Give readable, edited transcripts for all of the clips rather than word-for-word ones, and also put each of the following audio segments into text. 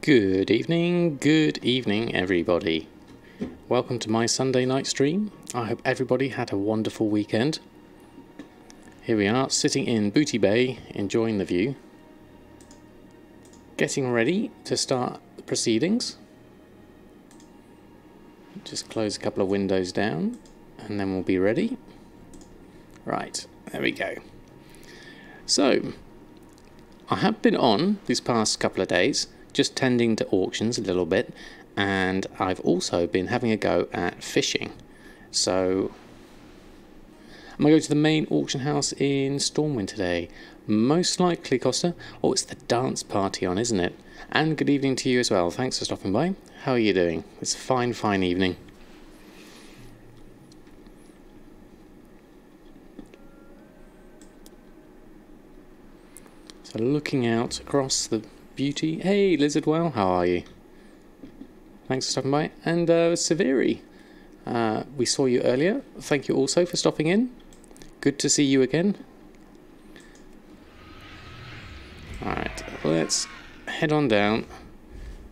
Good evening everybody. Welcome to my Sunday night stream. I hope everybody had a wonderful weekend. Here we are, sitting in Booty Bay, enjoying the view. Getting ready to start the proceedings. Just close a couple of windows down, and then we'll be ready. Right, there we go. So, I have been on these past couple of days, just tending to auctions a little bit, and I've also been having a go at fishing. So I'm going to go to the main auction house in Stormwind today. Most likely, Costa. Oh, it's the dance party on, isn't it? And good evening to you as well. Thanks for stopping by. How are you doing? It's a fine evening. So looking out across the beauty. Hey, Lizard Well, how are you? Thanks for stopping by. And Severi, we saw you earlier. Thank you also for stopping in. Good to see you again. Alright, let's head on down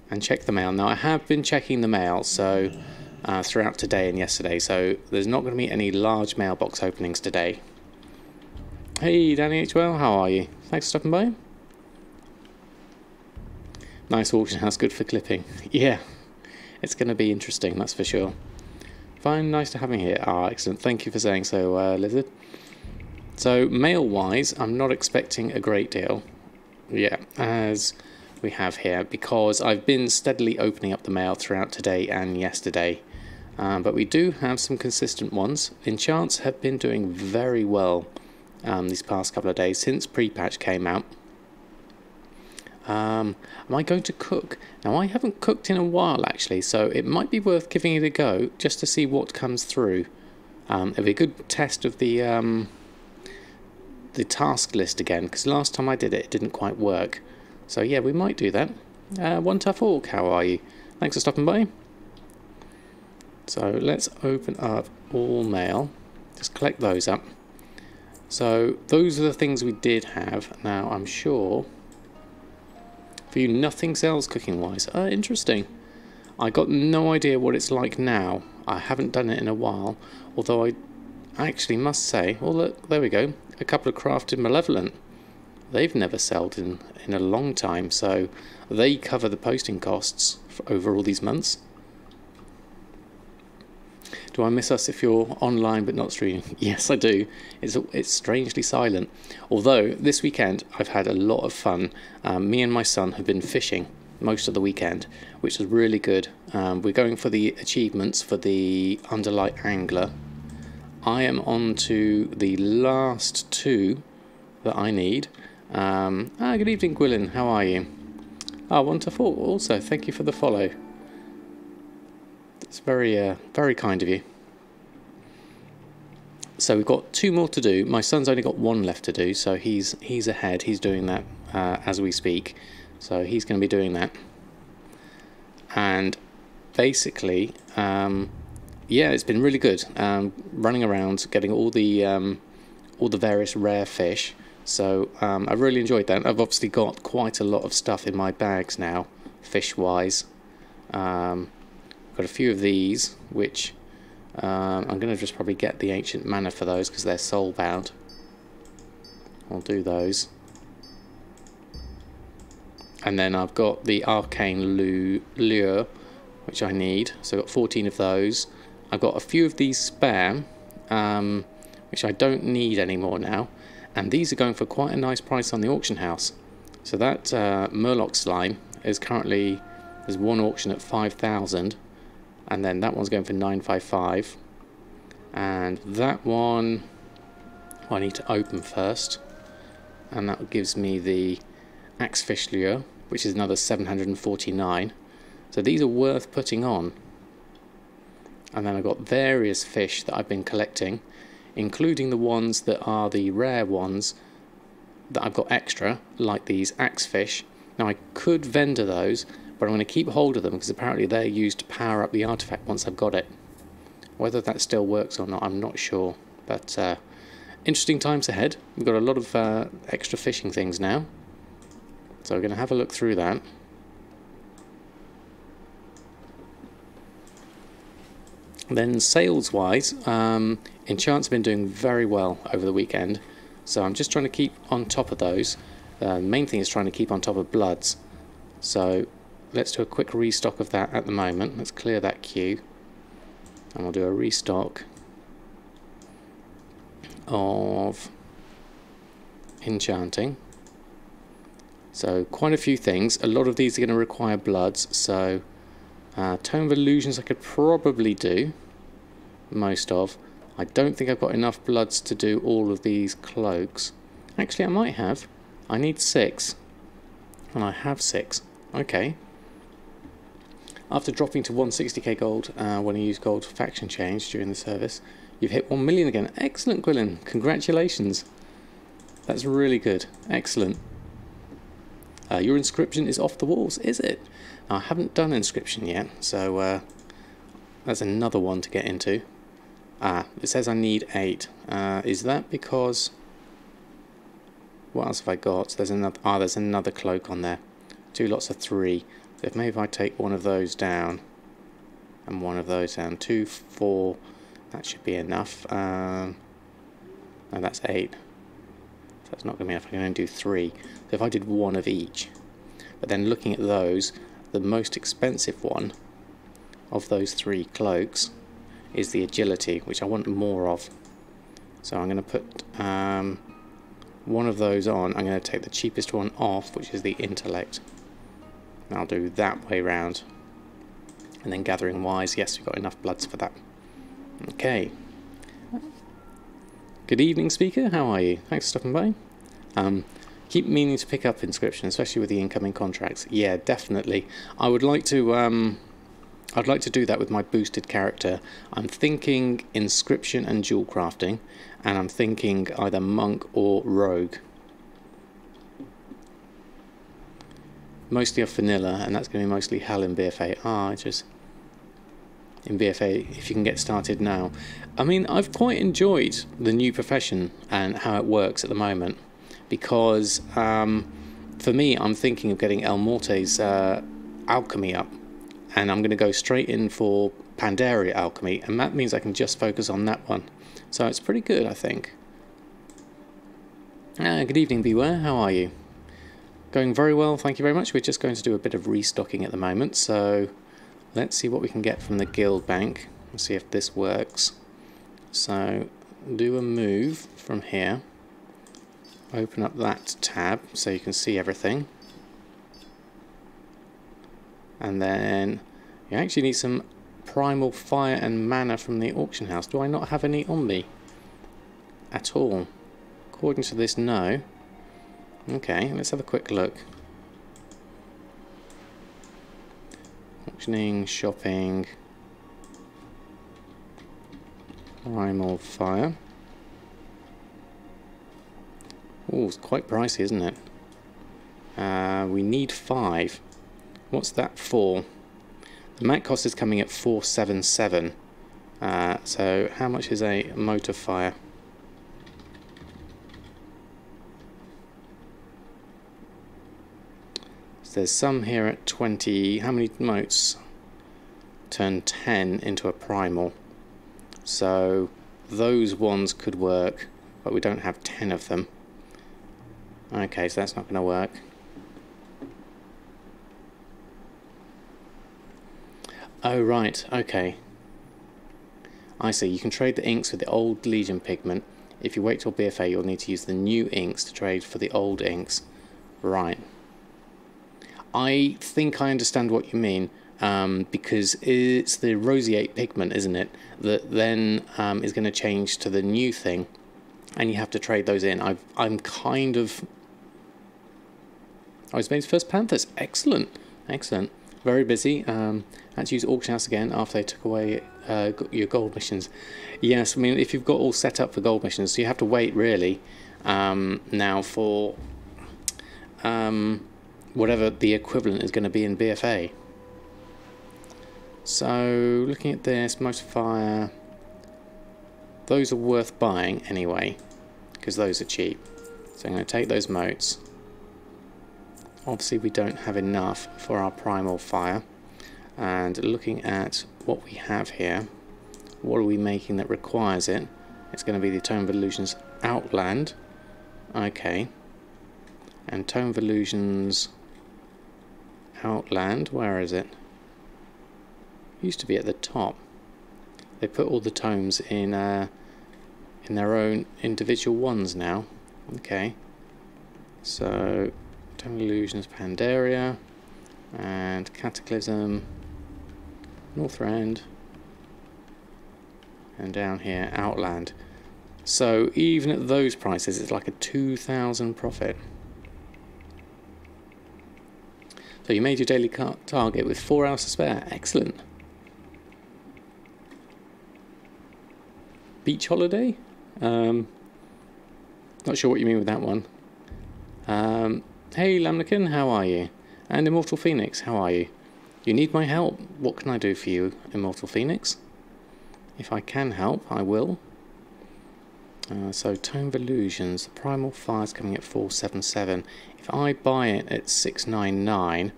and check the mail. Now, I have been checking the mail so throughout today and yesterday, so there's not going to be any large mailbox openings today. Hey, Danny H. Well, how are you? Thanks for stopping by. Nice auction house, good for clipping. Yeah, it's going to be interesting, that's for sure. Fine, nice to have you here. Ah, excellent. Thank you for saying so, Lizard. So, mail-wise, I'm not expecting a great deal. Yeah, as we have here, because I've been steadily opening up the mail throughout today and yesterday. But we do have some consistent ones. Enchants have been doing very well these past couple of days since pre-patch came out. Am I going to cook? Now, I haven't cooked in a while actually, so it might be worth giving it a go just to see what comes through. It'll be a good test of the task list again, because last time I did it, it didn't quite work. So yeah, we might do that. One Tough Orc, how are you? Thanks for stopping by. So let's open up all mail. Just collect those up. So those are the things we did have. Now I'm sure for you nothing sells cooking wise. Interesting. I got no idea what it's like now. I haven't done it in a while, although I actually must say, well look, there we go, a couple of Crafted Malevolent. They've never sold in a long time, so they cover the posting costs for over all these months. Do I miss us if you're online but not streaming? Yes, I do. It's strangely silent. Although, this weekend, I've had a lot of fun. Me and my son have been fishing most of the weekend, which is really good. We're going for the achievements for the Underlight Angler. I am on to the last two that I need. Good evening, Gwilyn. How are you? Wonderful. Also, thank you for the follow. It's very kind of you. So we've got two more to do. My son's only got one left to do, so he's ahead. He's doing that as we speak. So he's going to be doing that. And basically, yeah, it's been really good. Running around, getting all the various rare fish. So I've really enjoyed that. I've obviously got quite a lot of stuff in my bags now, fish-wise. Got a few of these, which I'm going to just probably get the Ancient Mana for those because they're soul-bound. I'll do those. And then I've got the Arcane Lure, which I need. So I've got 14 of those. I've got a few of these spare, which I don't need anymore now. And these are going for quite a nice price on the auction house. So that Murloc Slime is currently, there's one auction at 5,000. And then that one's going for 955, and that one I need to open first, and that gives me the Axefish Lure, which is another 749. So these are worth putting on. And then I've got various fish that I've been collecting, including the ones that are the rare ones that I've got extra, like these Axefish. Now I could vendor those, but I'm going to keep hold of them because apparently they're used to power up the artifact once I've got it. Whether that still works or not, I'm not sure. But interesting times ahead. We've got a lot of extra fishing things now. So we're going to have a look through that. Then sales wise, enchants have been doing very well over the weekend, so I'm just trying to keep on top of those. The main thing is trying to keep on top of bloods, so let's do a quick restock of that at the moment. Let's clear that queue and we'll do a restock of enchanting. So quite a few things. A lot of these are going to require bloods, so Tome of Illusions I could probably do most of. I don't think I've got enough bloods to do all of these cloaks. Actually I might have. I need 6 and I have 6. Okay. After dropping to 160k gold when you use gold for faction change during the service, you've hit 1 million again. Excellent, Gwilyn. Congratulations. That's really good. Excellent. Your inscription is off the walls, is it? Now, I haven't done inscription yet, so that's another one to get into. It says I need 8. Is that because... What else have I got? There's another cloak on there. 2 lots of 3. So if maybe I take one of those down and one of those down. 2, 4. That should be enough. No, that's 8. That's not going to be enough. I can only do 3. So if I did one of each, but then looking at those, the most expensive one of those 3 cloaks is the agility, which I want more of. So I'm going to put one of those on. I'm going to take the cheapest one off, which is the intellect. And I'll do that way round. And then gathering wise, yes, we've got enough bloods for that. Okay. Good evening, speaker. How are you? Thanks for stopping by. Keep meaning to pick up inscription, especially with the incoming contracts. Yeah, definitely. I would like to. I'd like to do that with my boosted character. I'm thinking inscription and jewel crafting, and I'm thinking either monk or rogue. Mostly off vanilla, and that's going to be mostly hell in BFA. In BFA, if you can get started now. I mean, I've quite enjoyed the new profession and how it works at the moment, because for me, I'm thinking of getting Elmorte's alchemy up, and I'm going to go straight in for Pandaria alchemy, and that means I can just focus on that one. So it's pretty good, I think. Good evening, Beware. How are you? Going very well, thank you very much. We're just going to do a bit of restocking at the moment, so let's see what we can get from the guild bank. Let's see if this works. So do a move from here. Open up that tab so you can see everything. And then you actually need some primal fire and mana from the auction house. Do I not have any on me at all? According to this, no. Okay, let's have a quick look. Auctioning, shopping, primal fire. Oh, it's quite pricey, isn't it? We need 5. What's that for? The mat cost is coming at 477. So how much is a motor fire? So there's some here at 20. How many motes? Turn 10 into a primal. So those ones could work, but we don't have 10 of them. Okay, so that's not going to work. Oh, right, okay. I see, you can trade the inks with the old Legion pigment. If you wait till BFA, you'll need to use the new inks to trade for the old inks. Right. I think I understand what you mean, because it's the roseate pigment, isn't it, that then is going to change to the new thing, and you have to trade those in. I'm kind of... Oh, it's made first Panthers. Excellent, excellent. Very busy. Had to use auction house again after they took away your gold missions. Yes, I mean, if you've got all set up for gold missions, so you have to wait really now for whatever the equivalent is going to be in BFA. So looking at this, motor fire, those are worth buying anyway, because those are cheap. So I'm going to take those motes. Obviously we don't have enough for our primal fire, and looking at what we have here, What are we making that requires it? It's going to be the Tome of Illusions Outland. Okay. And Tome of Illusions Outland, where is it? Used to be at the top. They put all the tomes in their own individual ones now. Okay. So, Tome of Illusions Pandaria and Cataclysm, Northrend, and down here Outland. So even at those prices, it's like a 2,000 profit. So you made your daily target with 4 hours to spare. Excellent. Beach holiday? Not sure what you mean with that one. Hey Lamnican, how are you? And Immortal Phoenix, how are you? You need my help. What can I do for you, Immortal Phoenix? If I can help, I will. So Tome of Illusions, the Primal Fire's coming at 477. If I buy it at 699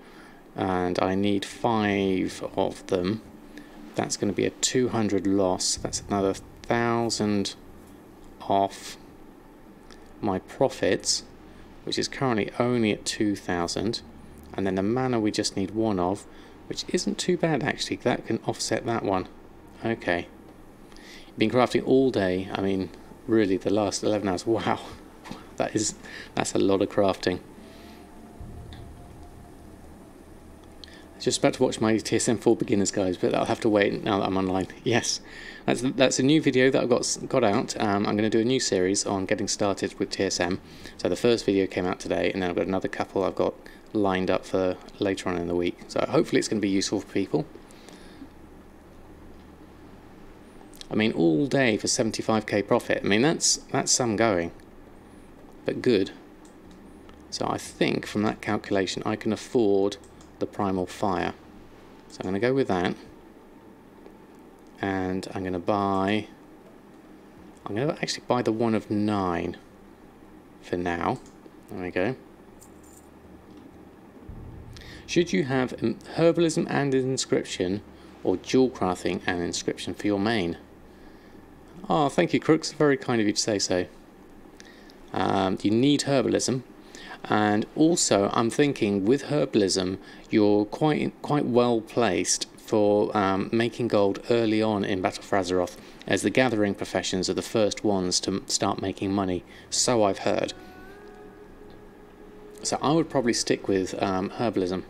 and I need 5 of them, that's going to be a 200 loss. That's another 1,000 off my profits, which is currently only at 2,000. And then the mana we just need 1 of, which isn't too bad actually. That can offset that one. Okay. Been crafting all day. I mean, really, the last 11 hours. Wow, that's a lot of crafting. Just about to watch my TSM 4 beginners, guys, but I'll have to wait now that I'm online. Yes, that's a new video that I got out. I'm going to do a new series on getting started with TSM. So the first video came out today, and then I've got another couple I've got lined up for later on in the week. So hopefully it's going to be useful for people. I mean, all day for 75k profit. I mean, that's some going, but good. So I think from that calculation I can afford the Primal Fire. So I'm going to go with that, and I'm going to actually buy the one of 9 for now. There we go. Should you have Herbalism and Inscription, or Dual Crafting and Inscription for your main? Oh, thank you, Crooks. Very kind of you to say so. You need Herbalism, and also I'm thinking with Herbalism you're quite well placed for making gold early on in Battle for Azeroth, as the Gathering Professions are the first ones to start making money, so I've heard. So I would probably stick with Herbalism.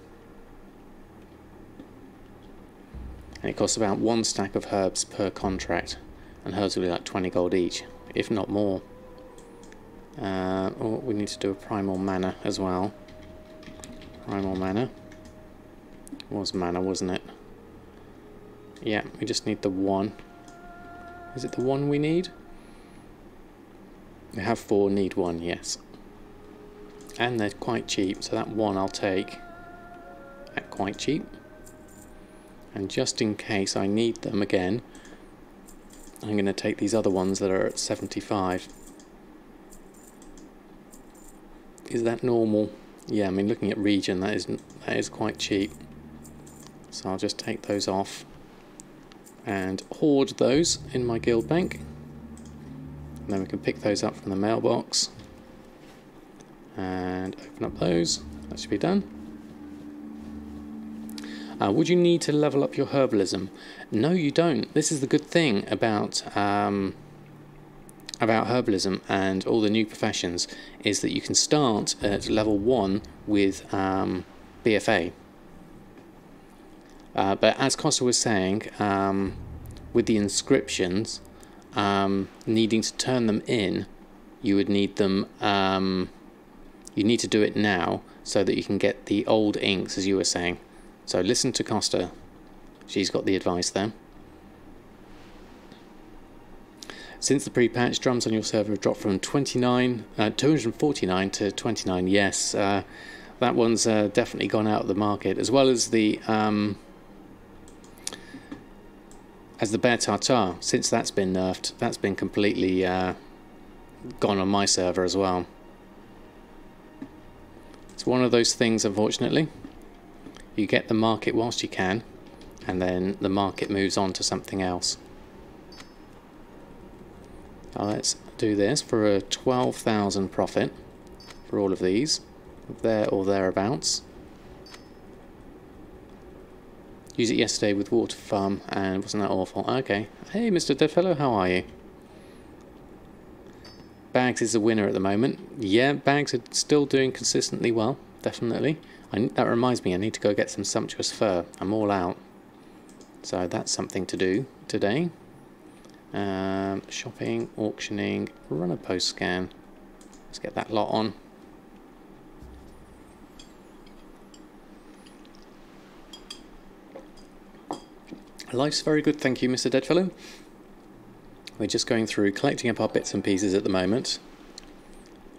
And it costs about 1 stack of herbs per contract, and herbs will be like 20 gold each, if not more. Oh, we need to do a Primal Mana as well. Primal Mana. Was mana, wasn't it? Yeah, we just need the 1. Is it the 1 we need? We have 4, need 1, yes. And they're quite cheap, so that 1 I'll take at quite cheap. And just in case I need them again, I'm going to take these other ones that are at 75. Is that normal? Yeah, I mean, looking at region, that is quite cheap. So I'll just take those off and hoard those in my guild bank. And then we can pick those up from the mailbox and open up those. That should be done. Would you need to level up your Herbalism? No, you don't. This is the good thing about Herbalism and all the new professions, is that you can start at level 1 with BFA. But as Costa was saying, with the inscriptions, needing to turn them in, you would need them. You need to do it now so that you can get the old inks, as you were saying. So listen to Costa. She's got the advice there. Since the pre-patch, drums on your server have dropped from 249 to 29. Yes, that one's definitely gone out of the market, as well as the Bear Tartar. Since that's been nerfed, that's been completely gone on my server as well. It's one of those things, unfortunately. You get the market whilst you can, and then the market moves on to something else. Now let's do this for a 12,000 profit for all of these, there or thereabouts. Used it yesterday with Water Farm and wasn't that awful? Okay. Hey Mr. Deadfellow, how are you? Bags is the winner at the moment. Yeah, Bags are still doing consistently well, definitely. That reminds me, I need to go get some Sumptuous fur. I'm all out. So that's something to do today. Shopping, auctioning, run a post scan. Let's get that lot on. Life's very good, thank you, Mr. Deadfellow. We're just going through collecting up our bits and pieces at the moment.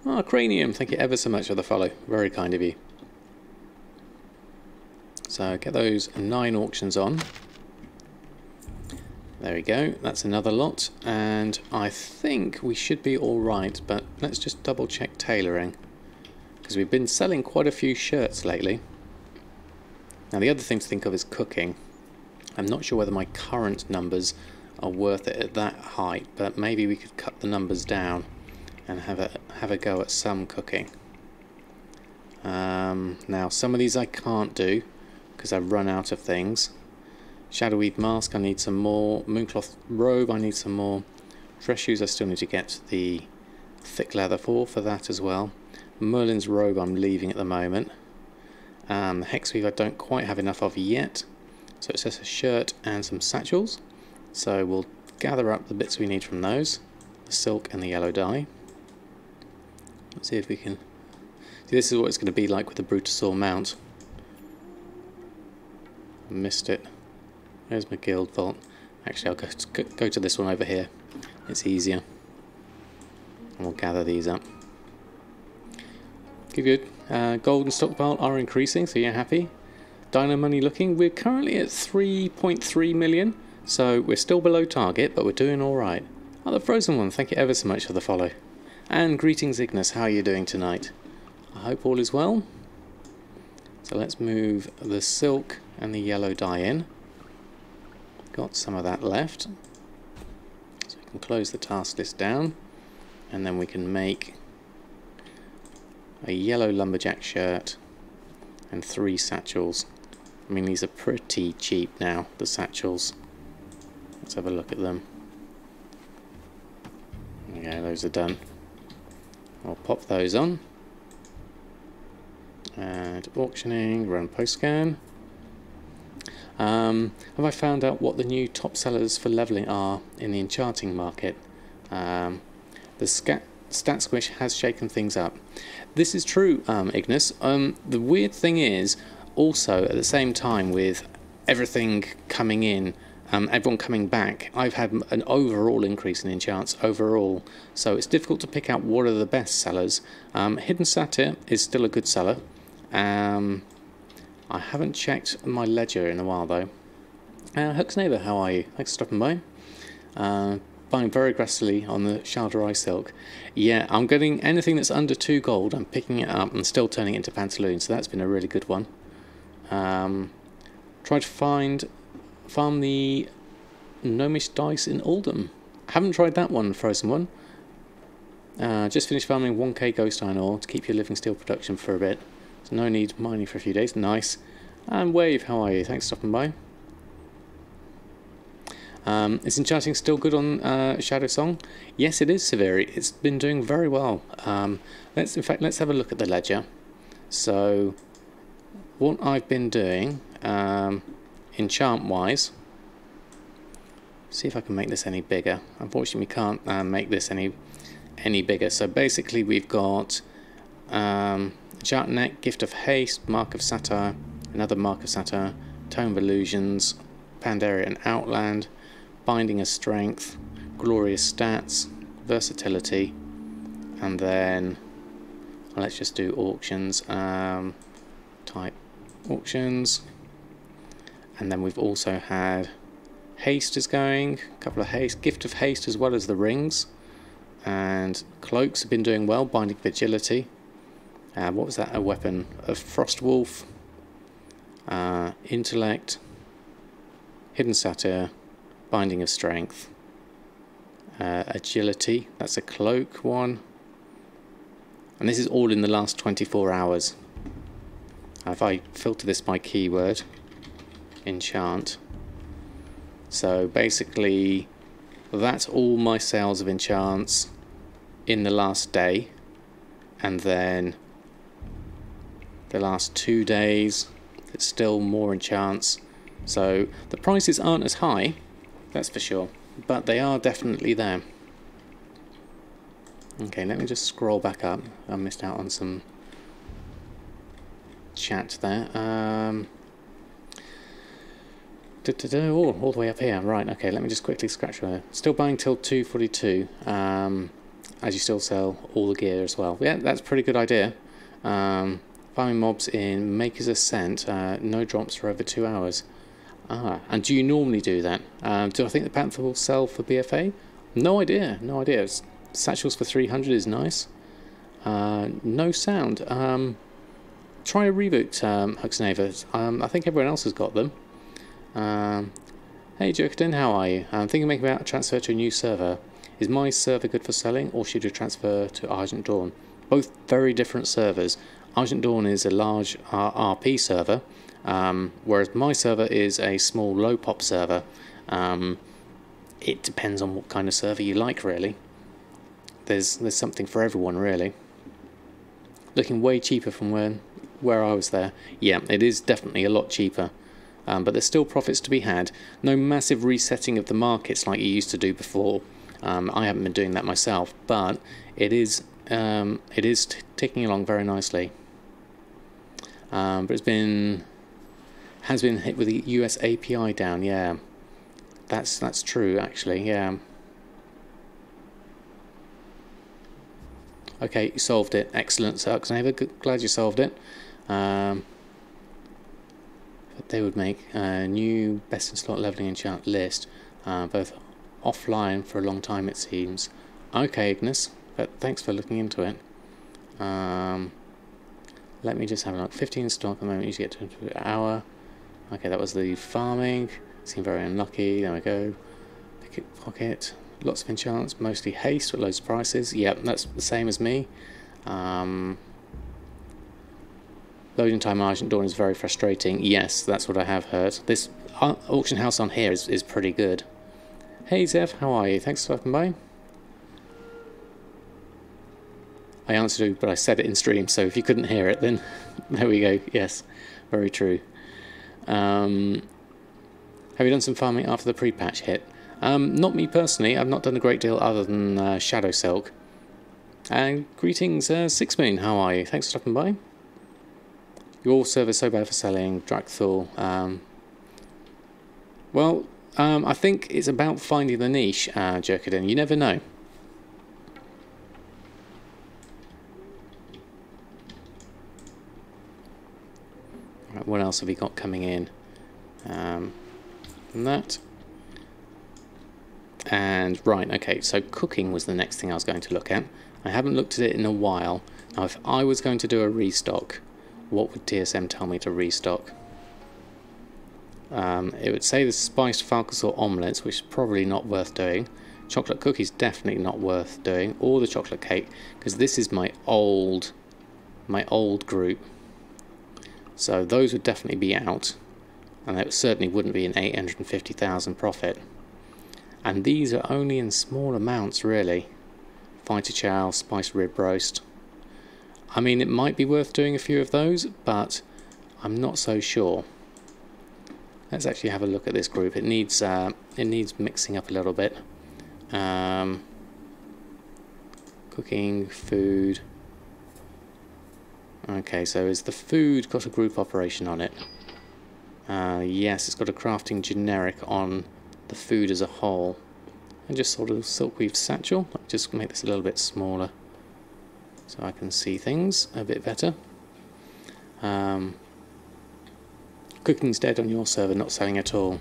Ah, Cranium, thank you ever so much for the follow. Very kind of you. So get those 9 auctions on. There we go, that's another lot. And I think we should be alright, but let's just double check tailoring. Because we've been selling quite a few shirts lately. Now the other thing to think of is cooking. I'm not sure whether my current numbers are worth it at that height, but maybe we could cut the numbers down and have a go at some cooking. Now some of these I can't do because I've run out of things. Shadowweed mask I need some more. Mooncloth robe I need some more. Dress shoes I still need to get the thick leather for that as well. Merlin's robe I'm leaving at the moment. Hexweave I don't quite have enough of yet. So it's just a shirt and some satchels. So we'll gather up the bits we need from those. The silk and the yellow dye. Let's see if we can... See, this is what it's going to be like with the Brutosaur mount. Missed it. There's my guild vault. Actually, I'll go to this one over here. It's easier. And we'll gather these up. Good. Gold and stockpile are increasing, so you're happy. Dino money looking. We're currently at 3.3 million, so we're still below target, but we're doing alright. Oh, the Frozen One, thank you ever so much for the follow. And greetings Ignis, how are you doing tonight? I hope all is well. So let's move the silk and the yellow dye in. Got some of that left. So we can close the task list down, and then we can make a yellow lumberjack shirt and 3 satchels. I mean, these are pretty cheap now, the satchels. Let's have a look at them. Yeah, those are done. I'll pop those on. And auctioning, run post scan. Have I found out what the new top sellers for leveling are in the Enchanting market? The Stat Squish has shaken things up. This is true, Ignis. The weird thing is, also at the same time with everything coming in, everyone coming back, I've had an overall increase in enchants overall, so it's difficult to pick out what are the best sellers. Hidden Satyr is still a good seller. I haven't checked my ledger in a while though. Hooks Neighbour, how are you? Thanks for stopping by. Buying very aggressively on the Shadowsilk. Yeah, I'm getting anything that's under 2 gold, I'm picking it up and still turning it into Pantaloon, so that's been a really good one. Try to farm the Gnomish Dice in Oldham. Haven't tried that one, Frozen One. Just finished farming 1k Ghost Iron Ore to keep your living steel production for a bit. So no need mining for a few days, nice. And Wave, how are you? Thanks for stopping by. Is Enchanting still good on Shadowsong? Yes, it is, Severi. It's been doing very well. Let's have a look at the ledger. So, what I've been doing, enchant-wise, see if I can make this any bigger. Unfortunately, we can't make this any bigger. So basically, we've got Enchant Neck, Gift of Haste, Mark of Satire, another Mark of Satire, Tome of Illusions, Pandaria and Outland, Binding of Strength, Glorious Stats, Versatility, and then let's just do auctions. Type auctions, and then we've also had Haste is going, a couple of Haste, Gift of Haste as well as the rings, and Cloaks have been doing well, Binding of Agility. What was that? A weapon of Frostwolf, Intellect, Hidden Satyr, Binding of Strength, agility, that's a cloak one. And this is all in the last 24 hours. If I filter this by keyword, enchant. So basically, that's all my sales of enchants in the last day. And then the last 2 days, it's still more enchants. So the prices aren't as high, that's for sure. But they are definitely there. Okay, let me just scroll back up. I missed out on some chat there. Oh, all the way up here. Right, okay, let me just quickly scratch there. Still buying till 242, as you still sell all the gear as well. Yeah, that's a pretty good idea. Farming mobs in Maker's Ascent, no drops for over 2 hours. Ah, and do you normally do that? Do I think the Panther will sell for BFA? No idea, no idea. Satchels for 300 is nice. No sound. Try a reboot, Huxnaver. I think everyone else has got them. Hey Jahwakening, how are you? I'm thinking of making a transfer to a new server. Is my server good for selling, or should you transfer to Argent Dawn? Both very different servers. Argent Dawn is a large RP server, whereas my server is a small low pop server. It depends on what kind of server you like, really. There's something for everyone, really. Looking way cheaper from where I was there. Yeah, it is definitely a lot cheaper. But there's still profits to be had. No massive resetting of the markets like you used to do before. I haven't been doing that myself, but it is ticking along very nicely. But has been hit with the US API down. Yeah, that's true actually. Yeah. Okay, you solved it. Excellent, Huxnaver. Glad you solved it. But they would make a new best in slot leveling enchant list, both offline for a long time it seems. Okay, Ignis, but thanks for looking into it. Let me just have a look. 15 stock at the moment, you get to an hour. Okay, that was the farming. Seemed very unlucky. There we go. Pickpocket. Lots of enchants, mostly haste with loads of prices. Yep, that's the same as me. Loading time Argent Dawn is very frustrating. Yes, that's what I have heard. This auction house on here is pretty good. Hey Zev, how are you? Thanks for stopping by. I answered you, but I said it in stream, so if you couldn't hear it, then there we go. Yes, very true. Have you done some farming after the pre-patch hit? Not me personally. I've not done a great deal other than Shadowsilk. And greetings, Sixmoon. How are you? Thanks for stopping by. Your server's so bad for selling, Drakthor. Well, I think it's about finding the niche, Jahwakening. You never know. Right, what else have we got coming in? And that. And right, okay, so cooking was the next thing I was going to look at. I haven't looked at it in a while. Now, if I was going to do a restock, what would TSM tell me to restock? It would say the spiced falcus or omelettes, which is probably not worth doing. Chocolate cookies definitely not worth doing, or the chocolate cake, because this is my old group. So those would definitely be out, and it certainly wouldn't be an 850,000 profit. And these are only in small amounts, really. Fighter chow, spiced rib roast. I mean, it might be worth doing a few of those, but I'm not so sure. Let's actually have a look at this group. It needs mixing up a little bit. Cooking, food. Okay, so is the food got a group operation on it? Yes, it's got a crafting generic on the food as a whole. And just sort of silkweave satchel. I'll just make this a little bit smaller so I can see things a bit better. Cooking's dead on your server, not selling at all.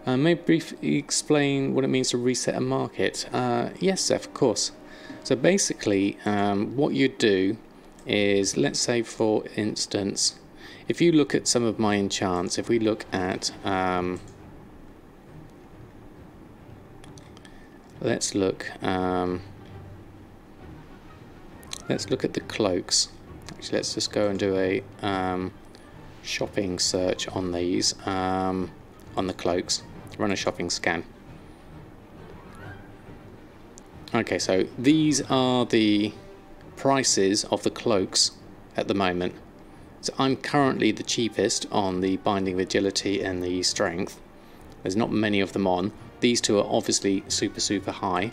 May briefly explain what it means to reset a market. Yes, Seth, of course. So basically, what you do is, let's say for instance, if you look at some of my enchants, if we look at let's look at the cloaks. Actually, let's just go and do a shopping search on these, on the cloaks. Run a shopping scan. Okay, so these are the prices of the cloaks at the moment. So I'm currently the cheapest on the binding of agility and the strength. There's not many of them on. These two are obviously super high,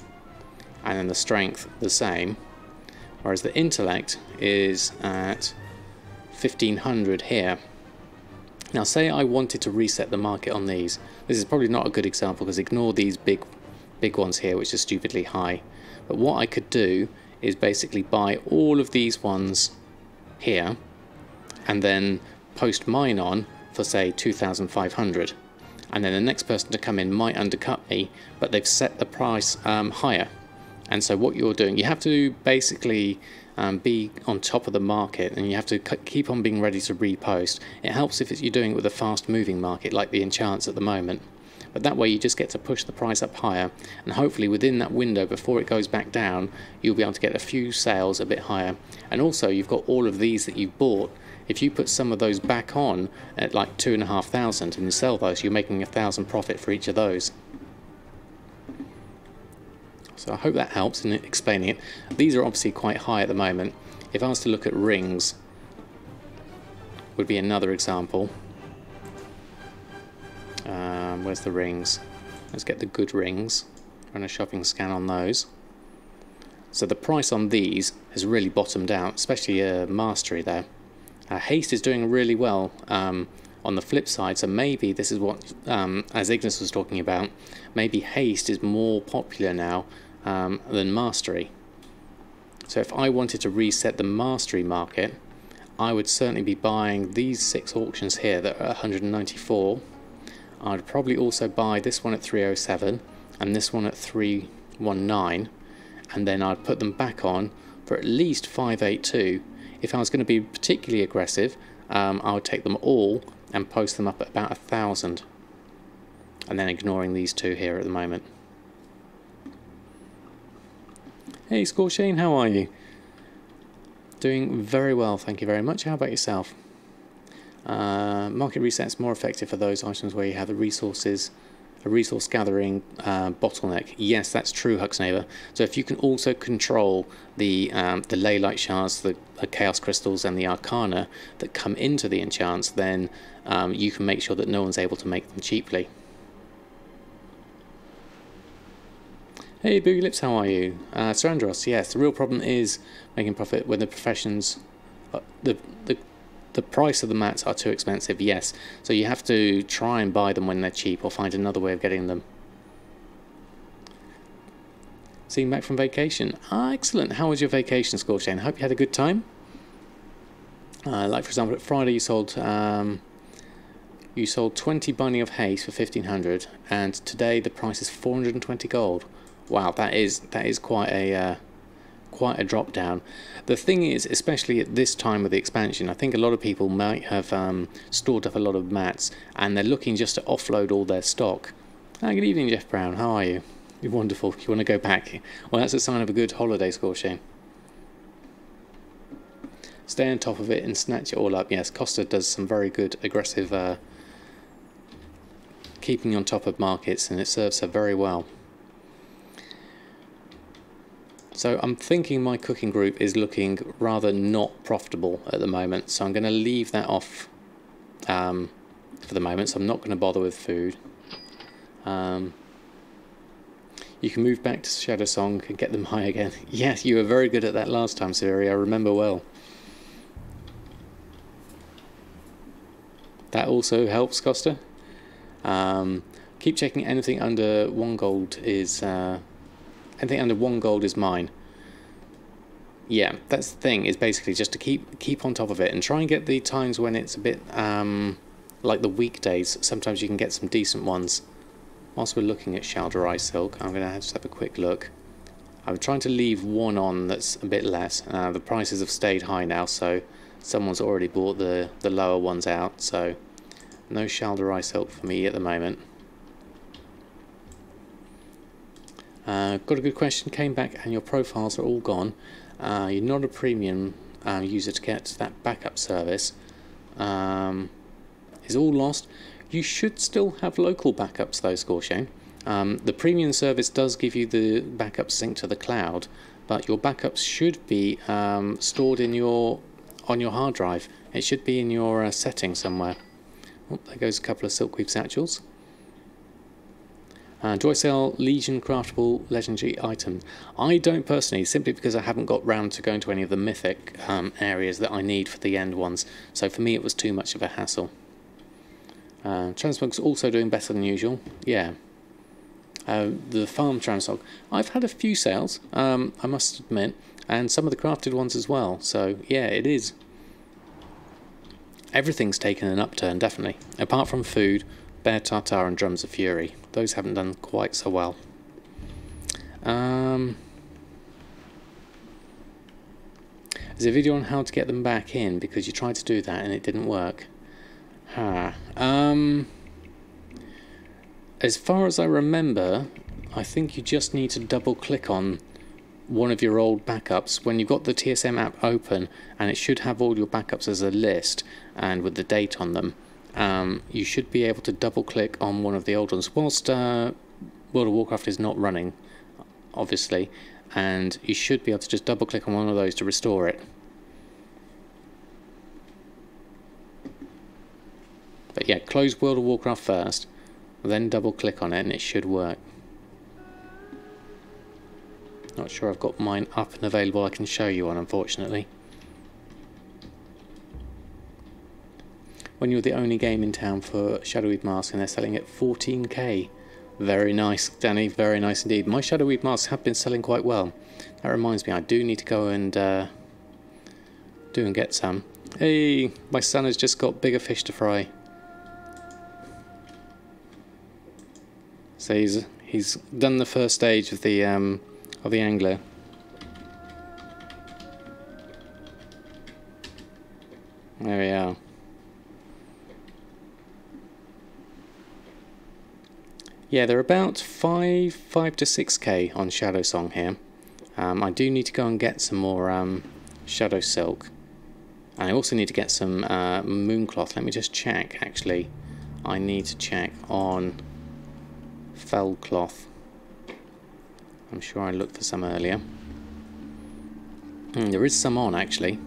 and then the strength the same, whereas the intellect is at 1500 here. Now say I wanted to reset the market on these. This is probably not a good example because ignore these big ones here which are stupidly high. But what I could do is basically buy all of these ones here and then post mine on for say 2500, and then the next person to come in might undercut me, but they've set the price higher. And so what you're doing, you have to basically be on top of the market, and you have to keep on being ready to repost. It helps if you're doing it with a fast moving market like the enchants at the moment, but that way you just get to push the price up higher, and hopefully within that window before it goes back down you'll be able to get a few sales a bit higher. And also you've got all of these that you've bought. If you put some of those back on at like 2,500 and you sell those, you're making 1,000 profit for each of those. So I hope that helps in explaining it. These are obviously quite high at the moment. If I was to look at rings, would be another example. Where's the rings? Let's get the good rings. Run a shopping scan on those. So the price on these has really bottomed out, especially mastery there. Haste is doing really well on the flip side, so maybe this is what, as Ignis was talking about, maybe haste is more popular now than mastery. So if I wanted to reset the mastery market, I would certainly be buying these 6 auctions here that are 194. I'd probably also buy this one at 307 and this one at 319, and then I'd put them back on for at least 582. If I was going to be particularly aggressive, I would take them all and post them up at about 1,000, and then ignoring these two here at the moment. Hey Scorchane, how are you? Doing very well, thank you very much. How about yourself? Market reset's more effective for those items where you have the resources, a resource gathering bottleneck. Yes, that's true, Huxneighbor. So if you can also control the Leylight shards, the chaos crystals and the arcana that come into the enchants, then you can make sure that no one's able to make them cheaply. Hey Boogie Lips, how are you? Sarandros, yes, the real problem is making profit when the professions, the price of the mats are too expensive, yes. So you have to try and buy them when they're cheap or find another way of getting them. Seeing back from vacation. Ah, excellent. How was your vacation, Scorchane? Hope you had a good time. Like for example, at Friday you sold 20 Binding of Haste for 1,500, and today the price is 420 gold. Wow, that is quite a drop down. The thing is, especially at this time of the expansion, I think a lot of people might have stored up a lot of mats and they're looking just to offload all their stock. Good evening, Jeff Brown. How are you? You're wonderful. You want to go back? Well, that's a sign of a good holiday, Scorchane. Stay on top of it and snatch it all up. Yes, Costa does some very good aggressive keeping on top of markets, and it serves her very well. So I'm thinking my cooking group is looking rather not profitable at the moment, so I'm going to leave that off for the moment, so I'm not going to bother with food. You can move back to Shadowsong and get them high again. Yes, you were very good at that last time, Siri, I remember well. That also helps, Costa. Keep checking anything under 1 gold is... anything under 1 gold is mine. Yeah, that's the thing, is basically just to keep on top of it and try and get the times when it's a bit like the weekdays. Sometimes you can get some decent ones. Whilst we're looking at Jahwakening, I'm going to just have a quick look. I'm trying to leave one on that's a bit less. The prices have stayed high now, so someone's already bought the lower ones out, so no Jahwakening for me at the moment. Got a good question. Came back and your profiles are all gone. You're not a premium user to get that backup service. Is all lost. You should still have local backups though, Scorchane. The premium service does give you the backup sync to the cloud, but your backups should be stored in on your hard drive. It should be in your settings somewhere. Oh, there goes a couple of Silkweave satchels. Do I sell Legion craftable legendary items? I don't personally, simply because I haven't got round to going to any of the mythic areas that I need for the end ones. So for me it was too much of a hassle. Transmutes also doing better than usual. Yeah. The farm Transmutes. I've had a few sales, I must admit, and some of the crafted ones as well. So yeah, it is. Everything's taken an upturn, definitely. Apart from food, Bear Tartar and Drums of Fury. Those haven't done quite so well. There's a video on how to get them back in because you tried to do that and it didn't work. As far as I remember, I think you just need to double click on one of your old backups when you've got the TSM app open, and it should have all your backups as a list and with the date on them. You should be able to double click on one of the old ones whilst World of Warcraft is not running, obviously, and you should be able to just double click on one of those to restore it. But yeah, close World of Warcraft first, then double click on it and it should work. Not sure I've got mine up and available I can show you on, unfortunately. When you're the only game in town for Shadowweave Mask and they're selling at 14k. Very nice, Danny, very nice indeed. My Shadowweave masks have been selling quite well. That reminds me, I do need to go and get some. Hey, my son has just got bigger fish to fry. So he's done the first stage of the angler. There we are. Yeah, they're about 5 to 6k on Shadowsong here. I do need to go and get some more Shadowsilk. And I also need to get some Mooncloth. Let me just check, actually. I need to check on Fellcloth. I'm sure I looked for some earlier. There is some on, actually.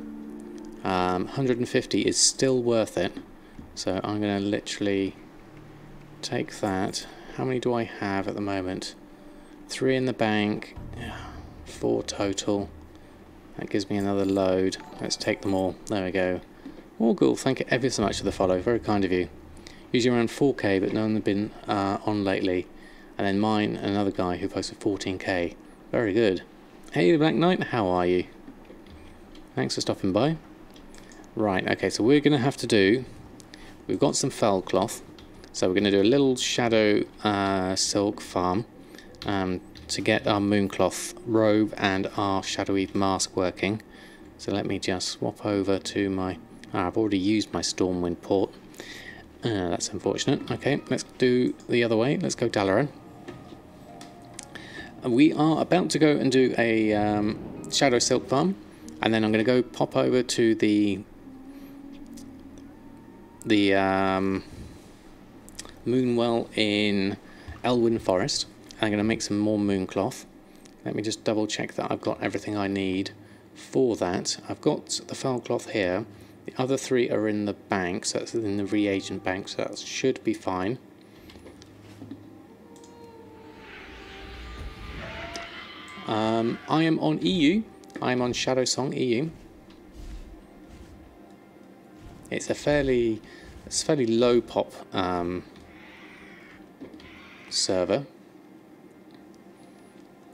150 is still worth it. So I'm going to literally take that. How many do I have at the moment? 3 in the bank. 4 total. That gives me another load. Let's take them all. There we go. All cool. Thank you ever so much for the follow. Very kind of you. Usually around 4k, but none have been on lately. And then mine, another guy who posted 14k. Very good. Hey, the Black Knight, how are you? Thanks for stopping by. Right, okay, so we're going to have to do... We've got some Fellcloth. So we're going to do a little shadow silk farm to get our Mooncloth robe and our Shadowweave mask working. So let me just swap over to my... I've already used my Stormwind port. That's unfortunate. Okay, let's do the other way. Let's go Dalaran. We are about to go and do a Shadowsilk farm, and then I'm going to go pop over to the Moonwell in Elwyn Forest. I'm going to make some more Mooncloth. Let me just double check that I've got everything I need for that. I've got the Fellcloth here. The other 3 are in the bank, so that's in the reagent bank, so that should be fine. I am on EU. I am on Shadowsong EU. It's a fairly low pop server.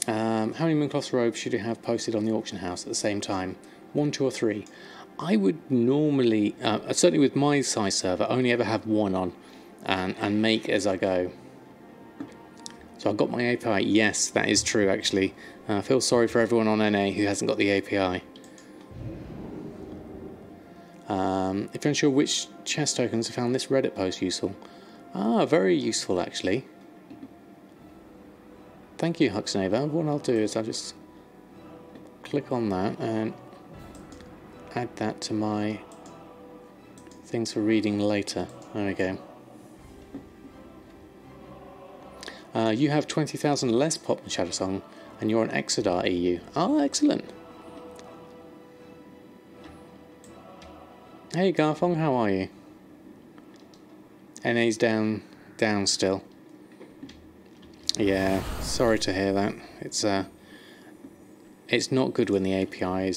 How many Mooncloth robes should you have posted on the auction house at the same time? 1, 2 or 3? I would normally, certainly with my size server, only ever have 1 on and make as I go. So I've got my API. Yes, that is true actually. I feel sorry for everyone on NA who hasn't got the API. If you're unsure which chest tokens, I found this Reddit post useful. Ah, very useful actually. Thank you, Huxneva. What I'll do is I'll just click on that and add that to my things for reading later. There we go. You have 20,000 less pop than Shadowsong, and you're an Exodar EU. Oh, excellent. Hey Garfong, how are you? NA's down still. Yeah, sorry to hear that. It's not good when the API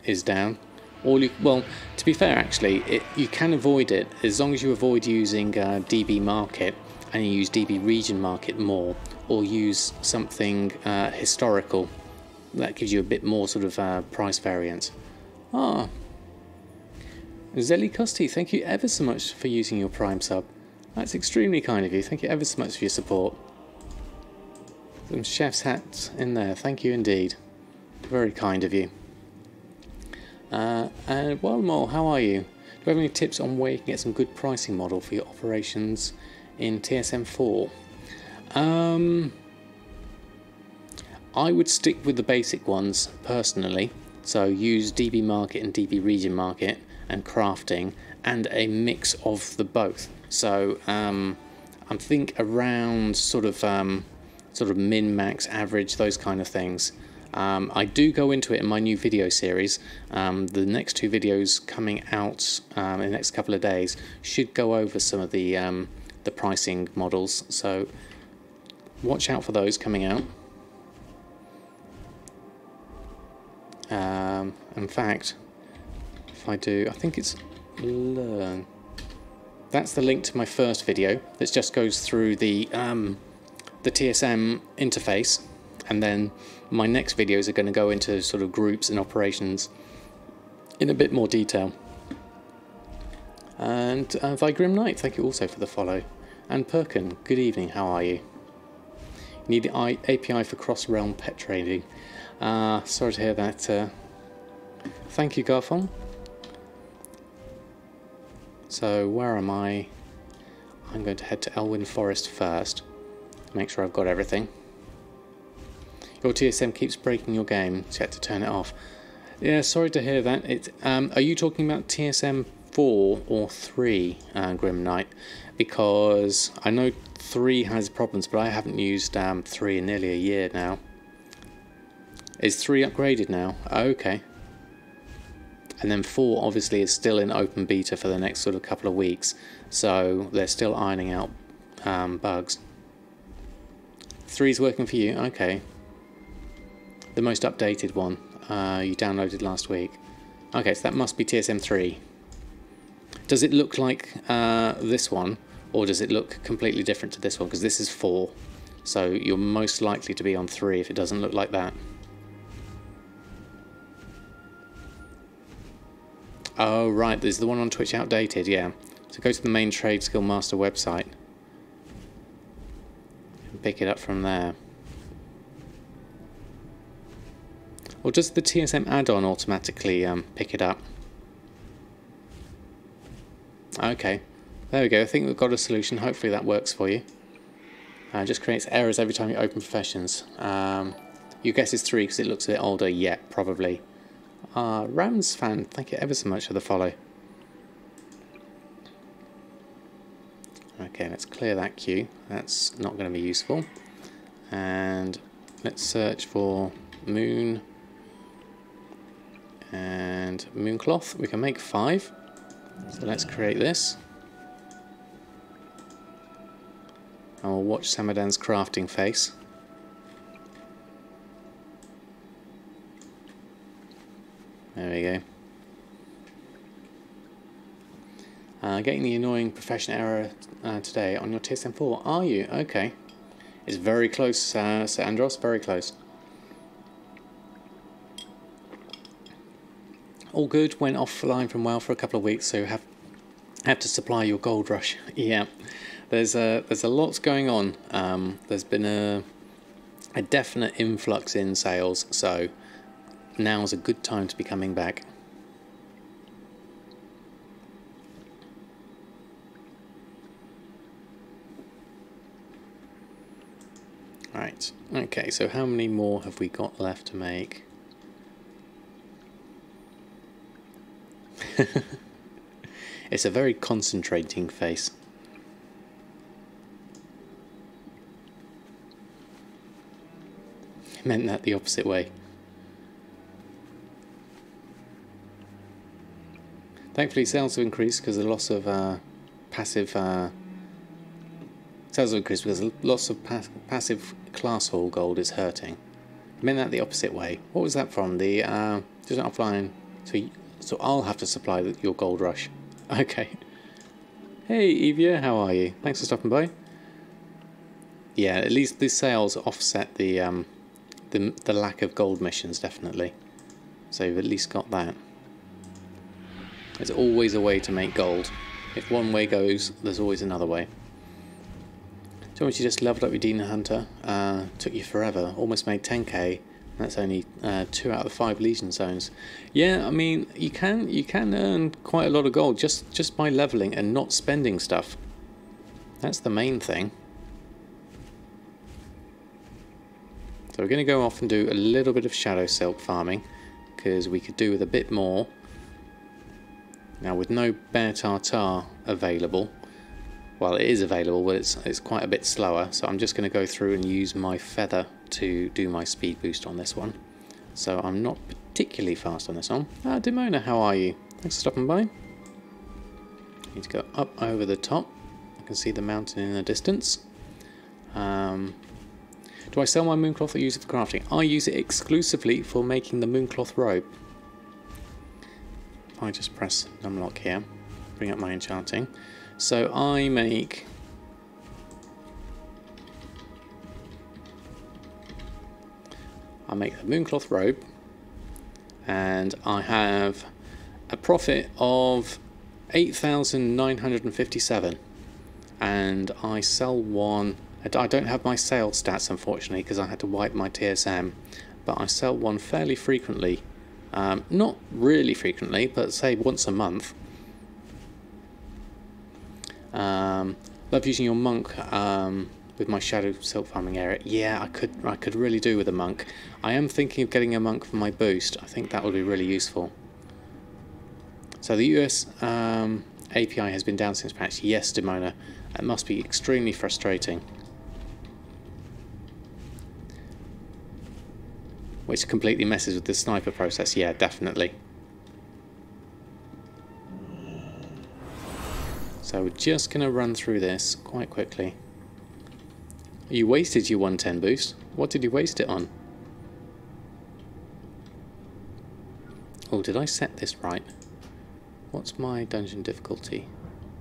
is down. Well, to be fair, actually, you can avoid it as long as you avoid using DB Market and you use DB Region Market more, or use something historical. That gives you a bit more sort of price variance. Ah, Zelly Custy, thank you ever so much for using your Prime sub. That's extremely kind of you. Thank you ever so much for your support. Some chef's hats in there. Thank you indeed. Very kind of you. And Wildmole, how are you? Do you have any tips on where you can get some good pricing model for your operations in TSM4? I would stick with the basic ones personally. So use DB Market and DB Region Market and crafting, and a mix of the both. So I think around sort of min, max, average, those kind of things. I do go into it in my new video series. The next 2 videos coming out in the next couple of days should go over some of the pricing models. So watch out for those coming out. In fact, if I do, I think it's learn. That's the link to my first video that just goes through the TSM interface, and then my next videos are going to go into sort of groups and operations in a bit more detail. And Thy Grim Knight, thank you also for the follow. And Perkin, good evening, how are you? You need the API for cross-realm pet trading. Sorry to hear that. Thank you, Garfon. So where am I? I'm going to head to Elwyn Forest first. Make sure I've got everything. Your TSM keeps breaking your game. Check to turn it off. Yeah, sorry to hear that. Are you talking about TSM 4 or 3, Grim Knight? Because I know 3 has problems, but I haven't used 3 in nearly a year now. Is 3 upgraded now? Oh, okay. And then 4 obviously is still in open beta for the next sort of couple of weeks, so they're still ironing out bugs. 3's working for you? Okay. The most updated one you downloaded last week. Okay, so that must be TSM 3. Does it look like this one, or does it look completely different to this one? Because this is 4, so you're most likely to be on 3 if it doesn't look like that. Oh right, there's the one on Twitch outdated, yeah. So go to the main Trade Skill Master website and pick it up from there. Or does the TSM add-on automatically pick it up? Okay, there we go. I think we've got a solution. Hopefully that works for you. Just creates errors every time you open professions. Your guess is 3 because it looks a bit older. Yeah, probably. Rams fan, thank you ever so much for the follow. Okay, let's clear that queue. That's not going to be useful. And let's search for Moon and Mooncloth. We can make 5. So let's create this. And we'll watch Samadan's crafting face. There we go. Getting the annoying profession error today on your TSM 4. Are you? Okay. It's very close, Sir Andros, very close. All good, went offline from WoW for a couple of weeks, so have to supply your gold rush. Yeah, there's a lot going on. There's been a definite influx in sales, so now's a good time to be coming back. Right, okay, so how many more have we got left to make? It's a very concentrating face. I meant that the opposite way. Thankfully sales have increased because the loss of passive... sales have increased because the loss of passive class hall gold is hurting. I meant that the opposite way. What was that from? The doesn't offline. So I'll have to supply your gold rush. Okay. Hey Evia, how are you? Thanks for stopping by. Yeah, at least the sales offset the lack of gold missions, definitely. So you've at least got that. There's always a way to make gold. If one way goes, there's always another way. So once you just leveled up your Demon Hunter, took you forever, almost made 10k. That's only 2 out of the 5 Legion zones. Yeah, I mean, you can earn quite a lot of gold just by leveling and not spending stuff. That's the main thing. So we're going to go off and do a little bit of Shadowsilk farming, because we could do with a bit more. Now with no Bear Tartar available, well it is available, but it's quite a bit slower, so I'm just going to go through and use my feather to do my speed boost on this one. So I'm not particularly fast on this one. Demona, how are you? Thanks for stopping by. Need to go up over the top. I can see the mountain in the distance. Do I sell my Mooncloth or use it for crafting? I use it exclusively for making the Mooncloth robe. If I just press numlock here, bring up my Enchanting. So I make... the Mooncloth robe, and I have a profit of 8,957, and I sell one. I don't have my sales stats unfortunately because I had to wipe my TSM, but I sell one fairly frequently, not really frequently, but say once a month. Love using your monk with my Shadowsilk farming area. Yeah, I could really do with a monk. I am thinking of getting a monk for my boost. I think that would be really useful. So the US API has been down since patch. Yes, Demona. It must be extremely frustrating. Which completely messes with the sniper process. Yeah, definitely. So we're just going to run through this quite quickly. You wasted your 110 boost. What did you waste it on? Oh, did I set this right? What's my dungeon difficulty?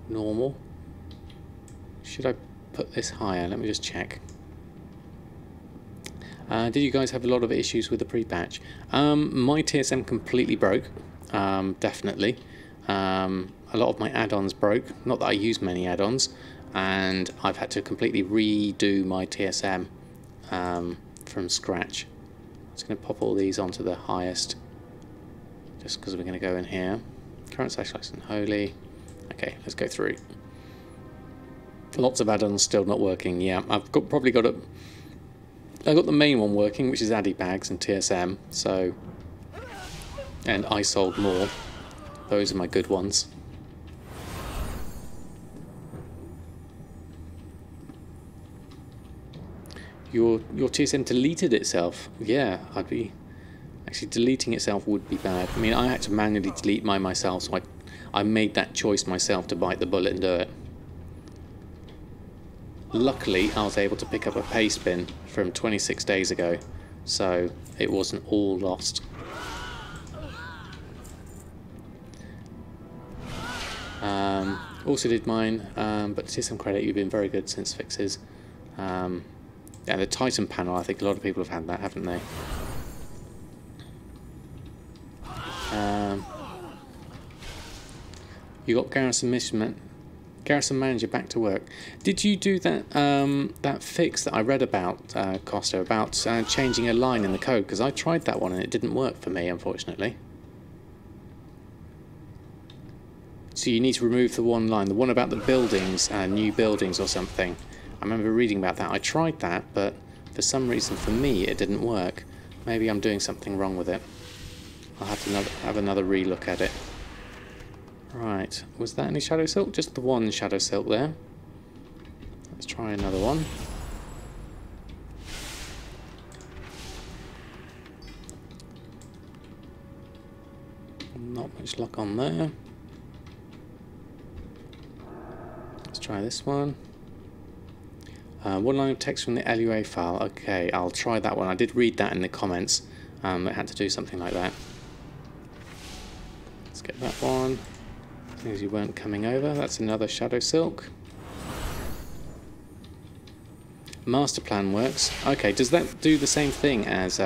Normal? Should I put this higher? Let me just check. Did you guys have a lot of issues with the pre-patch? My TSM completely broke. Definitely. A lot of my add-ons broke. Not that I use many add-ons. And I've had to completely redo my TSM from scratch. I'm just going to pop all these onto the highest, just because we're going to go in here. Current // and holy. Okay, let's go through. Lots of add-ons still not working. Yeah, I've probably got the main one working, which is Addy Bags and TSM. So, and I sold more. Those are my good ones. Your TSM deleted itself. Yeah, actually deleting itself would be bad. I mean, I had to manually delete mine myself, so I made that choice myself to bite the bullet and do it. Luckily, I was able to pick up a paste bin from 26 days ago, so it wasn't all lost. Also did mine, but to some credit, you've been very good since fixes. Yeah, the Titan panel, I think a lot of people have had that, haven't they? You got Garrison Manager back to work. Did you do that that fix that I read about, Costa, about changing a line in the code? Because I tried that one and it didn't work for me, unfortunately. So you need to remove the one line, the one about the buildings, new buildings or something. I remember reading about that. I tried that, but for some reason for me it didn't work. Maybe I'm doing something wrong with it. I'll have another relook at it. Right, was that any Shadowsilk? Just the one Shadowsilk there. Let's try another one. Not much luck on there. Let's try this one. One line of text from the LUA file. Okay, I'll try that one. I did read that in the comments. It had to do something like that. Let's get that one. As long as you weren't coming over. That's another Shadowsilk. Master plan works. Okay, does that do the same thing as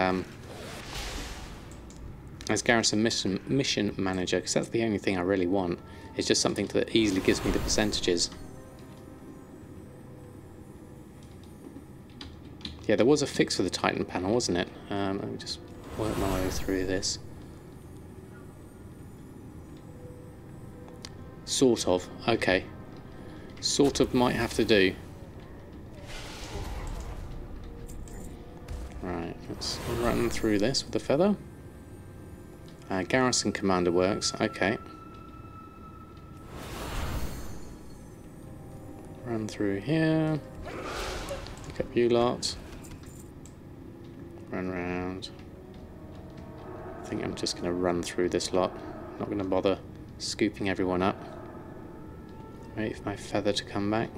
Garrison Mission Manager? Because that's the only thing I really want. It's just something that easily gives me the percentages. Yeah, there was a fix for the Titan panel, wasn't it? Let me just work my way through this. Sort of. Okay. Sort of might have to do. Right, let's run through this with a feather. Garrison Commander works. Okay. Run through here. Pick up you lot. Run round. I think I'm just going to run through this lot. Not going to bother scooping everyone up. Wait for my feather to come back.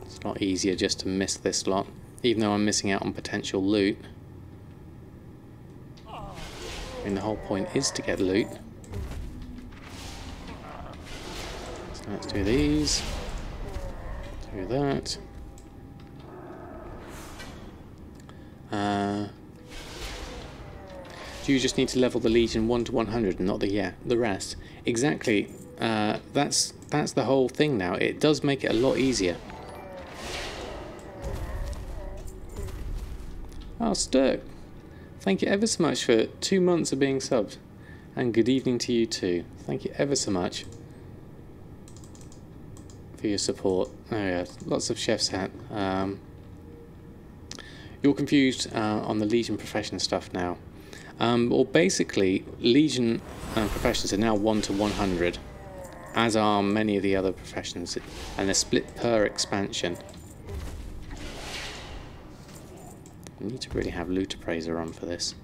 It's a lot easier just to miss this lot, even though I'm missing out on potential loot. I mean, the whole point is to get loot. So let's do these. Do that. Do you just need to level the Legion 1 to 100 and not the rest? Exactly. That's the whole thing now. It does make it a lot easier. Oh, Sturk. Thank you ever so much for 2 months of being subbed. And good evening to you too. Thank you ever so much for your support. Oh yeah, lots of chef's hat. You're confused on the Legion profession stuff now. Well, basically, Legion professions are now 1 to 100, as are many of the other professions, and they're split per expansion. I need to really have Loot Appraiser on for this.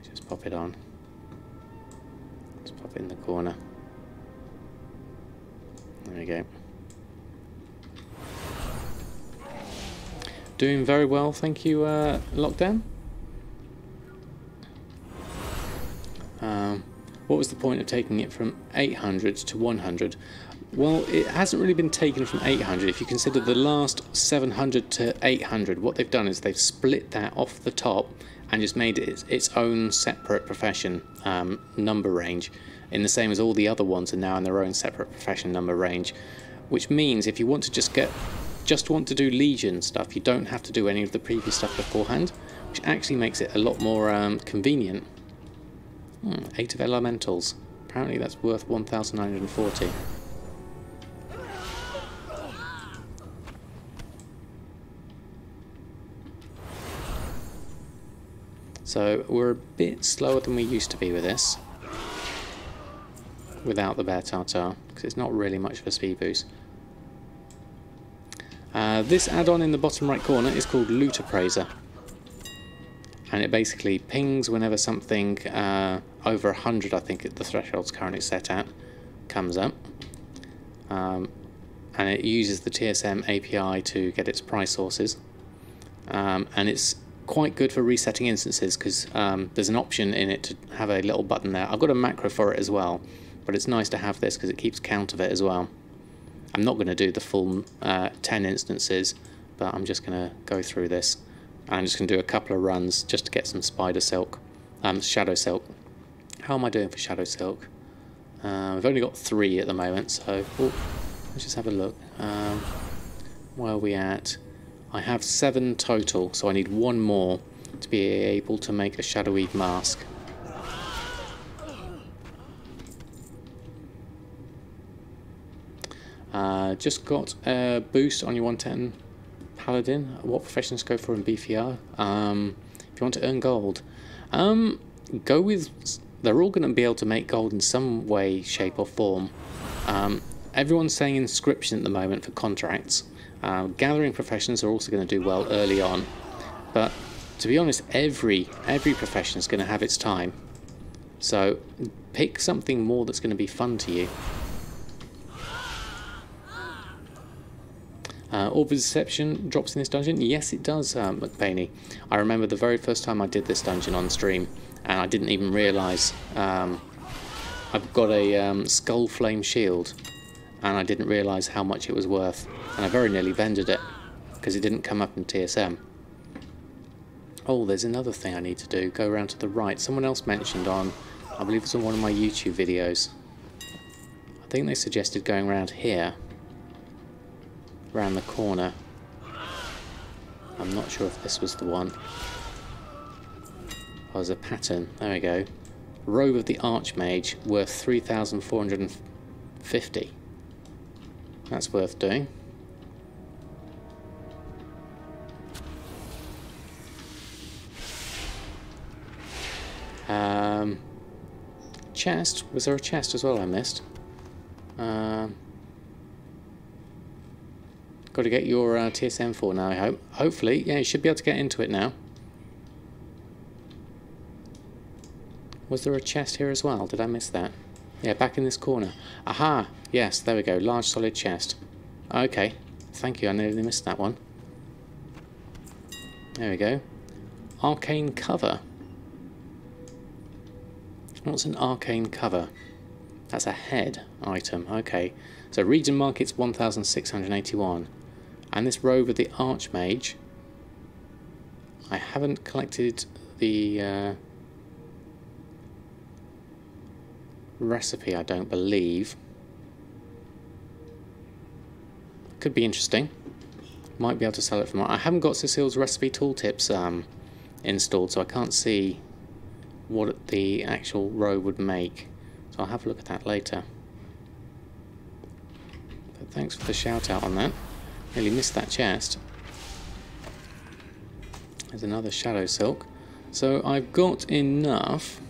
Just pop it on. Let's pop it in the corner. There we go. Doing very well, thank you, Lockdown. What was the point of taking it from 800 to 100? Well, it hasn't really been taken from 800. If you consider the last 700 to 800, what they've done is they've split that off the top and just made it its own separate profession number range, in the same as all the other ones are now in their own separate profession number range. Which means if you want to just want to do Legion stuff, you don't have to do any of the previous stuff beforehand, which actually makes it a lot more convenient. 8 of Elementals. Apparently that's worth 1,940. So we're a bit slower than we used to be with this, without the Bear Tartar, because it's not really much of a speed boost. This add-on in the bottom right corner is called Loot Appraiser, and it basically pings whenever something over 100, I think the threshold's currently set at, comes up, and it uses the TSM API to get its price sources, and it's quite good for resetting instances, because there's an option in it to have a little button there. I've got a macro for it as well, but it's nice to have this because it keeps count of it as well. I'm not going to do the full 10 instances, but I'm just going to go through this. I'm just going to do a couple of runs just to get some Shadowsilk. How am I doing for Shadowsilk? I've only got 3 at the moment, so let's just have a look. Where are we at? I have 7 total, so I need 1 more to be able to make a Shadowweed mask. Just got a boost on your 110 Paladin. What professions go for in BFR? If you want to earn gold, go with... They're all going to be able to make gold in some way, shape or form. Everyone's saying inscription at the moment for contracts. Gathering professions are also going to do well early on. But to be honest, every profession is going to have its time. So pick something more that's going to be fun to you. Orb of Deception drops in this dungeon? Yes, it does, McBainey. I remember the very first time I did this dungeon on stream, and I didn't even realise I've got a Skull Flame Shield, and I didn't realise how much it was worth, and I very nearly vended it, because it didn't come up in TSM. Oh, there's another thing I need to do. Go around to the right. Someone else mentioned on, I believe it's on one of my YouTube videos. I think they suggested going around here. Around the corner. I'm not sure if this was the one. Oh, there's a pattern. There we go. Robe of the Archmage, worth 3,450. That's worth doing. Chest. Was there a chest as well I missed? Got to get your TSM 4 now, I hope. Hopefully, yeah, you should be able to get into it now. Was there a chest here as well? Did I miss that? Yeah, back in this corner. Aha! Yes, there we go. Large solid chest. Okay. Thank you, I nearly missed that one. There we go. Arcane cover. What's an arcane cover? That's a head item. Okay. So region market's 1,681. And this robe of the Archmage, I haven't collected the recipe, I don't believe. Could be interesting. Might be able to sell it for more. I haven't got Cecile's recipe tooltips installed, so I can't see what the actual robe would make. So I'll have a look at that later. But thanks for the shout out on that. Nearly missed that chest. There's another Shadowsilk. So I've got enough.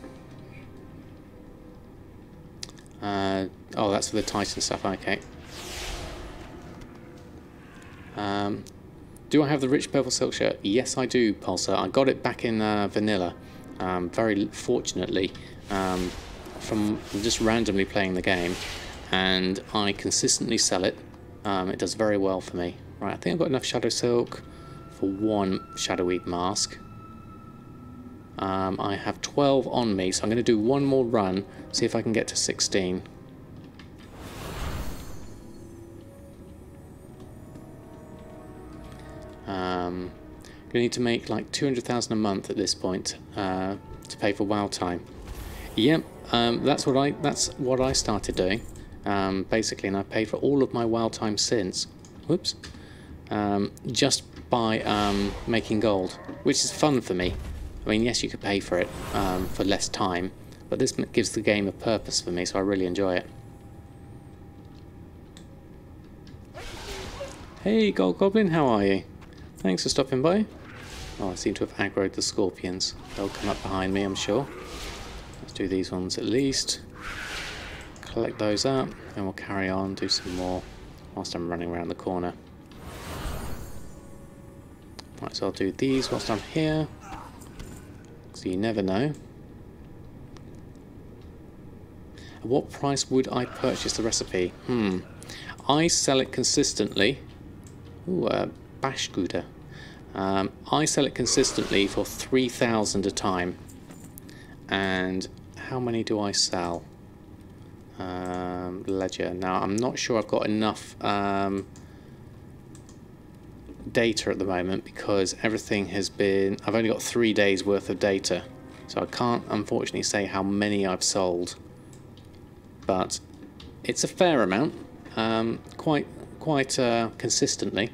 Oh, that's for the Titan stuff. Okay. Do I have the rich purple silk shirt? Yes, I do, Pulsar. I got it back in vanilla. Very fortunately, from just randomly playing the game, and I consistently sell it. It does very well for me. Right, I think I've got enough Shadowsilk for one Shadowweed mask. I have 12 on me, so I'm going to do one more run, see if I can get to 16. Going to need to make like 200,000 a month at this point to pay for WoW time. Yep, that's what I started doing. Basically, and I've paid for all of my WoW time since. Whoops. Just by making gold, which is fun for me. I mean, yes, you could pay for it for less time, but this gives the game a purpose for me, so I really enjoy it. Hey, Gold Goblin, how are you? Thanks for stopping by. Oh, I seem to have aggroed the scorpions. They'll come up behind me, I'm sure. Let's do these ones at least. Collect those up, and we'll carry on, do some more whilst I'm running around the corner. Right, so I'll do these whilst I'm here, so you never know. At what price would I purchase the recipe? I sell it consistently. Ooh, Bashguda. I sell it consistently for 3,000 a time. And how many do I sell? Ledger. Now, I'm not sure I've got enough data at the moment because everything has been... I've only got 3 days worth of data. So I can't, unfortunately, say how many I've sold. But it's a fair amount. Quite consistently.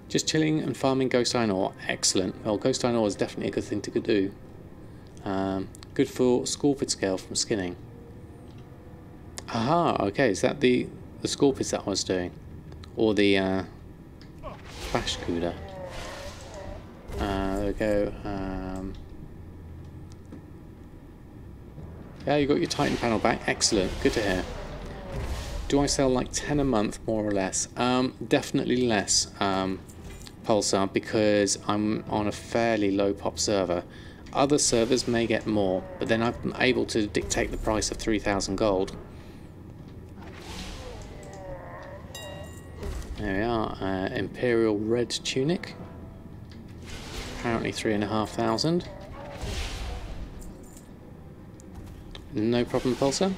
Just chilling and farming Ghost Iron Ore. Excellent. Well, Ghost Iron Ore is definitely a good thing to do. Good for Scorpid Scale from skinning. Aha, okay, is that the Scorpids that I was doing? or the Bashkuda. There we go. Yeah, you got your Titan panel back. Excellent. Good to hear. Do I sell like 10 a month, more or less? Definitely less, Pulsar, because I'm on a fairly low pop server. Other servers may get more, but then I'm able to dictate the price of 3,000 gold. There we are. Imperial Red Tunic. Apparently 3,500. No problem, Pulsar.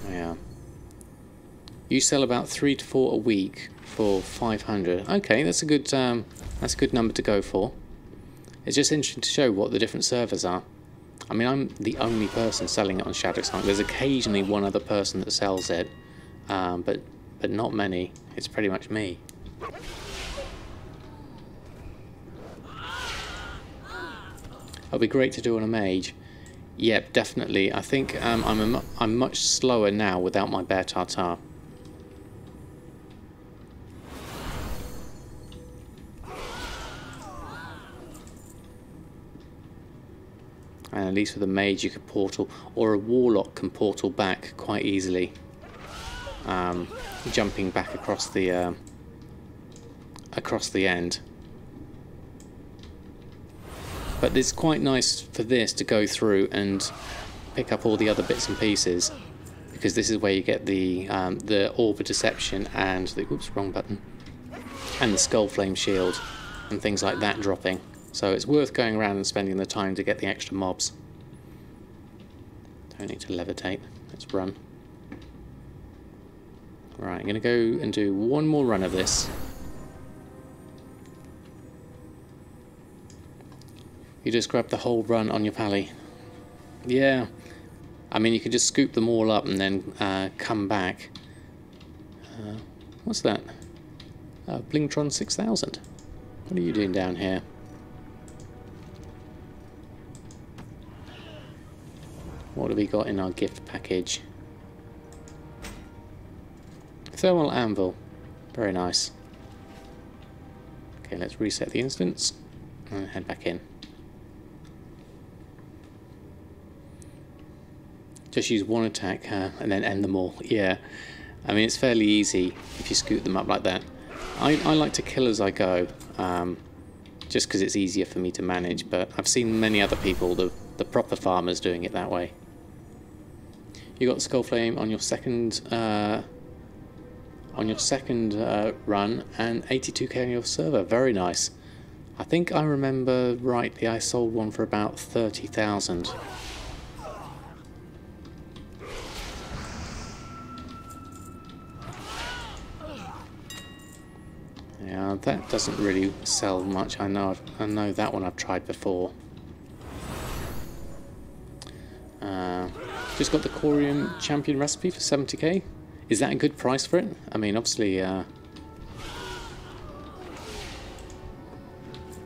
Yeah. You sell about 3 to 4 a week for 500. Okay, that's a good number to go for. It's just interesting to show what the different servers are. I mean, I'm the only person selling it on Shadowsilk. There's occasionally one other person that sells it, but not many. It's pretty much me. It'll be great to do on a mage. Yep, definitely. I think I'm much slower now without my Bear Tartar. And at least with a mage you could portal, or a warlock can portal back quite easily, jumping back across the end. But it's quite nice for this to go through and pick up all the other bits and pieces, because this is where you get the Orb of Deception and the wrong button, and the Skull Flame Shield and things like that dropping. So it's worth going around and spending the time to get the extra mobs. Don't need to levitate. Let's run. Right, I'm going to go and do one more run of this. You just grab the whole run on your pally. Yeah. I mean, you could just scoop them all up and then come back. What's that? Blingtron 6000. What are you doing down here? What have we got in our gift package? Thermal Anvil. Very nice. Okay, let's reset the instance and head back in. Just use one attack and then end them all. Yeah, I mean, it's fairly easy if you scoot them up like that. I like to kill as I go, just because it's easier for me to manage, but I've seen many other people, the proper farmers, doing it that way. You got Skull Flame on your second run, and 82k on your server. Very nice. I think I remember rightly, I sold one for about 30,000. Yeah, that doesn't really sell much. I know that one I've tried before. Just got the Corium Champion recipe for 70k. Is that a good price for it? I mean, obviously,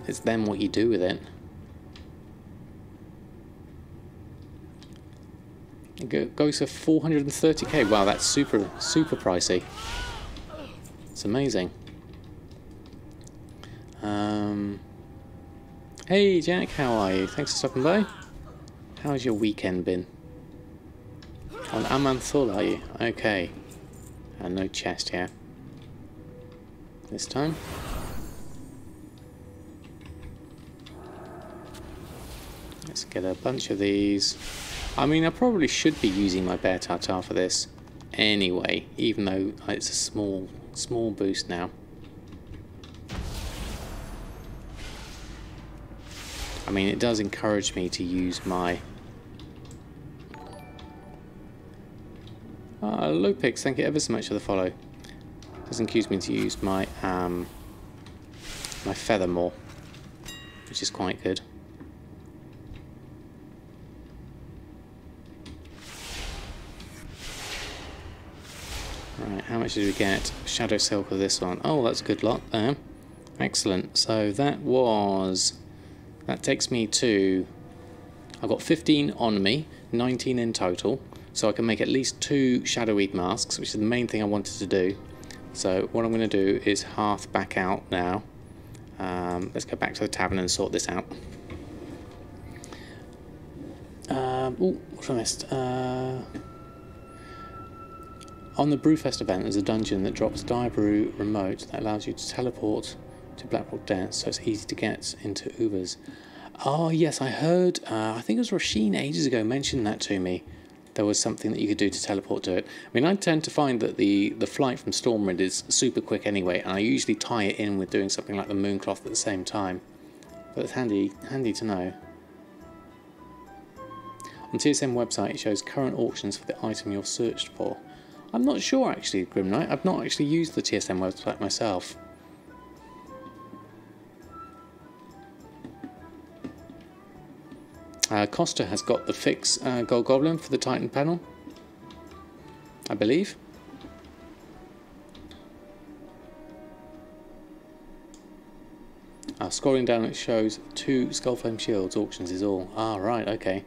it's then what you do with it. It goes for 430k. Wow, that's super pricey. It's amazing. Hey Jack, how are you? Thanks for stopping by. How's your weekend been? On Amanthul, are you? Okay. And no chest here. This time. Let's get a bunch of these. I mean, I probably should be using my Bear Tartar for this anyway, even though it's a small boost now. I mean, it does encourage me to use my... Lopix, thank you ever so much for the follow. Does encourage me to use my my feather more, which is quite good. Right, how much did we get? Shadowsilk of this one. Oh, that's a good lot there. Excellent. So that takes me to... I've got 15 on me, 19 in total. so I can make at least 2 Shadowweed masks, which is the main thing I wanted to do. So what I'm going to do is hearth back out now. Let's go back to the tavern and sort this out. Oh, what I missed? On the Brewfest event, there's a dungeon that drops Diabrew remote that allows you to teleport to Blackrock Dance, so it's easy to get into Ubers. Oh yes, I heard, I think it was Rasheen ages ago mentioned that to me. There was something that you could do to teleport to it. I mean, I tend to find that the flight from Stormwind is super quick anyway, and I usually tie it in with doing something like the Mooncloth at the same time. But it's handy to know. On TSM website, it shows current auctions for the item you're searched for. I'm not sure actually, Grim Knight. I've not actually used the TSM website myself. Costa has got the fix Gold Goblin for the Titan panel, I believe. Scrolling down, it shows 2 Skullflame Shields. Auctions is all. Ah, right, okay.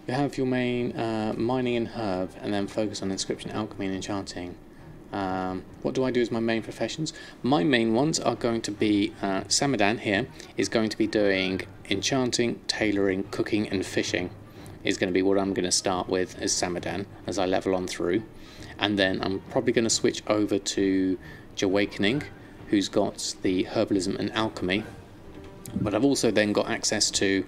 You have your main mining and herb, and then focus on inscription, alchemy, and enchanting. What do I do as my main professions? My main ones are going to be Samadan here is going to be doing enchanting, tailoring, cooking, and fishing. Is going to be what I'm going to start with as Samadan as I level on through, and then I'm probably going to switch over to Jahwakening, who's got the herbalism and alchemy. But I've also then got access to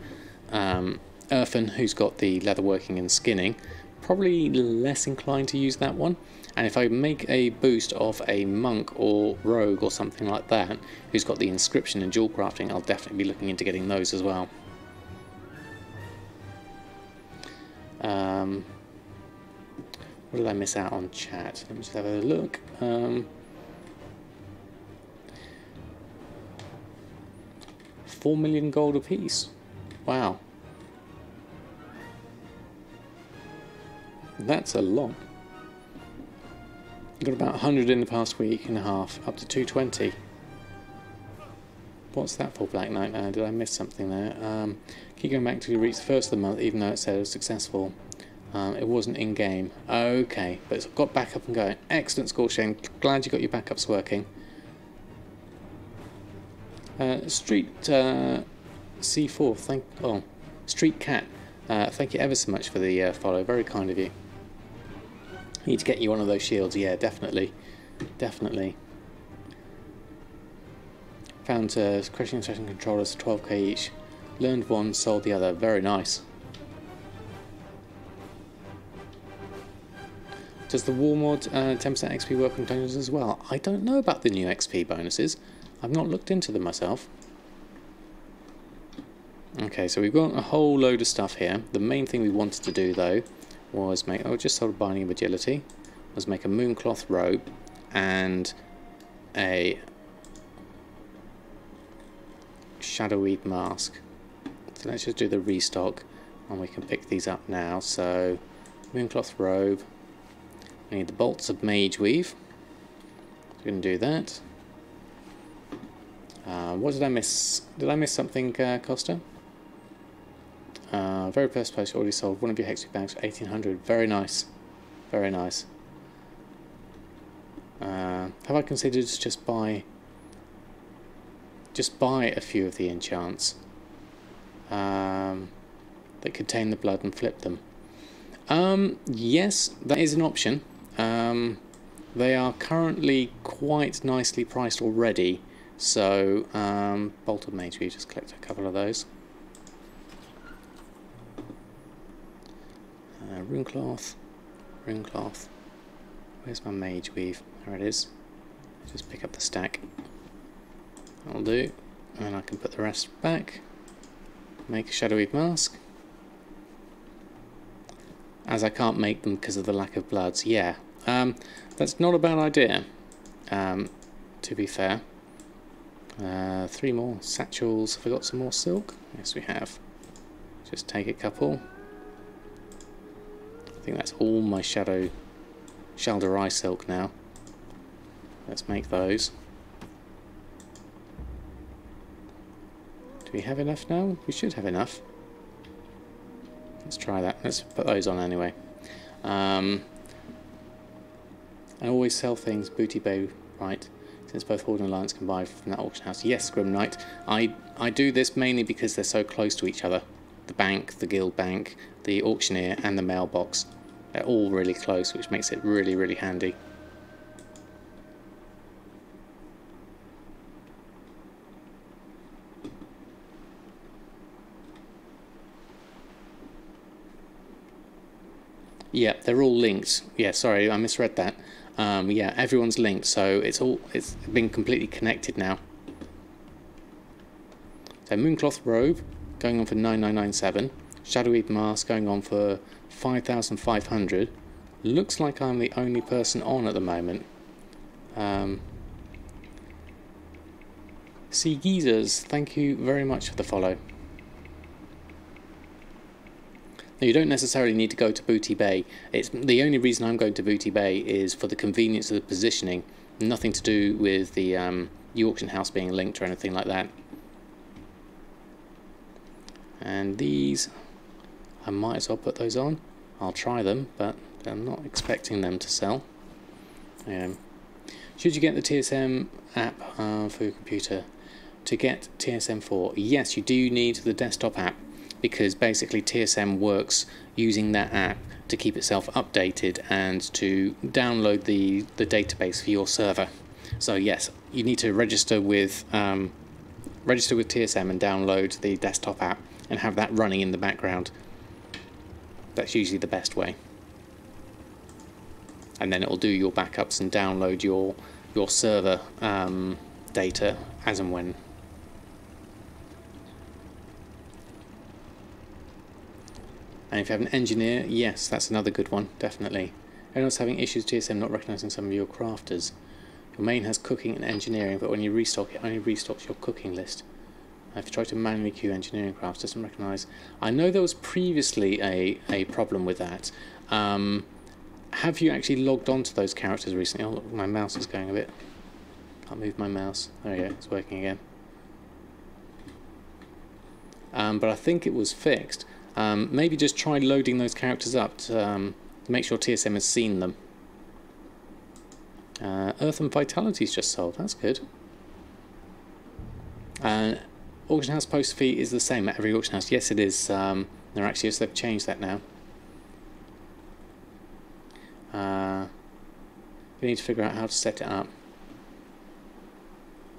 Erfen, who's got the leatherworking and skinning. Probably less inclined to use that one. And if I make a boost of a monk or rogue or something like that, who's got the inscription and jewel crafting, I'll definitely be looking into getting those as well. What did I miss out on chat? Let me just have a look. 4 million gold apiece. Wow. That's a lot. Got about 100 in the past week and a half, up to 220. What's that for, Black Knight? Did I miss something there? Keep going back to reach the first of the month, even though it said it was successful. It wasn't in game. Okay, but it's got back up and going. Excellent score, Shane. Glad you got your backups working. Street C4, Street Cat. Thank you ever so much for the follow. Very kind of you. Need to get you one of those shields. Yeah, definitely, definitely. Found crushing session controllers, 12k each. Learned one, sold the other. Very nice. Does the War mod 10% XP work on dungeons as well? I don't know about the new XP bonuses. I've not looked into them myself. Okay, so we've got a whole load of stuff here. The main thing we wanted to do though was make, just sold Binding of Agility, was make a Mooncloth robe and a Shadowweed mask. So let's just do the restock and we can pick these up now. So Mooncloth robe, we need the bolts of Mage Weave, so we're going to do that. What did I miss? Did I miss something, Costa? Very first post already sold one of your Hextech bags for 1800. Very nice, very nice. Have I considered just buy a few of the enchants that contain the blood and flip them? Yes, that is an option. They are currently quite nicely priced already. So, Bolt of Mage, we just collect a couple of those. Runecloth. Where's my Mage Weave? There it is. Just pick up the stack. That'll do. And I can put the rest back. Make a Shadowweed mask. As I can't make them because of the lack of bloods. Yeah, that's not a bad idea, to be fair. 3 more satchels. Have I got some more silk? Yes, we have. Just take a couple. I think that's all my Shalderai silk now. Let's make those. Do we have enough now? We should have enough. Let's try that. Let's put those on anyway. I always sell things Booty Bay, right? Since both Horde and Alliance can buy from that auction house. Yes, Grim Knight. I do this mainly because they're so close to each other. The bank, the guild bank, the auctioneer and the mailbox. They're all really close, which makes it really, really handy. Yeah, they're all linked. Yeah, sorry, I misread that. Yeah, everyone's linked, so it's been completely connected now. So Mooncloth robe going on for 9997. Shadowy mask going on for 5,500. Looks like I'm the only person on at the moment. Sea Geezers, thank you very much for the follow. Now, you don't necessarily need to go to Booty Bay. It's the only reason I'm going to Booty Bay is for the convenience of the positioning. Nothing to do with the auction house being linked or anything like that. And these, I might as well put those on. I'll try them, but I'm not expecting them to sell. Should you get the TSM app for your computer? To get TSM4, yes, you do need the desktop app, because basically TSM works using that app to keep itself updated and to download the database for your server. So yes, you need to register with TSM and download the desktop app and have that running in the background. That's usually the best way. And then it will do your backups and download your server data as and when. And if you have an engineer, yes, that's another good one, definitely. Anyone's having issues with TSM not recognising some of your crafters. Your main has cooking and engineering, but when you restock, it only restocks your cooking list. If you try to manually queue engineering crafts, doesn't recognise. I know there was previously a problem with that. Have you actually logged on to those characters recently? Oh, look, my mouse is going a bit. Can't move my mouse. There we go, it's working again. But I think it was fixed. Maybe just try loading those characters up to make sure TSM has seen them. Erfen Vitality's just sold, that's good. Auction house post fee is the same at every auction house. Yes, it is. Yes, they've changed that now. We need to figure out how to set it up.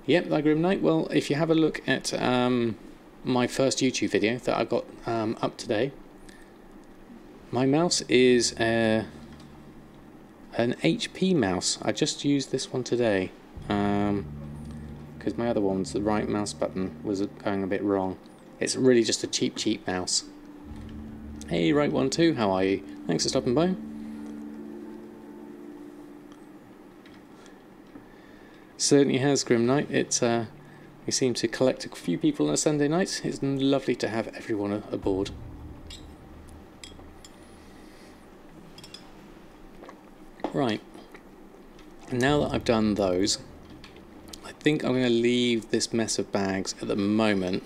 Yep, that Grim Knight. Well, if you have a look at my first YouTube video that I got up today, my mouse is an HP mouse. I just used this one today because my other one's the right mouse button was going a bit wrong. It's really just a cheap mouse. Hey, right one too, how are you? Thanks for stopping by. Certainly has, Grim Knight. It's we seem to collect a few people on a Sunday night. It's lovely to have everyone aboard. Right, now that I've done those, I think I'm going to leave this mess of bags at the moment.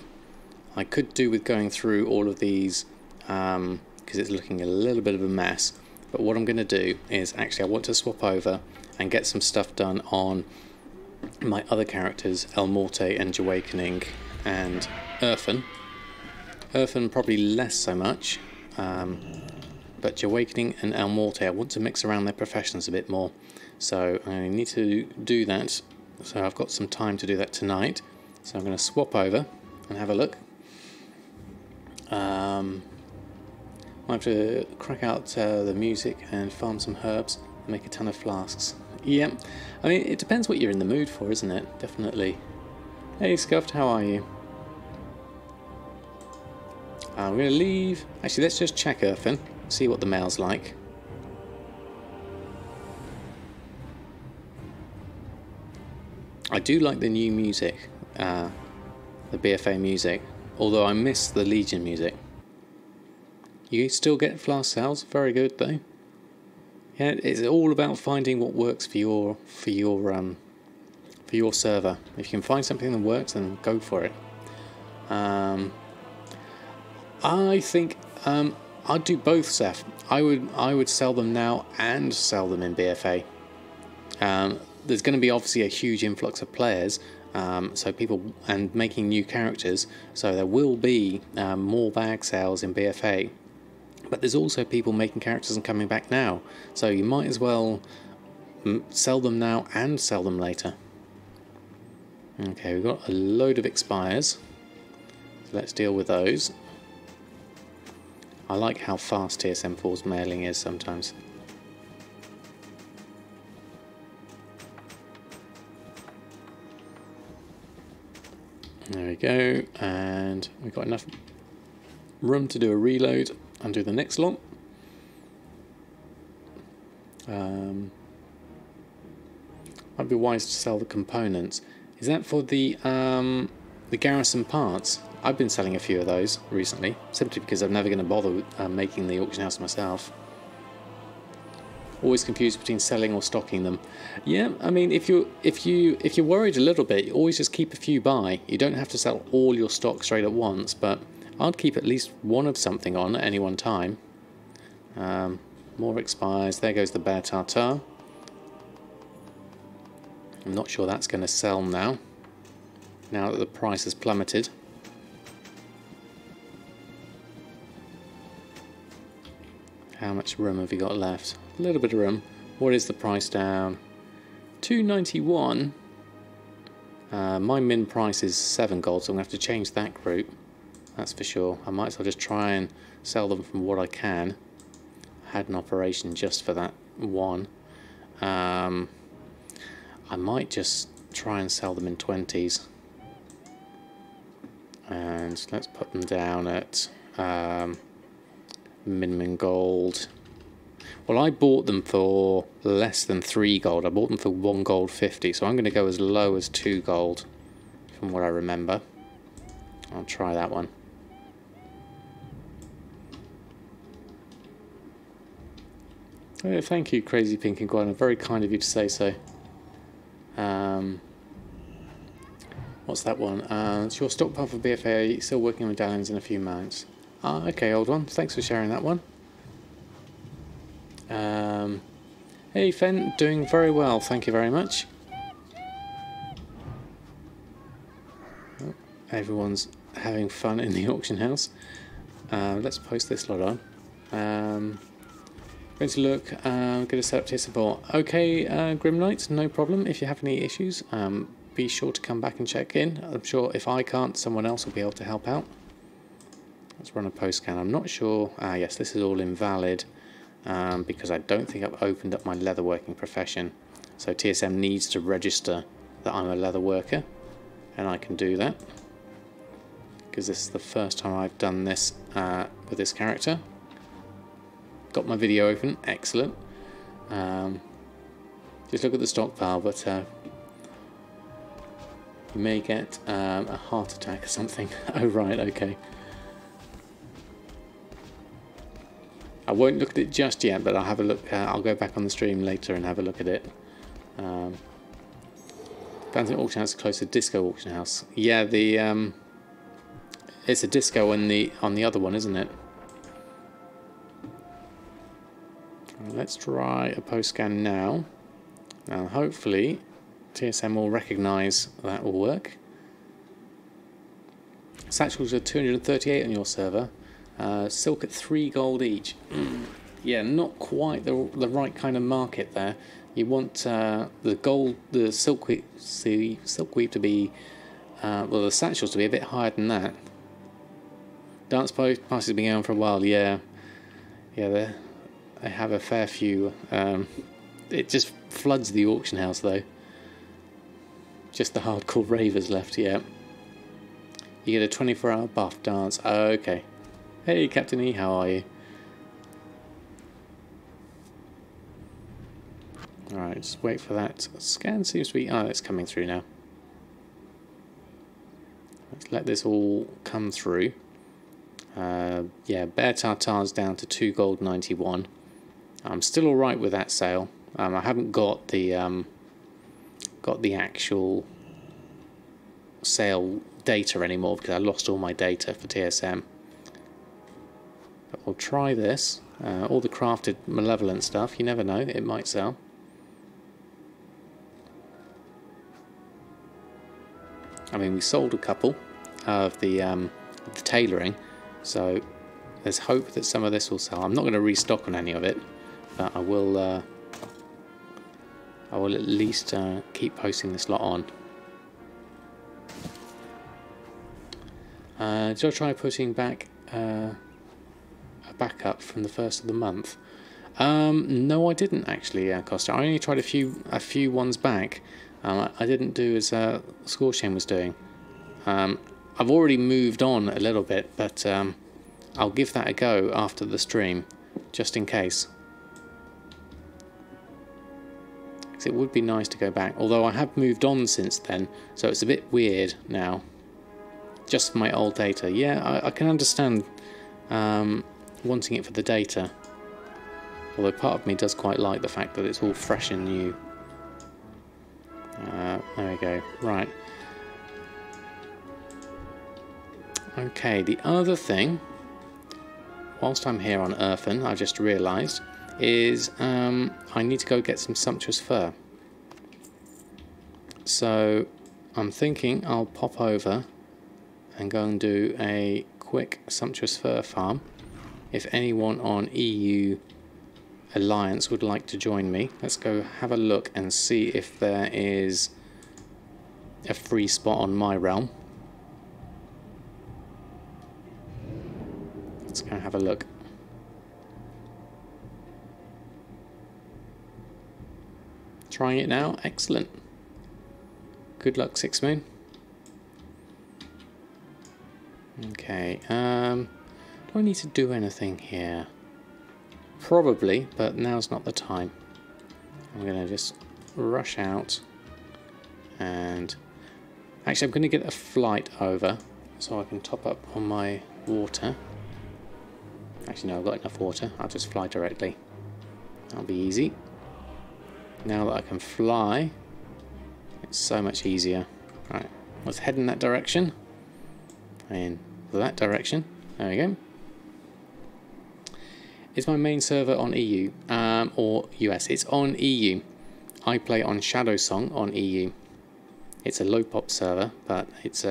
I could do with going through all of these because it's looking a little bit of a mess, but what I'm going to do is actually I want to swap over and get some stuff done on my other characters, Elmorte and Jahwakening and Erfen. Erfen probably less so much, but Jahwakening and Elmorte I want to mix around their professions a bit more, so I need to do that. So I've got some time to do that tonight, so I'm going to swap over and have a look. I have to crack out the music and farm some herbs and make a ton of flasks. Yeah, I mean, it depends what you're in the mood for, isn't it? Definitely. Hey, Scuffed, how are you? I'm going to leave... Actually, let's just check Erfen, see what the mail's like. I do like the new music, the BFA music, although I miss the Legion music. You still get flask sales, very good though. Yeah, it's all about finding what works for your server. If you can find something that works, then go for it. I think I'd do both, Seth. I would sell them now and sell them in BFA. There's going to be obviously a huge influx of players, so people and making new characters. So there will be more bag sales in BFA, but there's also people making characters and coming back now. So you might as well sell them now and sell them later. Okay, we've got a load of expires. So let's deal with those. I like how fast TSM4's mailing is sometimes. There we go, and we've got enough room to do a reload and do the next lot. Might be wise to sell the components. Is that for the garrison parts? I've been selling a few of those recently, simply because I'm never going to bother with, making the auction house myself. Always confused between selling or stocking them. Yeah, I mean, if you're worried a little bit, you always just keep a few by. You don't have to sell all your stock straight at once, but I'd keep at least one of something on at any one time. More expires. There goes the Bear Tartar. I'm not sure that's going to sell now that the price has plummeted. How much room have you got left? A little bit of room. What is the price down? 291. My min price is 7 gold, so I'm going to have to change that group. That's for sure. I might as well just try and sell them from what I can. I had an operation just for that one. I might just try and sell them in 20s. And let's put them down at minimum gold. Well, I bought them for less than 3 gold. I bought them for 1 gold 50, so I'm going to go as low as 2 gold from what I remember. I'll try that one. Oh, thank you, Crazy Pink and Iguana. Very kind of you to say so. What's that one? It's your stockpile for BFA. Still working on medallions and a few mounts. Ah, okay, old one. Thanks for sharing that one. Hey, Fen, doing very well. Thank you very much. Oh, everyone's having fun in the auction house. Let's post this lot on. Going to look, get a set up to support. Okay, Grimlight, no problem. If you have any issues, be sure to come back and check in. I'm sure if I can't, someone else will be able to help out. Let's run a post scan. I'm not sure. Yes, this is all invalid because I don't think I've opened up my leatherworking profession. So TSM needs to register that I'm a leather worker, and I can do that because this is the first time I've done this with this character. Got my video open, excellent. Just look at the stockpile, but you may get a heart attack or something. Oh right, okay. I won't look at it just yet, but I'll have a look. I'll go back on the stream later and have a look at it. Fancy auction house close to Disco auction house. Yeah, the it's a Disco on the other one, isn't it? Let's try a post scan now. Now, hopefully, TSM will recognise that will work. Satchels are 238 on your server. Silk at 3 gold each. Yeah, not quite the right kind of market there. You want the silk weave to be, well, the satchels to be a bit higher than that. Dance parties have been going for a while. Yeah, they have a fair few. It just floods the auction house though. Just the hardcore ravers left. Yeah. You get a 24-hour buff dance. Oh, okay. Hey, Captain E, how are you? Alright, just wait for that. Scan seems to be... Oh, it's coming through now. Let's let this all come through. Yeah, Bear Tartar's down to 2 gold 91. I'm still alright with that sale. I haven't got the actual sale data anymore because I lost all my data for TSM. But we'll try this. All the crafted malevolent stuff, you never know, it might sell. I mean, we sold a couple of the tailoring, so there's hope that some of this will sell. I'm not going to restock on any of it, but I will at least keep posting this lot on. Did I try putting back a backup from the first of the month? No, I didn't actually, Costa. I only tried a few ones back. I didn't do as Scorching was doing. I've already moved on a little bit, but I'll give that a go after the stream, just in case. Because it would be nice to go back, although I have moved on since then, so it's a bit weird now. Just my old data. Yeah, I can understand wanting it for the data. Although part of me does quite like the fact that it's all fresh and new. There we go. Right. Okay, the other thing, whilst I'm here on Erfen, I just realised, is I need to go get some Sumptuous fur. So I'm thinking I'll pop over and go and do a quick Sumptuous fur farm. If anyone on EU Alliance would like to join me, let's go have a look and see if there is a free spot on my realm. Let's go have a look. Trying it now, excellent. Good luck, Six Moon. Okay, do I need to do anything here? Probably, but now's not the time. I'm going to just rush out and... Actually, I'm going to get a flight over so I can top up on my water. Actually, no, I've got enough water. I'll just fly directly. That'll be easy. Now that I can fly, it's so much easier. Right, let's head in that direction. In that direction. There we go. Is my main server on EU or US? It's on EU. I play on Shadowsong on EU. It's a low pop server, but it's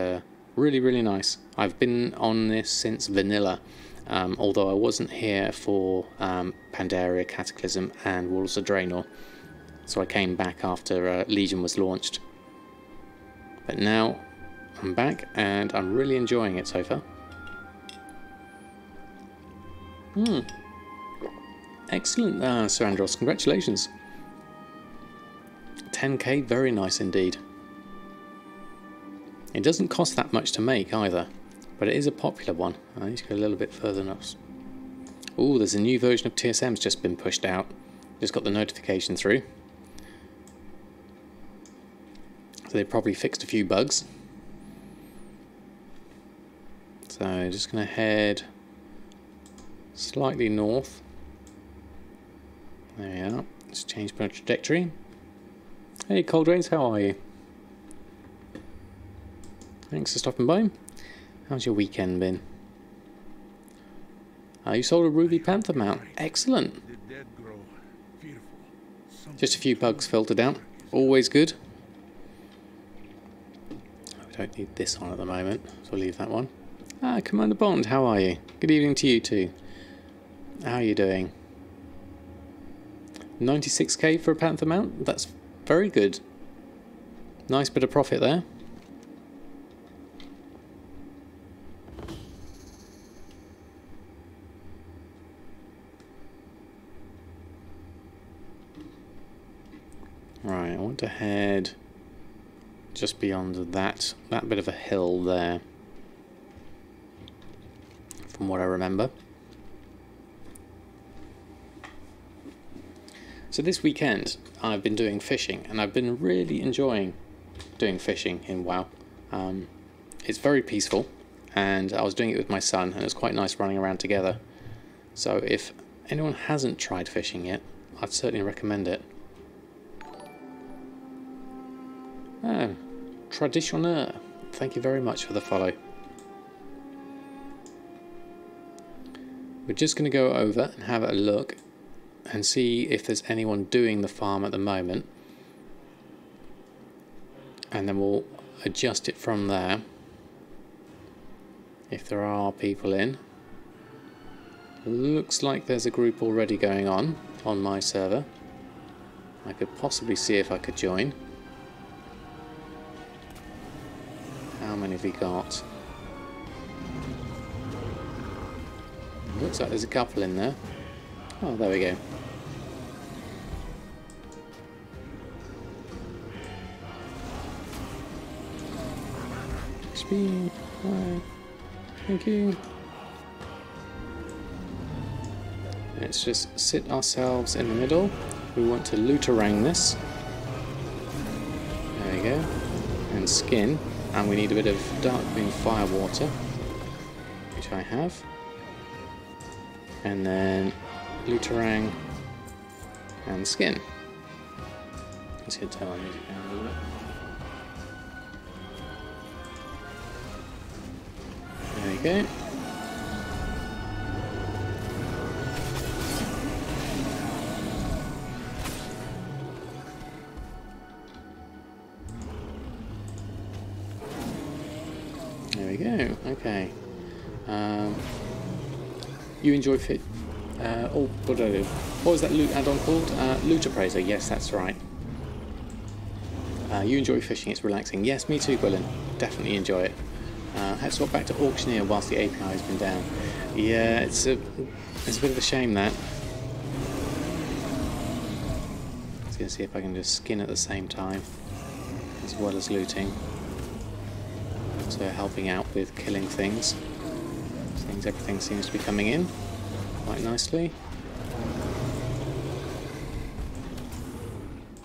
really, really nice. I've been on this since vanilla, although I wasn't here for Pandaria, Cataclysm, and Walls of Draenor. So I came back after Legion was launched. But now I'm back, and I'm really enjoying it so far. Excellent, Sir Andros. Congratulations. 10k, very nice indeed. It doesn't cost that much to make either, but it is a popular one. I need to go a little bit further north. Oh, there's a new version of TSM's just been pushed out. Just got the notification through. So they probably fixed a few bugs. So just going to head slightly north. There we are. Let's change my trajectory. Hey Cold Rains, how are you? Thanks for stopping by. How's your weekend been? You sold a Ruby Panther mount. Excellent. Just a few bugs filtered out. Always good. We don't need this on at the moment, so we'll leave that one. Commander Bond, how are you? Good evening to you too. How are you doing? 96k for a Panther mount? That's very good. Nice bit of profit there. Right, I want to head just beyond that bit of a hill there, from what I remember. So this weekend I've been doing fishing, and I've been really enjoying doing fishing in WoW. It's very peaceful, and I was doing it with my son, and it was quite nice running around together. So if anyone hasn't tried fishing yet, I'd certainly recommend it. Oh, Traditioner, thank you very much for the follow. We're just going to go over and have a look and see if there's anyone doing the farm at the moment, and then we'll adjust it from there if there are people in. Looks like there's a group already going on my server. I could possibly see if I could join. How many have we got? Looks like there's a couple in there. Oh, there we go. XP. Hi. Thank you. Let's just sit ourselves in the middle. We want to looterang this. There we go. And skin. And we need a bit of Darkmoon Firewater, which I have. And then looterang and skin. Let's hit turn our music down a little bit. There we go. There we go. Okay. You enjoy fit. Oh, what did I do? What was that loot add-on called? Loot Appraiser. Yes, that's right. You enjoy fishing. It's relaxing. Yes, me too, Gwilyn. Definitely enjoy it. Had to swap back to Auctioneer whilst the API has been down. Yeah, it's a bit of a shame that. I was going to see if I can just skin at the same time, as well as looting. So helping out with killing things. Everything seems to be coming in quite nicely.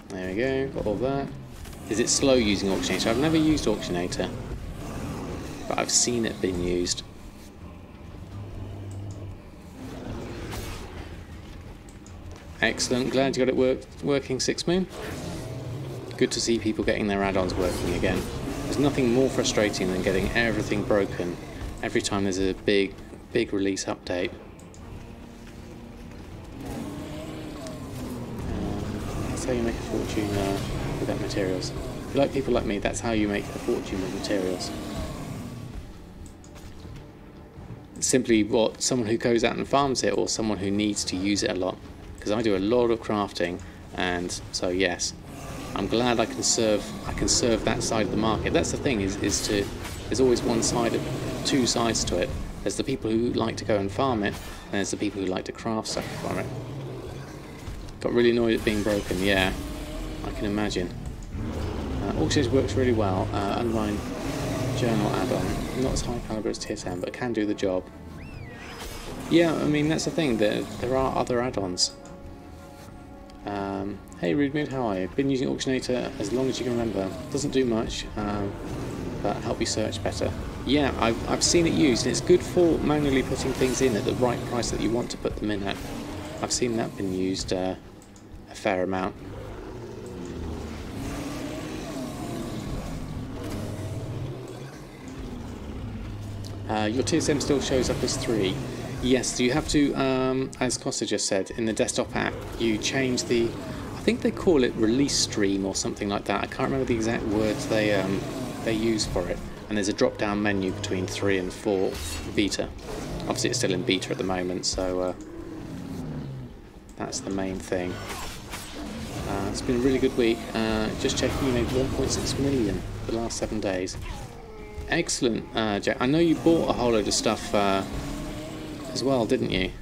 There we go, got all that. Is it slow using Auctionator? I've never used Auctionator, but I've seen it being used. Excellent, glad you got it working, Sixmoon. Good to see people getting their add-ons working again. There's nothing more frustrating than getting everything broken every time there's a big release update. That's how you make a fortune without materials. If you like people like me, that's how you make a fortune with materials. It's simply what someone who goes out and farms it, or someone who needs to use it a lot. Because I do a lot of crafting, and so yes, I'm glad I can serve that side of the market. That's the thing, there's always two sides to it. There's the people who like to go and farm it, and there's the people who like to craft stuff for it. Got really annoyed at being broken, yeah, I can imagine. Auctioneers works really well. Unwind Journal add-on, not as high caliber as Tier 10, but can do the job. Yeah, I mean, that's the thing, there are other add-ons. Hey Rude Mood, how are you? Been using Auctionator as long as you can remember. Doesn't do much, but help you search better. Yeah, I've seen it used, and it's good for manually putting things in at the right price that you want to put them in at. I've seen that been used a fair amount. Your TSM still shows up as 3. Yes, you have to, as Costa just said, in the desktop app, you change the, I think they call it release stream or something like that. I can't remember the exact words they use for it. And there's a drop-down menu between 3 and 4 beta. Obviously it's still in beta at the moment, so that's the main thing. It's been a really good week. Just checking, you made 1.6 million for the last 7 days. Excellent, Jack. I know you bought a whole load of stuff as well, didn't you?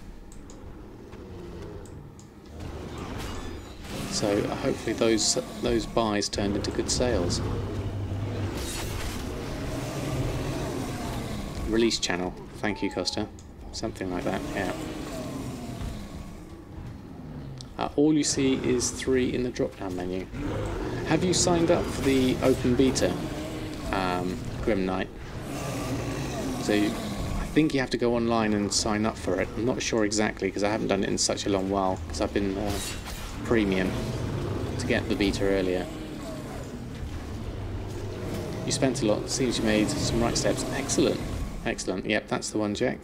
So hopefully those buys turned into good sales. Release channel. Thank you, Costa. Something like that, yeah. All you see is 3 in the drop-down menu. Have you signed up for the open beta, Grim Knight? So I think you have to go online and sign up for it. I'm not sure exactly because I haven't done it in such a long while because I've been premium to get the beta earlier. You spent a lot. Seems you made some right steps. Excellent. Excellent. Yep, that's the one, Jack.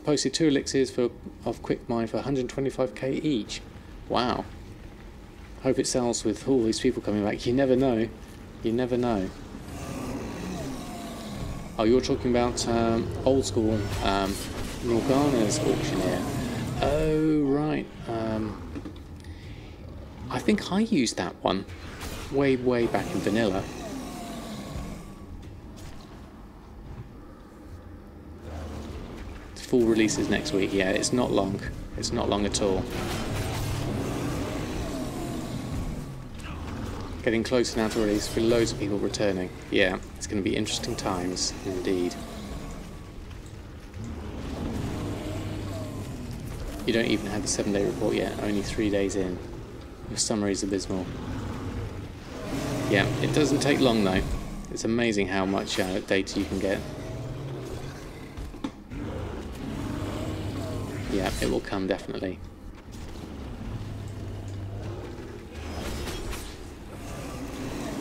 Posted 2 elixirs of quick mine for 125k each. Wow. Hope it sells with all these people coming back. You never know. You never know. Oh, you're talking about old school Morgana's auctioneer. Oh, right. I think I used that one way back in vanilla. Full releases next week. Yeah, it's not long. It's not long at all. Getting closer now to release with loads of people returning. Yeah, it's going to be interesting times indeed. You don't even have the 7-day report yet, only 3 days in. Your summary is abysmal. Yeah, it doesn't take long though. It's amazing how much data you can get. Yeah, it will come definitely.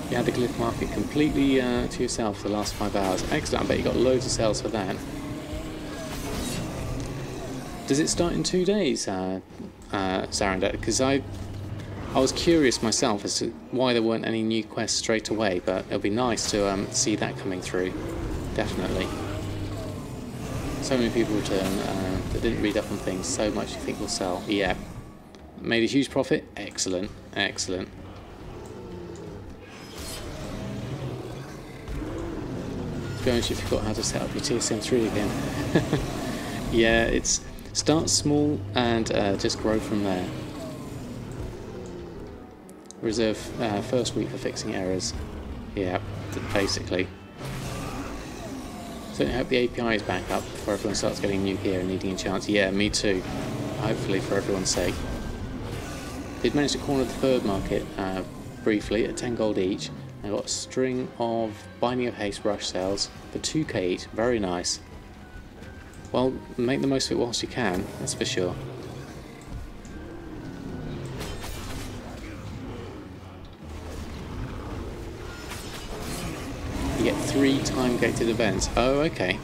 You had the glyph market completely to yourself for the last 5 hours. Excellent, I bet you got loads of sales for that. Does it start in 2 days, Zaranda? Because I was curious myself as to why there weren't any new quests straight away, but it'll be nice to see that coming through. Definitely. So many people return that didn't read up on things. So much you think will sell. Yeah. Made a huge profit. Excellent. Excellent. Gosh, you forgot how to set up your TSM3 again. Yeah, it's start small and just grow from there. Reserve first week for fixing errors. Yeah, basically. So I hope the API is back up before everyone starts getting new gear and needing a chance. Yeah, me too. Hopefully for everyone's sake. Did manage to corner the third market briefly at 10 gold each. I got a string of Binding of Haste rush sales for 2k each. Very nice. Well, make the most of it whilst you can, that's for sure. You get 3 time-gated events. Oh, okay.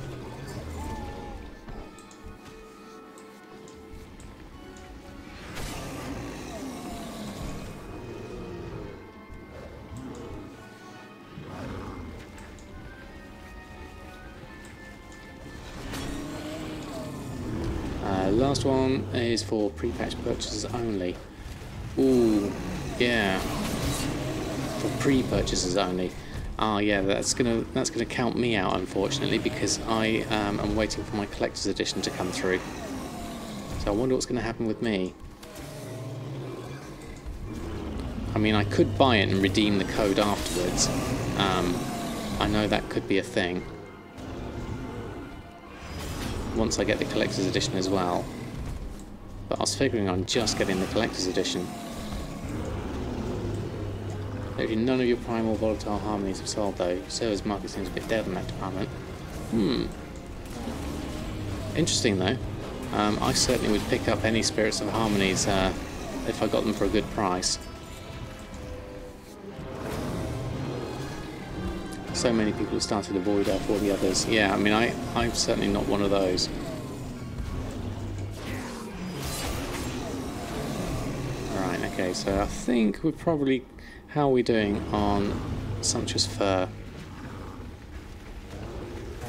Last one is for pre-patch purchases only. Ooh, yeah. For pre-purchases only. Ah, yeah, that's gonna count me out, unfortunately, because I am waiting for my collector's edition to come through. So I wonder what's going to happen with me. I mean, I could buy it and redeem the code afterwards. I know that could be a thing. Once I get the collector's edition as well. But I was figuring on just getting the collector's edition. None of your primal volatile harmonies have sold though. Server's market seems a bit dead in that department. Interesting though. I certainly would pick up any spirits of harmonies if I got them for a good price. So many people have started to avoid off all the others. Yeah, I mean, I'm certainly not one of those. Alright, okay, so I think we're probably... How are we doing on Sumptuous Fur?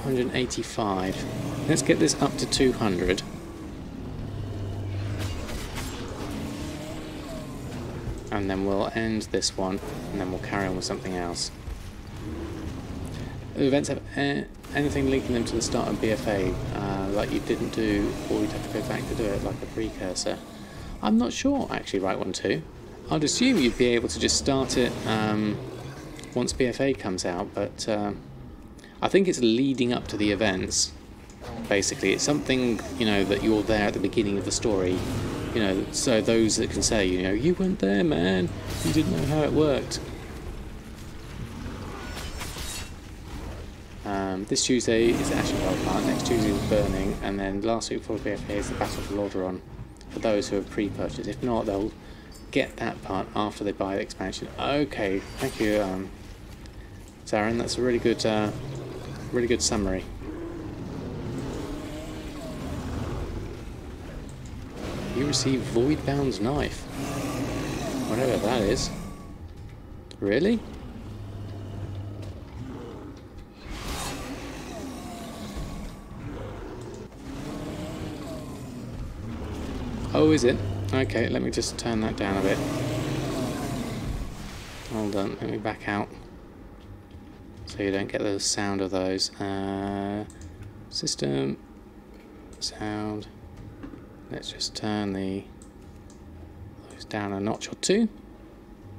185. Let's get this up to 200. And then we'll end this one, and then we'll carry on with something else. The events have anything linking them to the start of BFA, like you didn't do, or you'd have to go back to do it, like a precursor. I'm not sure, actually, Right One 2. I'd assume you'd be able to just start it once BFA comes out, but I think it's leading up to the events, basically. It's something, you know, that you're there at the beginning of the story, you know, so those that can say, you know, you weren't there, man, you didn't know how it worked. This Tuesday is the Ashenvale part, next Tuesday is Burning, and then last week before BFA is the Battle for Lordaeron, for those who have pre-purchased. If not, they'll get that part after they buy the expansion. Okay, thank you, Zarin. That's a really good summary. You receive Voidbound's Knife. Whatever that is. Really? Oh, is it? Okay, let me just turn that down a bit. Hold on, let me back out. So you don't get the sound of those. System. Sound. Let's just turn those down a notch or two.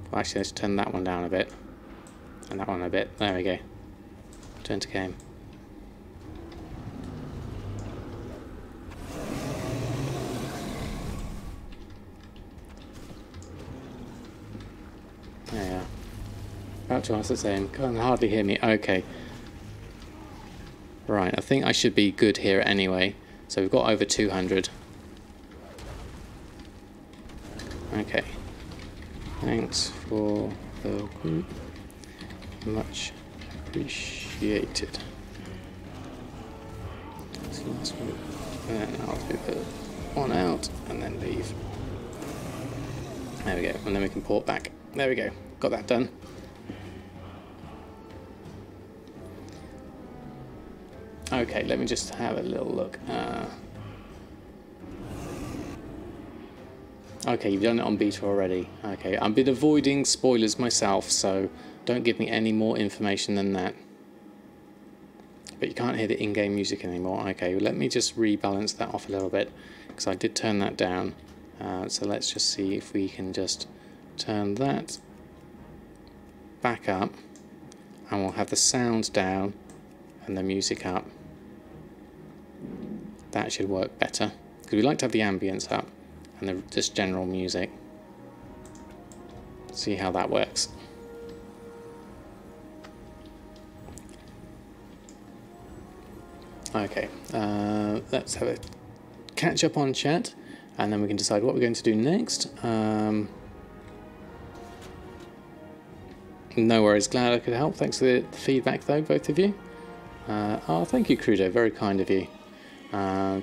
Well, actually, let's turn that one down a bit. And that one a bit. There we go. Turn to game. There you are. About to ask the same. Can't hardly hear me. Okay. Right, I think I should be good here anyway. So we've got over 200. Okay. Thanks for the group. Much appreciated. So last one. And I'll do the one out and then leave. There we go. And then we can port back. There we go. Got that done. Okay, let me just have a little look. Okay, you've done it on beta already. Okay, I've been avoiding spoilers myself, so don't give me any more information than that. But you can't hear the in-game music anymore. Okay, well, let me just rebalance that off a little bit, because I did turn that down. So let's just see if we can just turn that back up, and we'll have the sound down and the music up. That should work better, because we like to have the ambience up and just general music. See how that works. Okay, let's have a catch up on chat, and then we can decide what we're going to do next. No worries, glad I could help. Thanks for the feedback though, both of you. Oh, thank you, Crudo, very kind of you.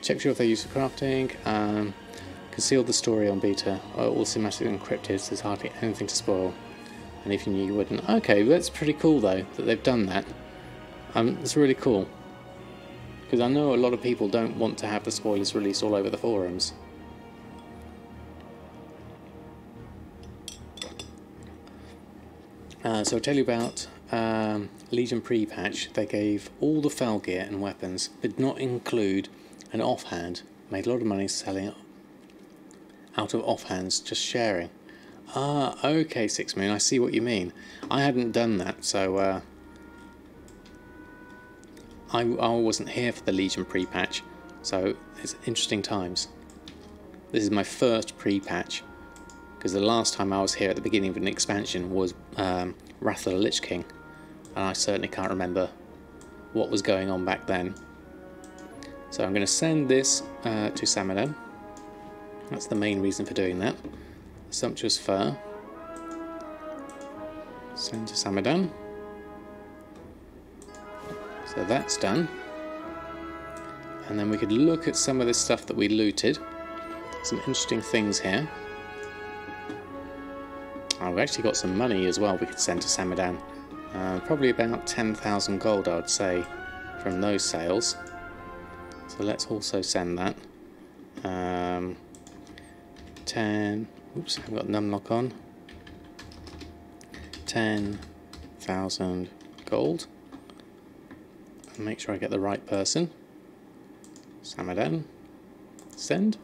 Check sure if they're used for crafting. Concealed the story on beta. All cinematically encrypted, so there's hardly anything to spoil. And if you knew, you wouldn't. Okay, that's pretty cool though, that they've done that. It's really cool. Because I know a lot of people don't want to have the spoilers released all over the forums. So I'll tell you about Legion pre-patch. They gave all the fell gear and weapons, but not include an offhand. Made a lot of money selling it out of offhands, just sharing. Ah, okay, Six Moon, I see what you mean. I hadn't done that, so I wasn't here for the Legion pre-patch, so it's interesting times. This is my first pre-patch, because the last time I was here at the beginning of an expansion was Wrath of the Lich King, and I certainly can't remember what was going on back then. So I'm going to send this to Samadan. That's the main reason for doing that. Sumptuous fur. Send to Samadan. So that's done. And then we could look at some of this stuff that we looted. Some interesting things here. Oh, we've actually got some money as well we could send to Samadan. Probably about 10,000 gold, I would say, from those sales. So let's also send that. 10, oops, I've got numlock on. 10,000 gold. And make sure I get the right person. Samadan. Send.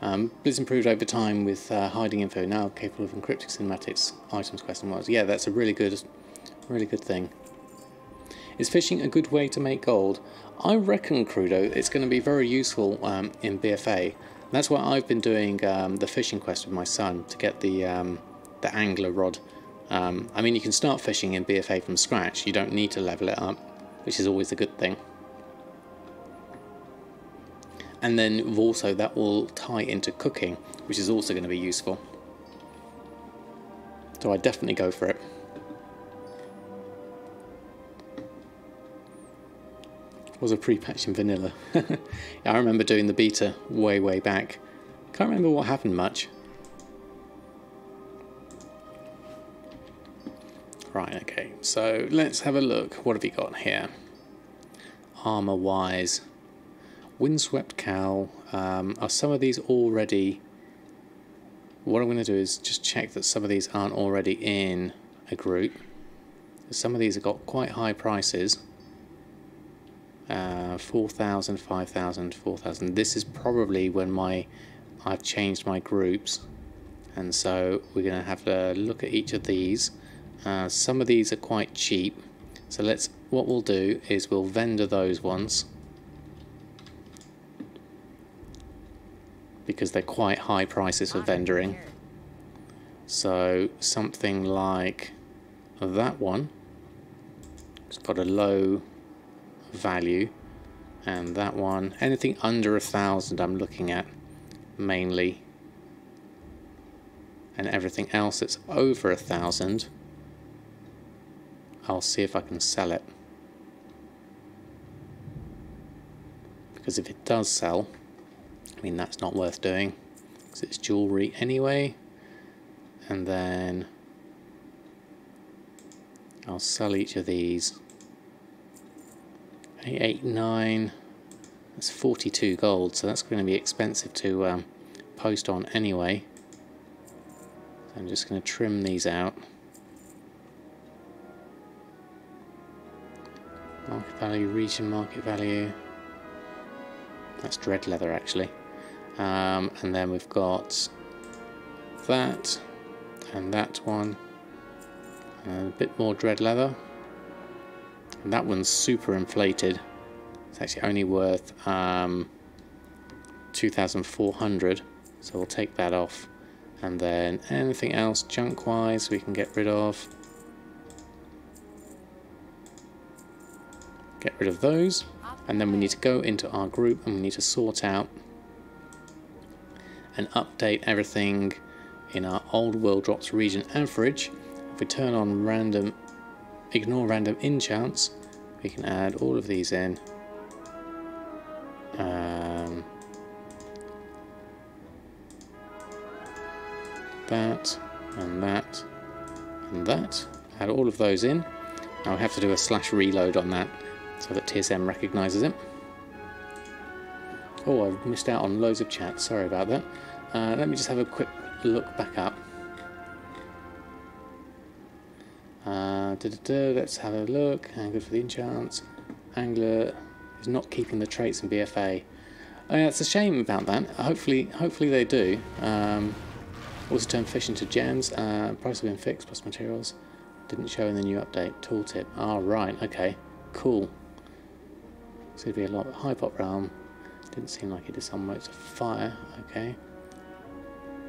Blizz improved over time with hiding info, now capable of encrypting cinematics, items, quests and mods. Yeah, that's a really good thing. Is fishing a good way to make gold? I reckon, Crudo, it's going to be very useful in BFA. That's why I've been doing the fishing quest with my son to get the angler rod. I mean, you can start fishing in BFA from scratch. You don't need to level it up, which is always a good thing. And then also that will tie into cooking, which is also going to be useful. So I definitely go for it. Was a pre-patch in vanilla. I remember doing the beta way back, Can't remember what happened much. Right, okay, so let's have a look. What have we got here? Armor wise. Windswept cowl. Are some of these already... What I'm going to do is just check that some of these aren't already in a group. Some of these have got quite high prices. 4,000, 5,000, 4,000. This is probably when I've changed my groups, and so we're going to have to look at each of these. Some of these are quite cheap, so what we'll do is we'll vendor those ones because they're quite high prices for vendoring. So something like that one, it's got a low value, and that one, anything under 1,000 I'm looking at mainly, and everything else that's over 1,000 I'll see if I can sell it, because if it does sell, I mean, that's not worth doing because it's jewellery anyway. And then I'll sell each of these. 889, that's 42 gold, so that's going to be expensive to post on anyway. So I'm just going to trim these out. Market value, region market value. That's dread leather actually. And then we've got that and that one, and a bit more dread leather. And that one's super inflated. It's actually only worth 2,400, so we'll take that off. And then anything else junk wise we can get rid of. Get rid of those, and then we need to go into our group and we need to sort out and update everything in our old world drops region average. If we turn on random, ignore random enchants, we can add all of these in. That and that and that. Add all of those in. Now we have to do a / reload on that so that TSM recognises it. Oh, I've missed out on loads of chat, sorry about that. Let me just have a quick look back up. Let's have a look. Angler for the enchants. Angler is not keeping the traits in BFA. Oh, yeah, it's a shame about that. Hopefully they do. Also turn fish into gems. Price have been fixed, plus materials. Didn't show in the new update. Tooltip. Ah, right, okay. Cool. It's going to be a lot. High pop realm. Didn't seem like it is some motes of fire. Okay.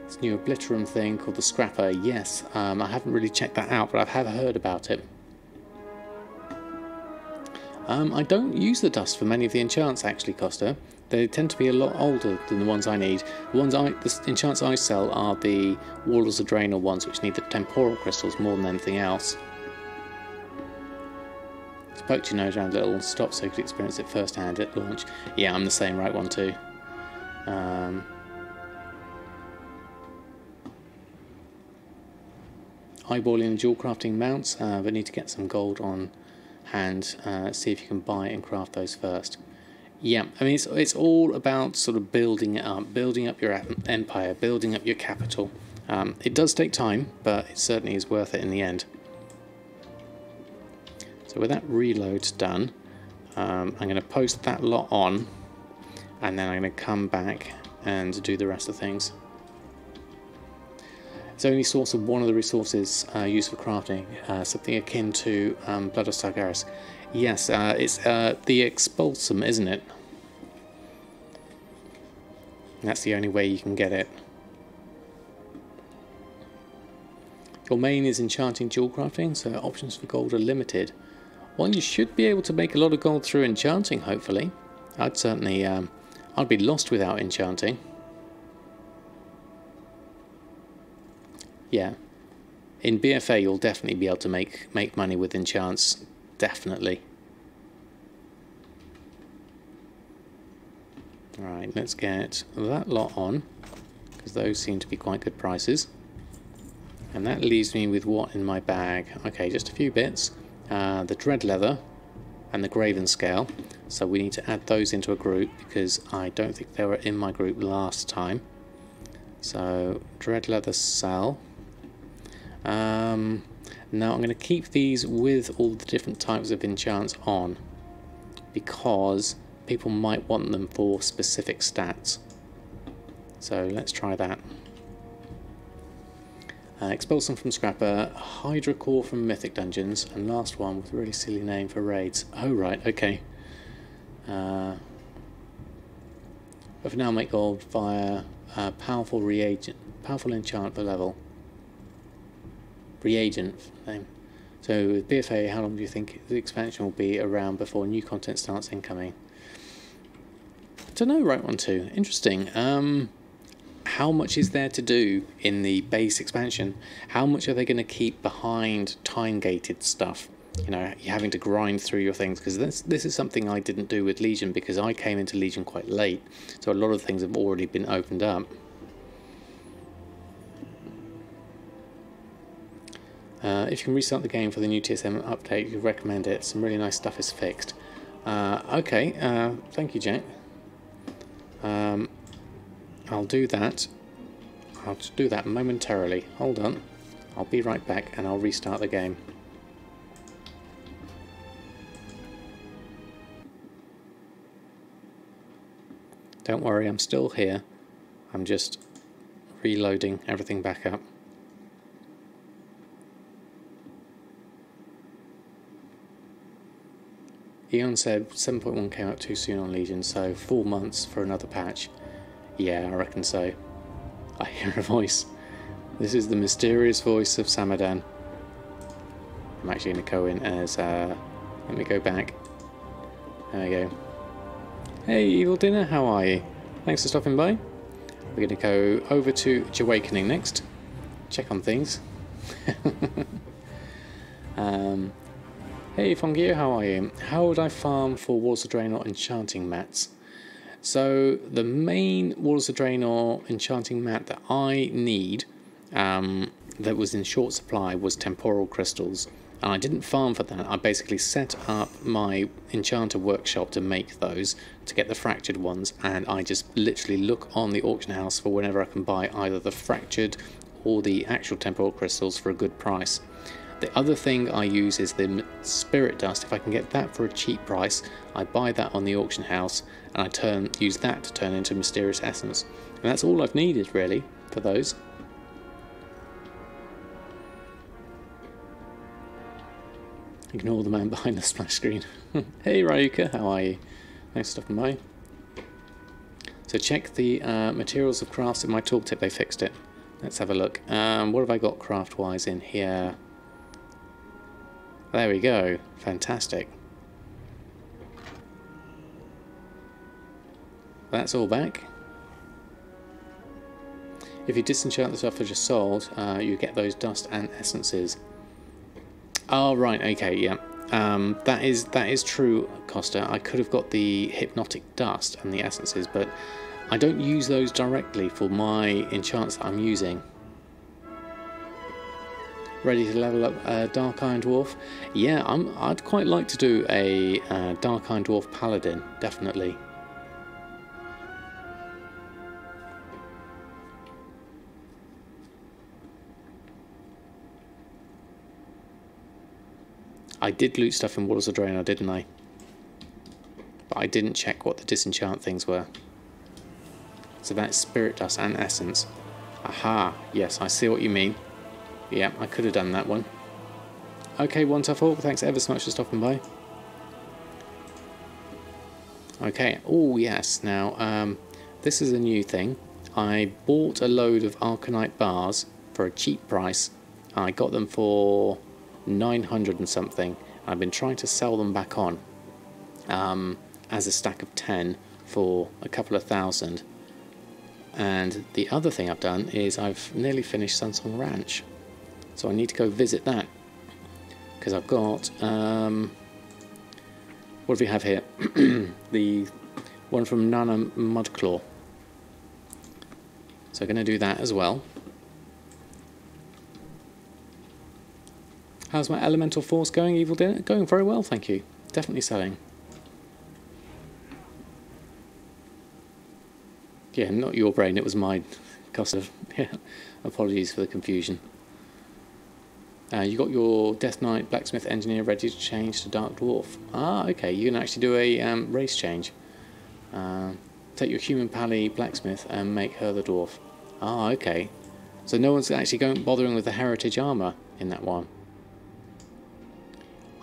This new obliterum thing called the Scrapper. Yes, I haven't really checked that out, but I have heard about it. I don't use the dust for many of the enchants actually, Costa. They tend to be a lot older than the ones I need. The enchants I sell are the Warlords of Draenor ones, which need the temporal crystals more than anything else. Poked your nose around a little, stop so you could experience it firsthand at launch. Yeah, I'm the same right one too. Eyeballing and dual crafting mounts, but need to get some gold on hand. See if you can buy and craft those first. Yeah, I mean it's all about sort of building it up, building up your empire, building up your capital. It does take time, but it certainly is worth it in the end. So with that reload done, I'm going to post that lot on, and then I'm going to come back and do the rest of things. It's only source of one of the resources used for crafting, something akin to Blood of Sargeras. Yes, it's the Expulsum, isn't it? That's the only way you can get it. Your main is enchanting dual crafting, so options for gold are limited. Well, you should be able to make a lot of gold through enchanting, hopefully. I'd certainly, I'd be lost without enchanting. Yeah, in BFA you'll definitely be able to make money with enchants, definitely. Alright, let's get that lot on. because those seem to be quite good prices. And that leaves me with what in my bag? Okay, just a few bits. The dread leather and the graven scale. So we need to add those into a group because I don't think they were in my group last time. So dread leather sell. Now I'm going to keep these with all the different types of enchants on because people might want them for specific stats. So let's try that. Expulsion from Scrapper, Hydra Core from Mythic Dungeons, and last one with a really silly name for raids. Oh right, okay. But for now, make gold via powerful enchant per level. Reagent name. So with BFA, how long do you think the expansion will be around before new content starts incoming? I don't know, right one too. Interesting. How much is there to do in the base expansion? How much are they going to keep behind time-gated stuff? You know, you're having to grind through your things, because this is something I didn't do with Legion because I came into Legion quite late, so a lot of things have already been opened up. If you can restart the game for the new TSM update, you recommend it. Some really nice stuff is fixed. Okay, thank you, Jack. I'll do that. I'll do that momentarily. Hold on. I'll be right back and I'll restart the game. Don't worry, I'm still here. I'm just reloading everything back up. Eon said 7.1 came out too soon on Legion, so 4 months for another patch. Yeah, I reckon so. I hear a voice. This is the mysterious voice of Samadan. I'm actually going to go in as, let me go back. There we go. Hey, Evil Dinner, how are you? Thanks for stopping by. We're going to go over to Jahwakening next. Check on things. Hey, Fongio, how are you? How would I farm for Walls of Draenor Enchanting mats? So the main Walls of Draenor Enchanting mat that I need, that was in short supply, was Temporal Crystals. And I didn't farm for that. I basically set up my enchanter workshop to make those, to get the fractured ones, and I just literally look on the auction house for whenever I can buy either the fractured or the actual temporal crystals for a good price. The other thing I use is the spirit dust. If I can get that for a cheap price, I buy that on the auction house and I use that to turn into mysterious essence. And that's all I've needed really for those. Ignore the man behind the splash screen. Hey Ryuka, how are you? Thanks for stopping by. So check the materials of crafts in my tooltip, they fixed it. Let's have a look. What have I got craft wise in here? There we go, fantastic. That's all back. If you disenchant the stuff I just sold, you get those dust and essences. Oh right, okay, yeah. That is true, Costa. I could have got the hypnotic dust and the essences, but I don't use those directly for my enchants that I'm using. Ready to level up Dark Iron Dwarf? Yeah, I'd quite like to do a Dark Iron Dwarf Paladin, definitely. I did loot stuff in Walls of Draenor, didn't I? But I didn't check what the disenchant things were. So that's Spirit Dust and Essence. Aha, yes, I see what you mean. Yeah, I could have done that one. Okay, One Tough Hawk, thanks ever so much for stopping by. Okay, oh yes, now, this is a new thing. I bought a load of Arcanite bars for a cheap price. I got them for 900 and something. I've been trying to sell them back on as a stack of 10 for a couple of thousand. And the other thing I've done is I've nearly finished Sunsong Ranch. So I need to go visit that. Because I've got, what do we have here? The one from Nana Mudclaw. So I'm going to do that as well. How's my elemental force going, Evil Dinner? Going very well, thank you. Definitely selling. Yeah, not your brain, it was mine. Cost of, yeah. Apologies for the confusion. You got your Death Knight Blacksmith Engineer ready to change to Dark Dwarf. Ah, okay, you can actually do a race change. Take your human pally Blacksmith and make her the Dwarf. Ah, okay. So no one's actually bothering with the heritage armour in that one.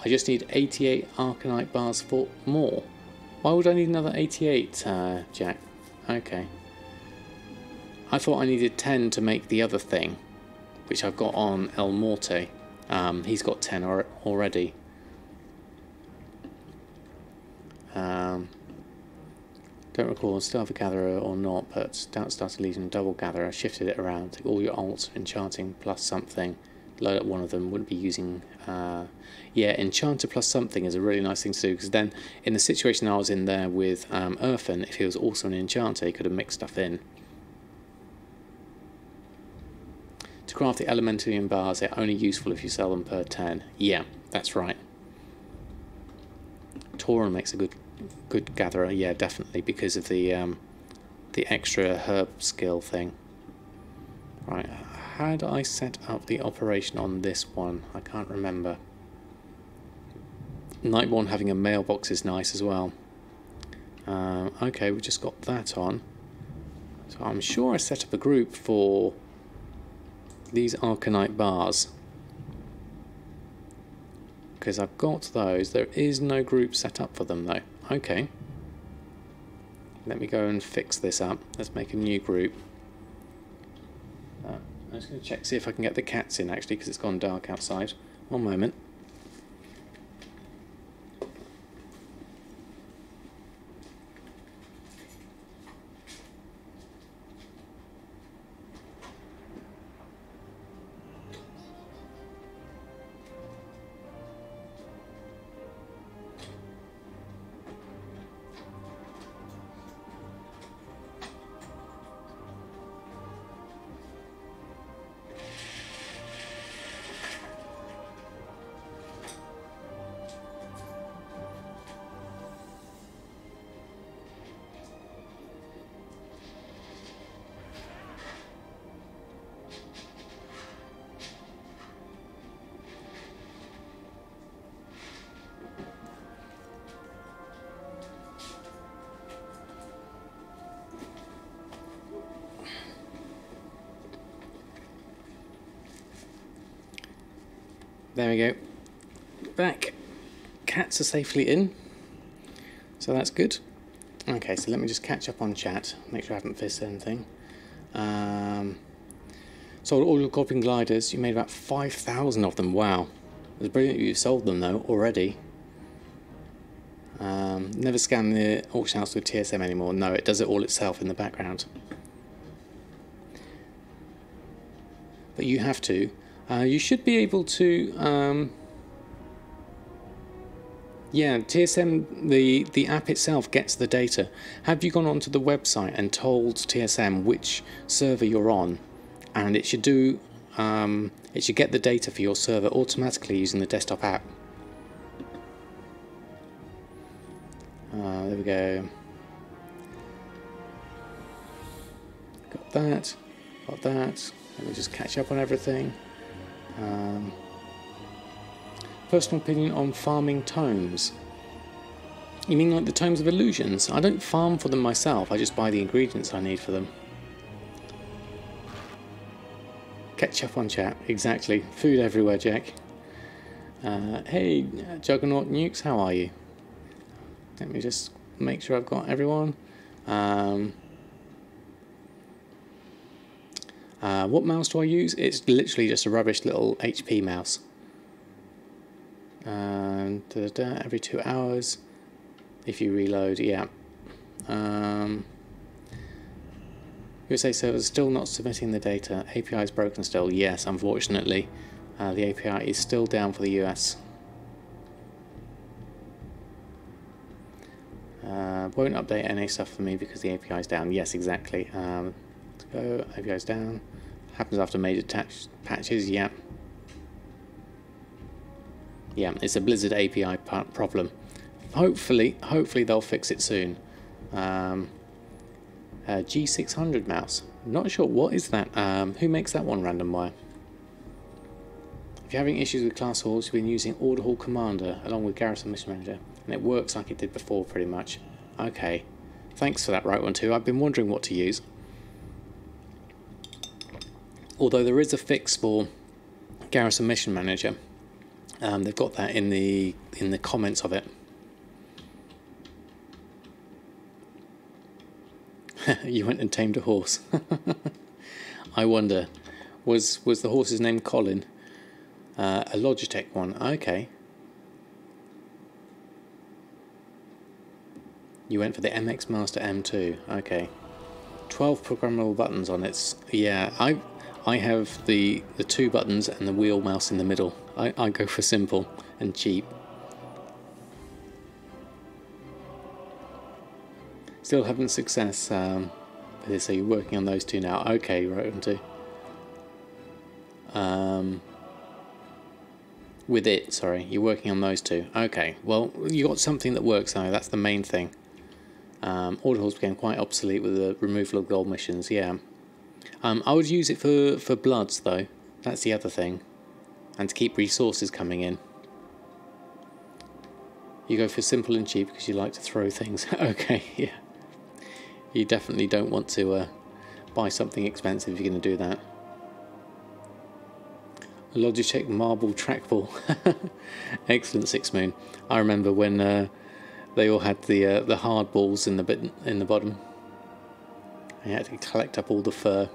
I just need 88 Arcanite bars for more. Why would I need another 88, Jack? Okay. I thought I needed 10 to make the other thing, which I've got on Elmorte. He's got 10 already. Don't recall still have a gatherer or not, but Doubt started leading double gatherer, shifted it around, take all your alts, enchanting plus something, load up one of them, wouldn't be using... yeah, enchanter plus something is a really nice thing to do, because then in the situation I was in there with Erfen, if he was also an enchanter, he could have mixed stuff in. To craft the elementarian bars, they're only useful if you sell them per 10. Yeah, that's right. Tauren makes a good gatherer, yeah, definitely, because of the extra herb skill thing. Right, how did I set up the operation on this one? I can't remember. Nightborn having a mailbox is nice as well. Okay, we just got that on. So I'm sure I set up a group for these Arcanite bars, because I've got those. There is no group set up for them though. Okay, let me go and fix this up. Let's make a new group. I'm just going to check, see if I can get the cats in actually, because it's gone dark outside. One moment. There we go. Back. Cats are safely in. So that's good. Okay, so let me just catch up on chat. Make sure I haven't missed anything. Sold all your Goblin Gliders. You made about 5,000 of them. Wow. It was brilliant you sold them though, already. Never scan the auction house with TSM anymore. No, it does it all itself in the background. But you have to. You should be able to, yeah, TSM, the app itself gets the data. Have you gone onto the website and told TSM which server you're on? And it should do, it should get the data for your server automatically using the desktop app. There we go. Got that, got that. Let me just catch up on everything. Personal opinion on farming tomes. You mean like the tomes of illusions? I don't farm for them myself, I just buy the ingredients I need for them. Catch up on chat, exactly. Food everywhere, Jack. Hey, Juggernaut Nukes, how are you? Let me just make sure I've got everyone. What mouse do I use? It's literally just a rubbish little HP mouse. Every 2 hours, if you reload, yeah. USA servers still not submitting the data. API is broken still. Yes, unfortunately, the API is still down for the US. Won't update NA stuff for me because the API is down. Yes, exactly. go, it goes down. Happens after major patches, yeah. Yeah, it's a Blizzard API problem. Hopefully they'll fix it soon. G600 mouse. Not sure, what is that? Who makes that one, Random Wire? If you're having issues with class halls, you've been using Order Hall Commander along with Garrison Mission Manager, and it works like it did before pretty much. Okay, thanks for that, right one too. I've been wondering what to use. Although there is a fix for Garrison Mission Manager. They've got that in the comments of it. You went and tamed a horse. I wonder, was the horse's name Colin? A Logitech one. Okay. You went for the MX Master M2. Okay. 12 programmable buttons on it. Yeah, I have the 2 buttons and the wheel mouse in the middle. I go for simple and cheap. Still having success with this, so you're working on those 2 now. Okay, right on 2. With it, sorry, you're working on those 2. Okay, well, you got something that works though, that's the main thing. Order halls became quite obsolete with the removal of gold missions, yeah. I would use it for bloods though, that's the other thing. And to keep resources coming in. You go for simple and cheap because you like to throw things. Okay, yeah. You definitely don't want to buy something expensive if you're going to do that. Logitech marble trackball. Excellent, Six Moon. I remember when they all had the hard balls in the bottom. You had to collect up all the fur.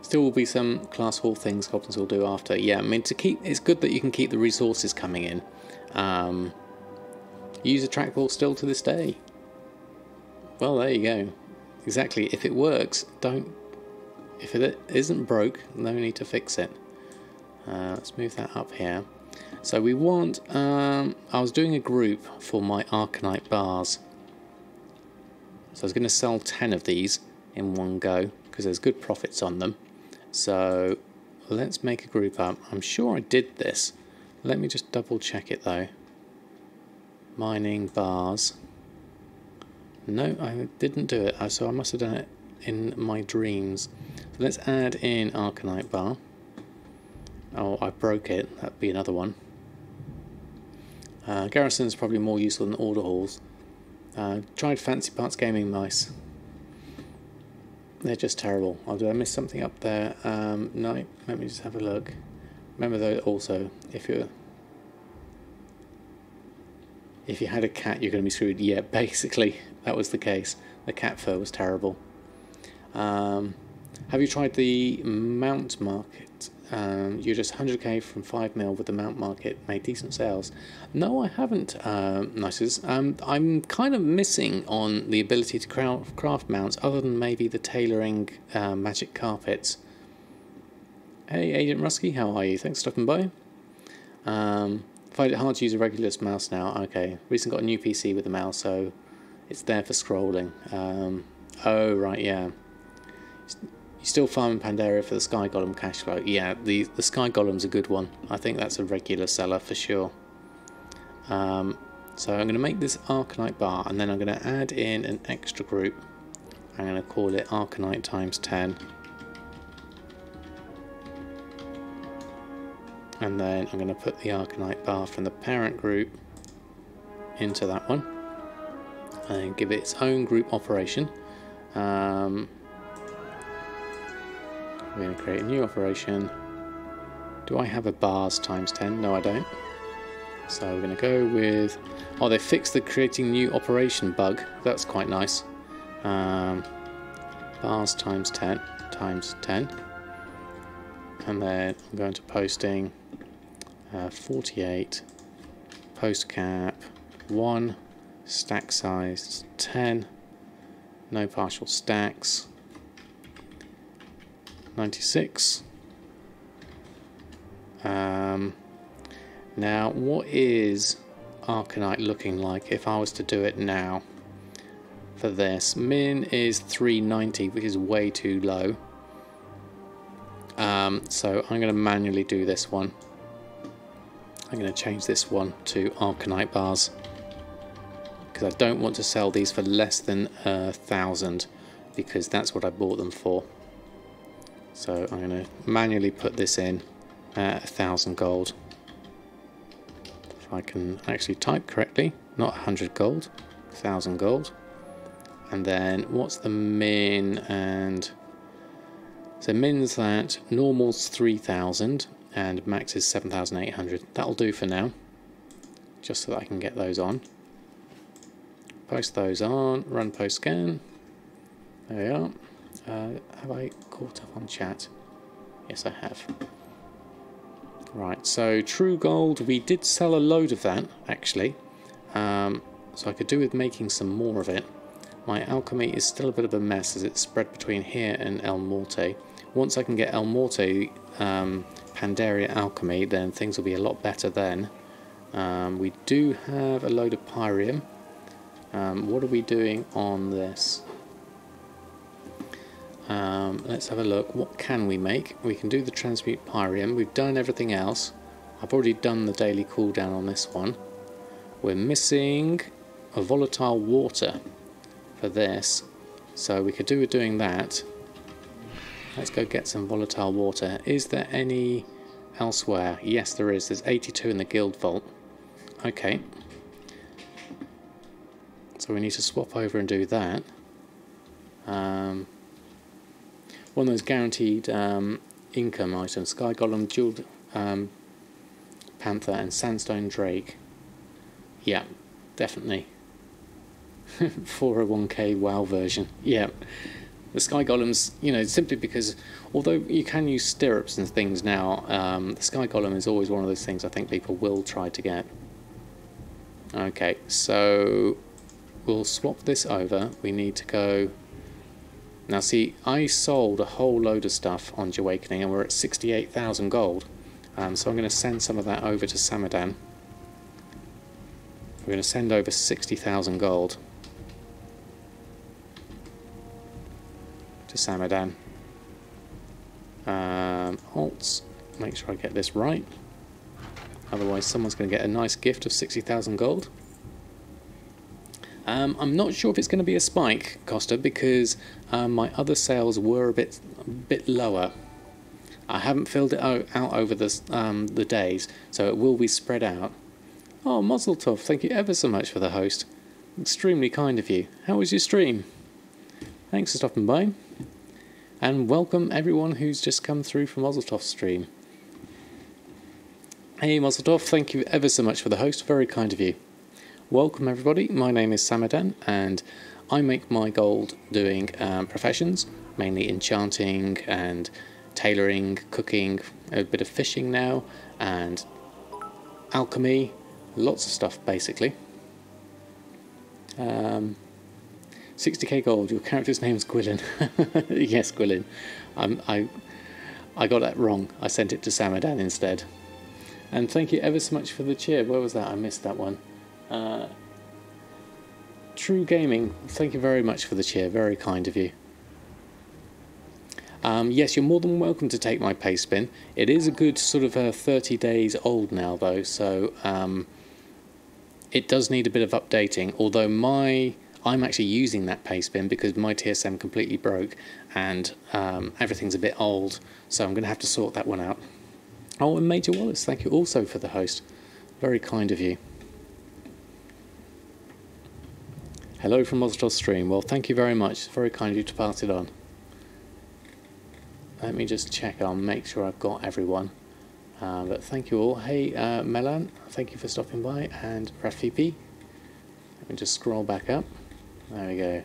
Still will be some class hall things goblins will do after. Yeah, I mean it's good that you can keep the resources coming in. Use a trackball still to this day. Well, there you go. Exactly. If it works, don't. If it isn't broke, no need to fix it. Let's move that up here. So we want. I was doing a group for my Arcanite bars. So I was going to sell 10 of these in one go because there's good profits on them. So let's make a group up. I'm sure I did this. Let me just double check it though. Mining bars. No, I didn't do it. So I must have done it in my dreams. So let's add in Arcanite bar. Oh, I broke it. That'd be another one. Garrison's probably more useful than order halls. Tried Fancy Parts Gaming Mice. They're just terrible. Oh, did I miss something up there? No, let me just have a look. Remember though, also, if you had a cat, you're going to be screwed. Yeah, basically, that was the case. The cat fur was terrible. Have you tried the Mount Market? You're just 100k from 5 mil with the Mount Market. Made decent sales. No, I haven't, Nices. I'm kind of missing on the ability to craft mounts, other than maybe the tailoring magic carpets. Hey, Agent Rusky, how are you? Thanks for stopping by. Find it hard to use a regular mouse now. Okay, recently got a new PC with the mouse, so it's there for scrolling. Oh, right, yeah. You still farming Pandaria for the Sky Golem cash flow? Yeah, the Sky Golem's a good one. I think that's a regular seller for sure. So I'm going to make this Arcanite bar, and then I'm going to add in an extra group. I'm going to call it Arcanite times 10. And then I'm going to put the Arcanite bar from the parent group into that one. And give it its own group operation. We're going to create a new operation. Do I have a bars times 10? No, I don't. So we're going to go with... Oh, they fixed the creating new operation bug. That's quite nice. Bars times 10 times 10. And then I'm going to posting 48, post cap 1, stack size 10, no partial stacks, 96. Now, what is Arcanite looking like if I was to do it now? for this. Min is 390, which is way too low. So I'm going to manually do this one. I'm going to change this one to Arcanite bars, because I don't want to sell these for less than 1,000, because that's what I bought them for. So I'm going to manually put this in at 1,000 gold. If I can actually type correctly, not 100 gold, 1,000 gold. And then what's the min? And so min's that, normal's 3,000 and max is 7,800. That'll do for now, just so that I can get those on. Post those on, run post scan. There we are. Have I caught up on chat? Yes, I have. Right, so true gold, we did sell a load of that actually. So I could do with making some more of it. My alchemy is still a bit of a mess as it's spread between here and Elmorte. Once I can get Elmorte Pandaria alchemy, then things will be a lot better then. We do have a load of pyrium. What are we doing on this? Let's have a look. What can we make? We can do the transmute pyrium. We've done everything else. I've already done the daily cooldown on this one. We're missing a volatile water for this, so we could do with doing that. Let's go get some volatile water. Is there any elsewhere? Yes, there is. There's 82 in the guild vault. Okay. So we need to swap over and do that. One of those guaranteed income items: Sky Golem, Jeweled Panther, and Sandstone Drake. Yeah, definitely. 401k WoW version. Yeah. The Sky Golems, you know, simply because although you can use stirrups and things now, the Sky Golem is always one of those things I think people will try to get. Okay, so we'll swap this over. We need to go... Now see, I sold a whole load of stuff on Jahwakening and we're at 68,000 gold. So I'm going to send some of that over to Samadan. We're going to send over 60,000 gold to Samadan. Alts, make sure I get this right. Otherwise someone's going to get a nice gift of 60,000 gold. I'm not sure if it's going to be a spike, Costa, because my other sales were a bit lower. I haven't filled it out over the days, so it will be spread out. Oh, Mozzletov, thank you ever so much for the host. Extremely kind of you. How was your stream? Thanks for stopping by. And welcome everyone who's just come through from Mozzletov's stream. Hey Mozzletov, thank you ever so much for the host. Very kind of you. Welcome everybody, my name is Samadan and I make my gold doing professions, mainly enchanting and tailoring, cooking, a bit of fishing now, and alchemy, lots of stuff basically. 60k gold, your character's name is Gwylin. Yes, Gwylin. I got that wrong, I sent it to Samadan instead. And thank you ever so much for the cheer. Where was that? I missed that one. True Gaming, thank you very much for the cheer, very kind of you. Yes, you're more than welcome to take my paste spin. It is a good sort of 30 days old now though, so it does need a bit of updating, although I'm actually using that paste spin because my TSM completely broke and everything's a bit old, so I'm going to have to sort that one out. Oh, and Major Wallace, thank you also for the host, very kind of you. Hello from Mozzletov stream. Well, thank you very much. It's very kind of you to pass it on. Let me just check. I'll make sure I've got everyone. But thank you all. Hey, Melan, thank you for stopping by. And Rafipi. Let me just scroll back up. There we go.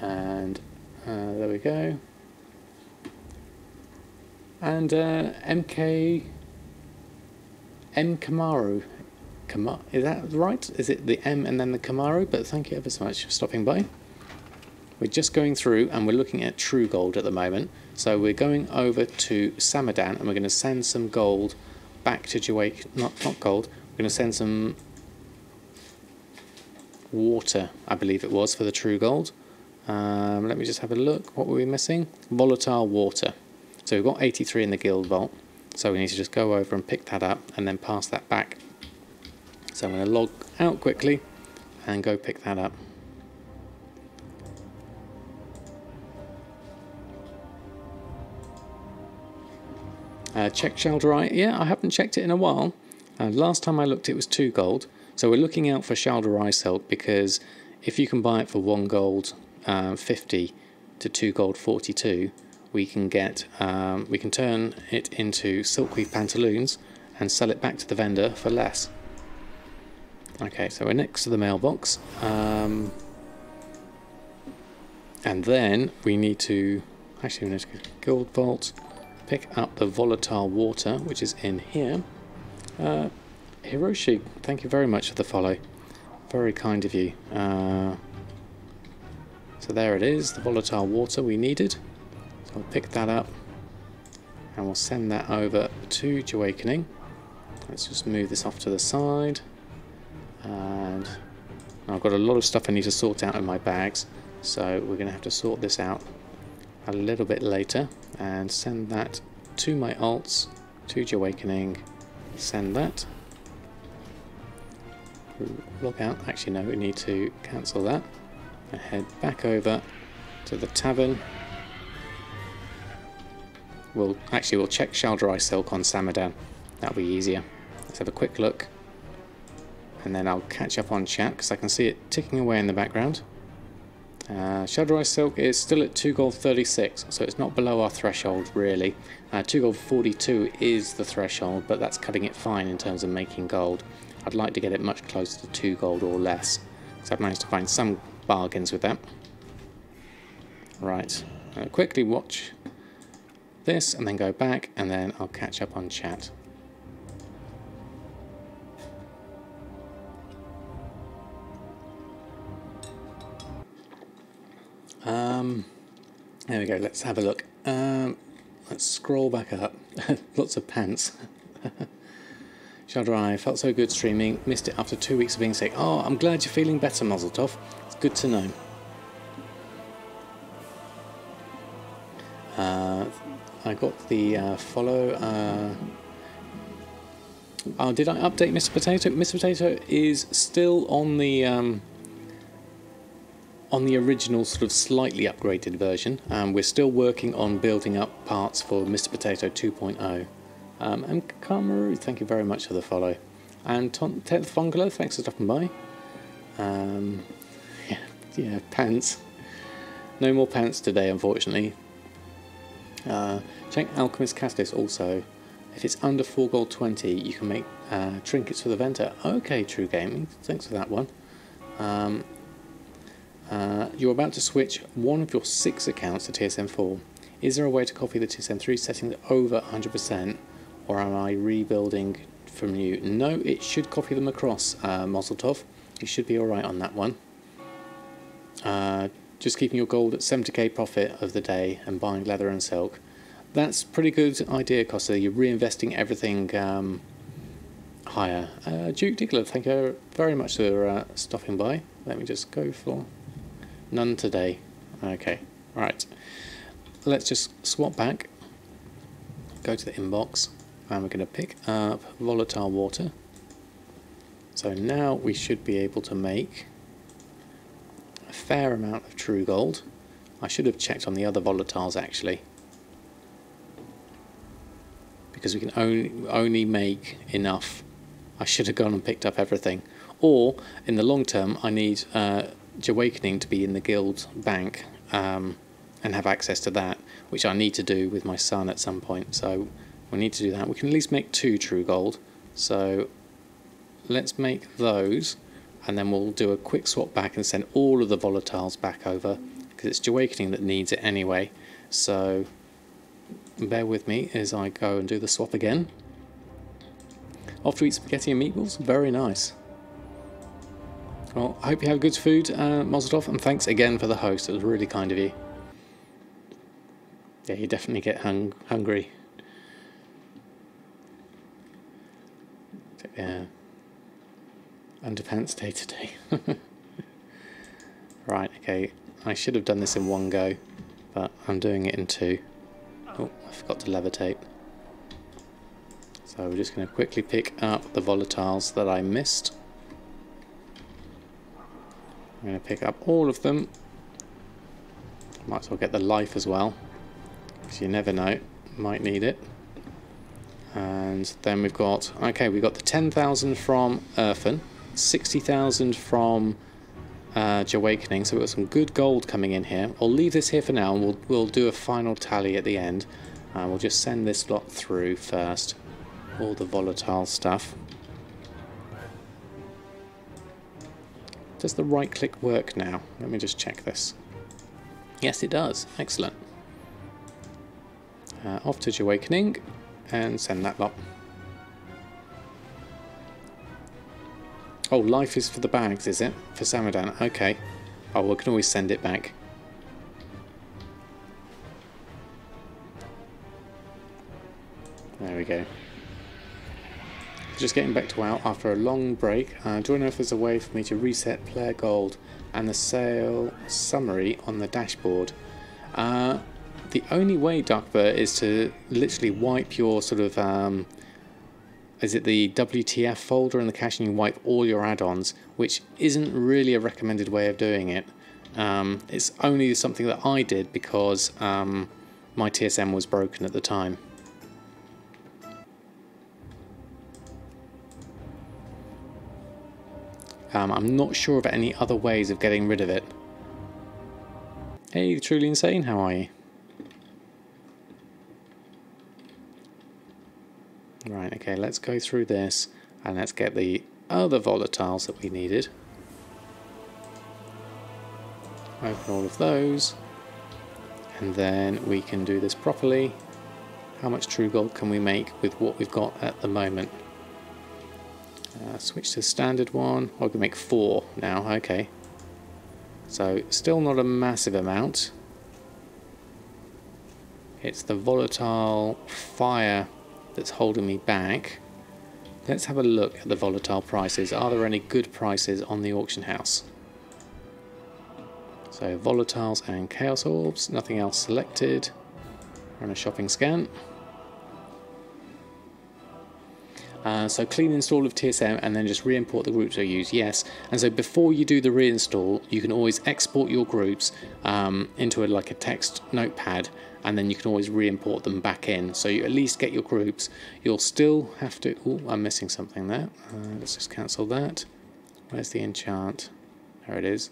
And there we go. And MK... M. Kamaru. Is that right? Is it the M and then the Kamaru? But thank you ever so much for stopping by. We're just going through and we're looking at true gold at the moment. So we're going over to Samadan and we're going to send some gold back to Jahwakening. Not gold. We're going to send some water, I believe it was, for the true gold. Let me just have a look. What were we missing? Volatile water. So we've got 83 in the guild vault. So we need to just go over and pick that up and then pass that back. So I'm going to log out quickly and go pick that up. Check Shalderite. Yeah, I haven't checked it in a while. Last time I looked it was 2 gold. So we're looking out for Shaldersilk because if you can buy it for 1 gold 50 to 2 gold 42, we can get we can turn it into silkweave pantaloons and sell it back to the vendor for less. Okay, so we're next to the mailbox, and then we need to actually go to Guild Vault, pick up the volatile water, which is in here. Hiroshi, thank you very much for the follow. Very kind of you. So there it is, the volatile water we needed. So we'll pick that up and we'll send that over to Jahwakening. Let's just move this off to the side. And I've got a lot of stuff I need to sort out in my bags, so we're going to have to sort this out a little bit later and send that to my alts, to Jahwakening. Send that. Log out. Actually, no, we need to cancel that. And head back over to the tavern. We'll check Shaldersilk on Samadan. That'll be easier. Let's have a quick look. And then I'll catch up on chat because I can see it ticking away in the background. Shadowsilk is still at 2 gold 36, so it's not below our threshold really. 2 gold 42 is the threshold, but that's cutting it fine in terms of making gold. I'd like to get it much closer to 2 gold or less, so I've managed to find some bargains with that. Right, I'll quickly watch this and then go back, and then I'll catch up on chat. There we go, let's have a look. Let's scroll back up. Lots of pants. Shudder, I felt so good streaming, missed it after 2 weeks of being sick. Oh, I'm glad you're feeling better, Muzzletov. It's good to know. I got the follow. Oh, did I update Mr. Potato? Mr. Potato is still on the original sort of slightly upgraded version. We're still working on building up parts for Mr. Potato 2.0. And Kamaru, thank you very much for the follow. And 10th Fungalo, thanks for stopping by. Yeah, pants. No more pants today, unfortunately. Check Alchemist Castis also. If it's under 4 gold 20, you can make trinkets for the vendor. Okay, True Gaming, thanks for that one. You're about to switch one of your 6 accounts to TSM 4. Is there a way to copy the TSM 3 settings over 100%, or am I rebuilding from new? No, it should copy them across, Mozeltov. You should be alright on that one. Just keeping your gold at 70k profit of the day and buying leather and silk. That's pretty good idea, Costa. You're reinvesting everything higher. Duke Diggler, thank you very much for stopping by. Let me just go for... None today. Okay, right. Let's just swap back. Go to the inbox. And we're going to pick up volatile water. So now we should be able to make a fair amount of true gold. I should have checked on the other volatiles actually, because we can only make enough. I should have gone and picked up everything. Or in the long term I need Jahwakening to be in the guild bank and have access to that, which I need to do with my son at some point, so we need to do that. We can at least make 2 true gold, so let's make those, and then we'll do a quick swap back and send all of the volatiles back over, because it's Jahwakening that needs it anyway. So bear with me as I go and do the swap again. Off to eat spaghetti and meatballs. Very nice. Well, I hope you have good food, Mozeltov, and thanks again for the host. It was really kind of you. Yeah, you definitely get hungry. Yeah. Underpants day to day. Right, okay, I should have done this in one go, but I'm doing it in two. Oh, I forgot to levitate. So we're just going to quickly pick up the volatiles that I missed. I'm going to pick up all of them. Might as well get the life as well, because you never know, might need it. And then we've got, okay, we've got the 10,000 from Erfen, 60,000 from Jahwakening, so we've got some good gold coming in here. I'll leave this here for now, and we'll do a final tally at the end. We'll just send this lot through first, all the volatile stuff. Does the right click work now? Let me just check this. Yes, it does. Excellent. Off to Jahwakening and send that lot. Oh, life is for the bags, is it? For Samadan. Okay. Oh, we can always send it back. There we go. Just getting back to WoW after a long break. Do I know if there's a way for me to reset player gold and the sale summary on the dashboard? The only way, Darkbird, is to literally wipe your sort of, is it the WTF folder in the cache, and you wipe all your add-ons, which isn't really a recommended way of doing it. It's only something that I did because my TSM was broken at the time. I'm not sure of any other ways of getting rid of it. Hey, Truly Insane, how are you? Right, okay, let's go through this and let's get the other volatiles that we needed. Open all of those, and then we can do this properly. How much true gold can we make with what we've got at the moment? Switch to the standard one. I can make 4 now, okay. So, still not a massive amount. It's the volatile fire that's holding me back. Let's have a look at the volatile prices. Are there any good prices on the auction house? So, volatiles and chaos orbs, nothing else selected. Run a shopping scan. So clean install of TSM and then just re-import the groups I use, yes. And so before you do the reinstall, you can always export your groups into like a text notepad, and then you can always re-import them back in. So you at least get your groups. You'll still have to... Oh, I'm missing something there. Let's just cancel that. Where's the enchant? There it is.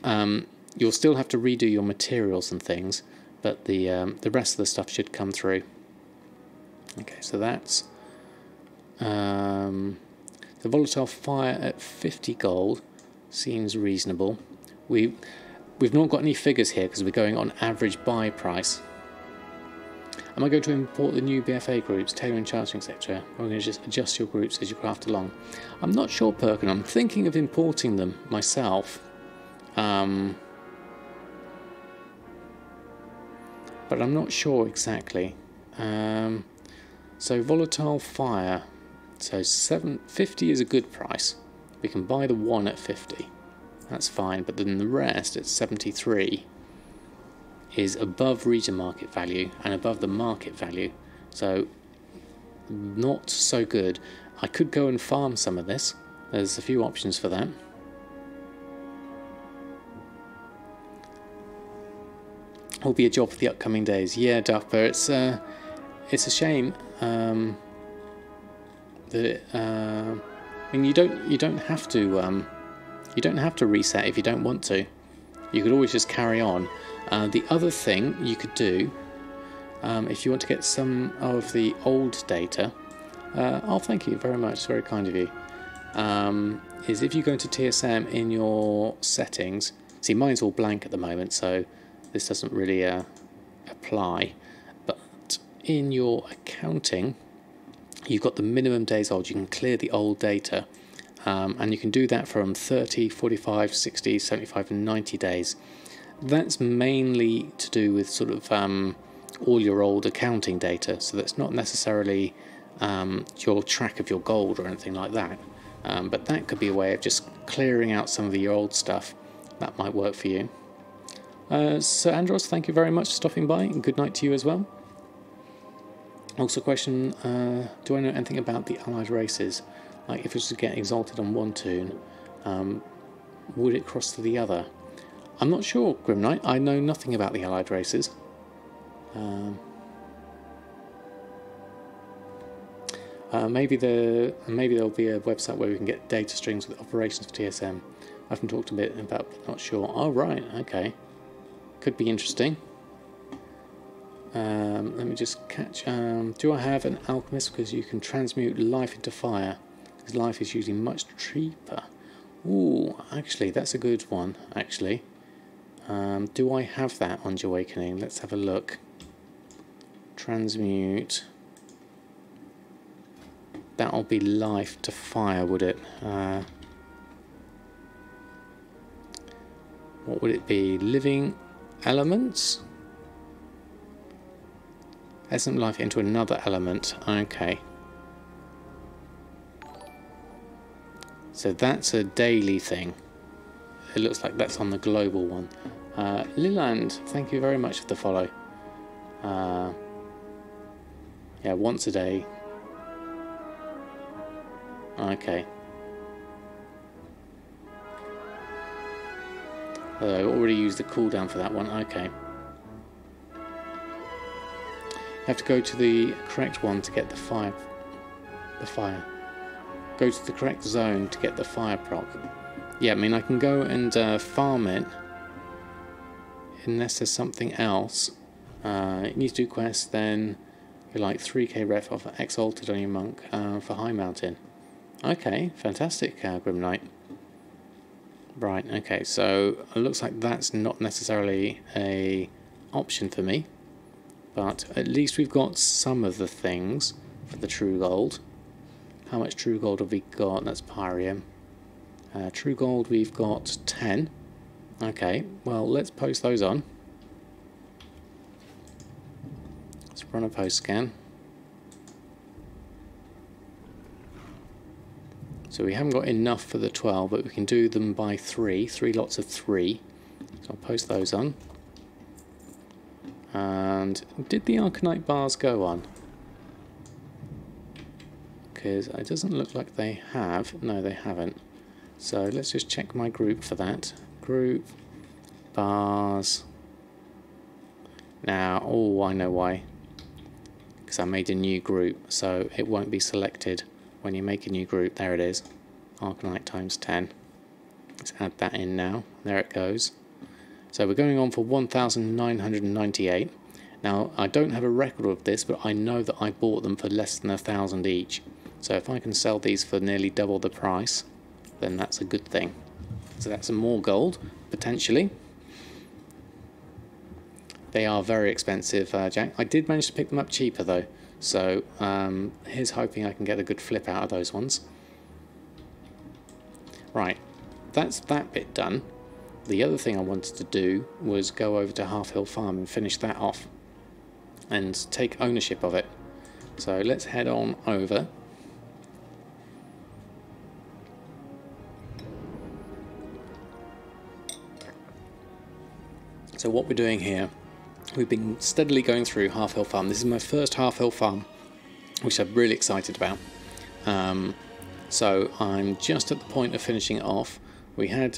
You'll still have to redo your materials and things, but the rest of the stuff should come through. Okay, so that's the volatile fire at 50 gold seems reasonable. We've not got any figures here because we're going on average buy price. Am I going to import the new BFA groups, tailor enchanting, etc.? Or am I going to just adjust your groups as you craft along? I'm not sure, Perkin. I'm thinking of importing them myself. But I'm not sure exactly. So volatile fire, so 750 is a good price. We can buy the one at 50, that's fine, but then the rest at 73 is above region market value and above the market value, so not so good. I could go and farm some of this. There's a few options for that. Will be a job for the upcoming days. Yeah, Duffer, it's a shame that it, I mean, you don't have to reset if you don't want to. You could always just carry on. The other thing you could do, if you want to get some of the old data, oh, thank you very much, it's very kind of you, is if you go into TSM in your settings, see mine's all blank at the moment, so this doesn't really apply, but in your accounting you've got the minimum days old. You can clear the old data, and you can do that from 30, 45, 60, 75 and 90 days. That's mainly to do with sort of all your old accounting data, so that's not necessarily your track of your gold or anything like that. But that could be a way of just clearing out some of your old stuff. That might work for you. So Andros, thank you very much for stopping by, and good night to you as well. Also question, do I know anything about the allied races? Like if it was to get exalted on one toon, would it cross to the other? I'm not sure, Grim Knight. I know nothing about the allied races. Maybe there'll be a website where we can get data streams with operations for TSM. I haven't talked a bit about, but not sure. Oh right, okay. Could be interesting. Let me just catch. Do I have an alchemist? Because you can transmute life into fire. Because life is usually much cheaper. Ooh, actually, that's a good one. Actually, do I have that on Jahwakening? Let's have a look. Transmute. That'll be life to fire, would it? What would it be? Living elements? Essence life into another element. Okay. So that's a daily thing. It looks like that's on the global one. Liland, thank you very much for the follow. Yeah, once a day. Okay. I already used the cooldown for that one. Okay. You have to go to the correct one to get the fire. Go to the correct zone to get the fire proc. Yeah, I mean I can go and farm it unless there's something else. You need to do quests, then you're like 3k ref of exalted on your monk for High Mountain. Okay, fantastic, Grim Knight. Right, okay, so it looks like that's not necessarily a option for me, but at least we've got some of the things for the true gold. How much true gold have we got? That's Pyrium. True gold we've got 10. Okay, well let's post those on. Let's run a post scan. So we haven't got enough for the 12, but we can do them by 3 lots of 3. So I'll post those on. And did the Arcanite bars go on? Because it doesn't look like they have. No, they haven't. So let's just check my group for that. Group, bars. Now, oh, I know why. Because I made a new group, so it won't be selected when you make a new group. There it is. Arcanite times 10. Let's add that in now. There it goes. So we're going on for 1,998. Now, I don't have a record of this, but I know that I bought them for less than 1,000 each. So if I can sell these for nearly double the price, then that's a good thing. So that's some more gold, potentially. They are very expensive, Jack. I did manage to pick them up cheaper, though. So here's hoping I can get a good flip out of those ones. Right, that's that bit done. The other thing I wanted to do was go over to Halfhill Farm and finish that off and take ownership of it. So let's head on over. So what we're doing here, we've been steadily going through Halfhill Farm. This is my first Halfhill Farm, which I'm really excited about. So I'm just at the point of finishing it off. We had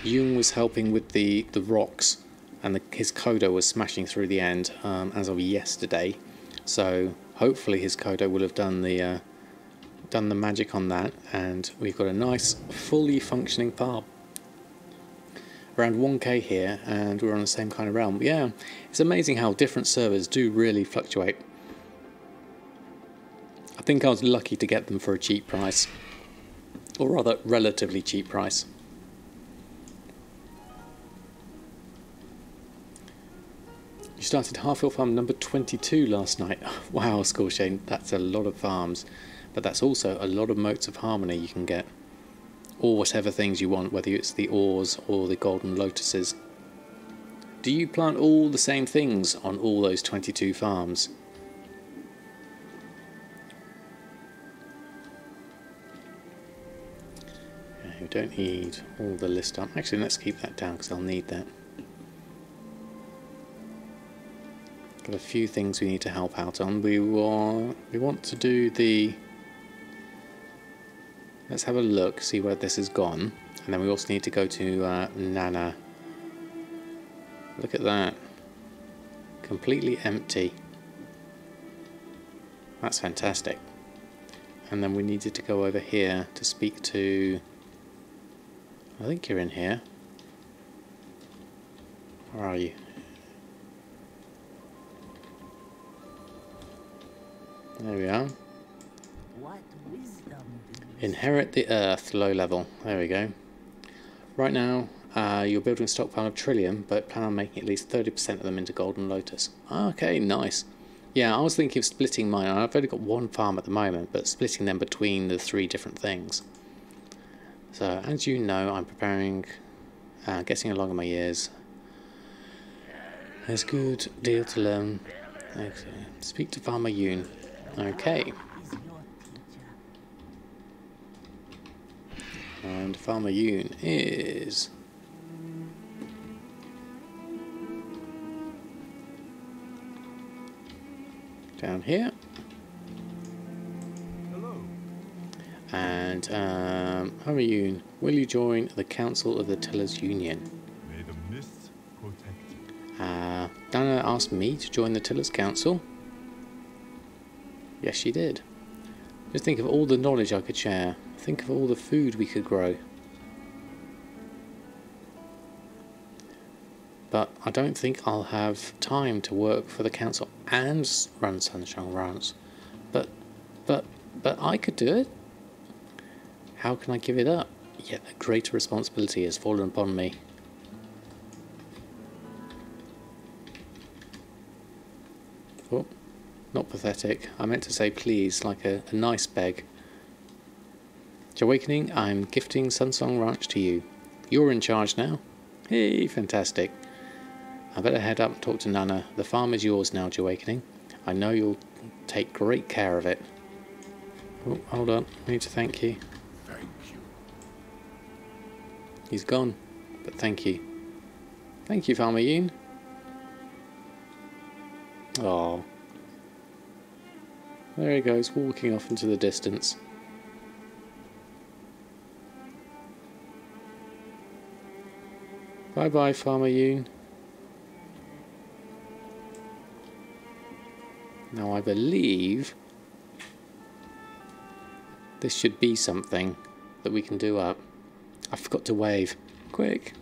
Jung was helping with the rocks, and his Kodo was smashing through the end as of yesterday. So hopefully his Kodo will have done the magic on that, and we've got a nice fully functioning farm. Around 1k here, and we're on the same kind of realm. But yeah, it's amazing how different servers do really fluctuate. I think I was lucky to get them for a cheap price, or rather relatively cheap price. You started Halfhill Farm number 22 last night. Wow, Scorchane, that's a lot of farms, but that's also a lot of motes of harmony you can get. Or whatever things you want, whether it's the ores or the golden lotuses. Do you plant all the same things on all those 22 farms? we don't need all the list up. Actually, let's keep that down because I'll need that. Got a few things we need to help out on. We want to do the... Let's have a look, see where this has gone. And then we also need to go to Nana. Look at that. Completely empty. That's fantastic. And then we needed to go over here to speak to... I think you're in here. Where are you? There we are. What wisdom do you Inherit the earth, low level. There we go. Right now, you're building a stockpile of trillium, but plan on making at least 30% of them into golden lotus. Okay, nice. Yeah, I was thinking of splitting mine. I've only got one farm at the moment, but splitting them between the 3 different things. So, as you know, I'm preparing, getting along in my years. There's a good deal to learn. Excellent. Speak to Farmer Yoon. Okay. is your teacher? And Farmer Yoon is... down here. Hello. And Farmer Yoon, will you join the Council of the Tillers Union? May the mists protect you. Dana asked me to join the Tillers Council. Yes, she did. Just think of all the knowledge I could share. Think of all the food we could grow. But I don't think I'll have time to work for the council and run Sunsong Ranch. But I could do it. How can I give it up? Yet a greater responsibility has fallen upon me. Oh, not pathetic. I meant to say please, like a nice beg. Jahwakening, I'm gifting Sunsong Ranch to you. You're in charge now. Hey, fantastic. I better head up and talk to Nana. The farm is yours now, Jahwakening. I know you'll take great care of it. Oh, hold on. I need to thank you. Thank you. He's gone, but thank you. Thank you, Farmer Yoon. Oh, there he goes, walking off into the distance. Bye-bye, Farmer Yoon. Now I believe this should be something that we can do up. I forgot to wave. Quick,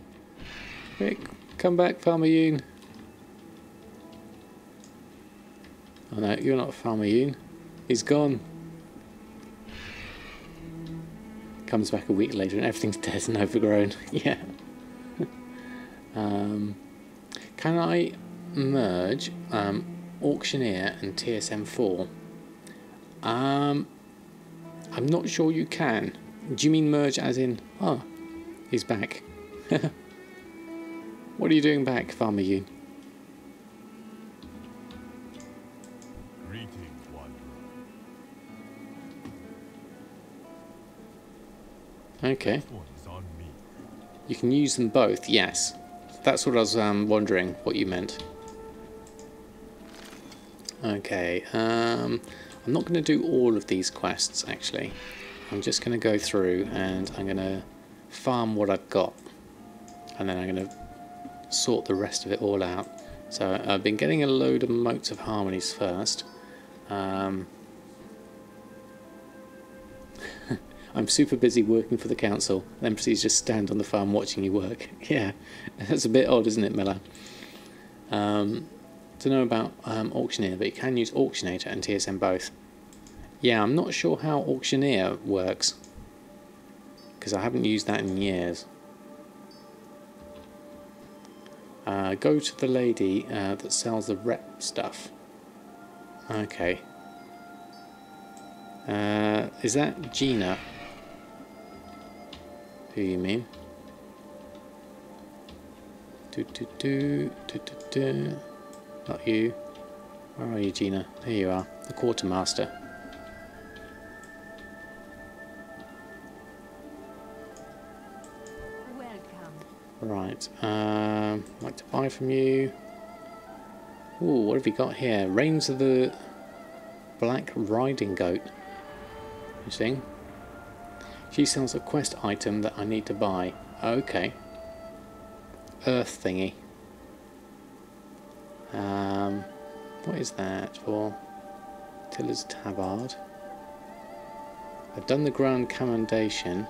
quick, come back, Farmer Yoon. Oh no, you're not Farmer Yoon. He's gone. Comes back a week later and everything's dead and overgrown. Yeah. Can I merge Auctioneer and TSM4? I'm not sure you can. Do you mean merge as in... Oh, he's back. What are you doing back, Farmer Yoon? Greetings, wanderer. Okay. This one is on me. You can use them both, yes. That's what I was wondering what you meant. Okay, I'm not going to do all of these quests actually. I'm just going to go through and I'm going to farm what I've got. And then I'm going to sort the rest of it all out. So I've been getting a load of motes of harmonies first. I'm super busy working for the council. Then proceeds just stand on the farm watching you work. Yeah, that's a bit odd, isn't it, Miller? Don't know about Auctioneer, but you can use Auctionator and TSM both. Yeah, I'm not sure how Auctioneer works, because I haven't used that in years. Go to the lady that sells the rep stuff. Okay. Is that Gina? Who you mean? Not you. Where are you, Gina? There you are, the quartermaster. Right, I'd like to buy from you. Ooh, what have we got here? Reigns of the Black Riding Goat. Interesting. She sells a quest item that I need to buy. Okay. Earth thingy. What is that for? Tiller's Tabard. I've done the Grand Commendation.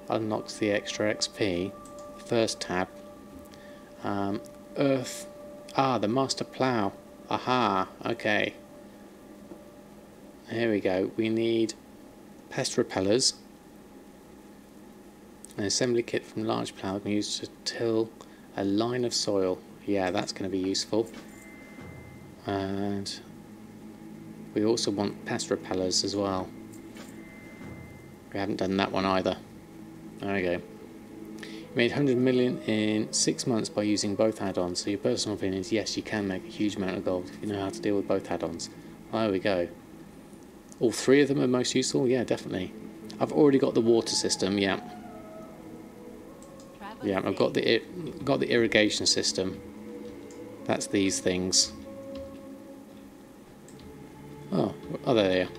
Unlocks the extra XP. First tab. Earth. Ah, the Master Plough. Aha, okay. Here we go. We need pest repellers. An assembly kit from large plough can be used to till a line of soil. Yeah, that's going to be useful. And we also want pest repellers as well. We haven't done that one either. There we go. You made 100 million in 6 months by using both add-ons. So your personal opinion is yes, you can make a huge amount of gold if you know how to deal with both add-ons. There we go. All three of them are most useful? Yeah, definitely. I've already got the water system, yeah. Yeah, I've got the irrigation system. That's these things. Oh, there they are.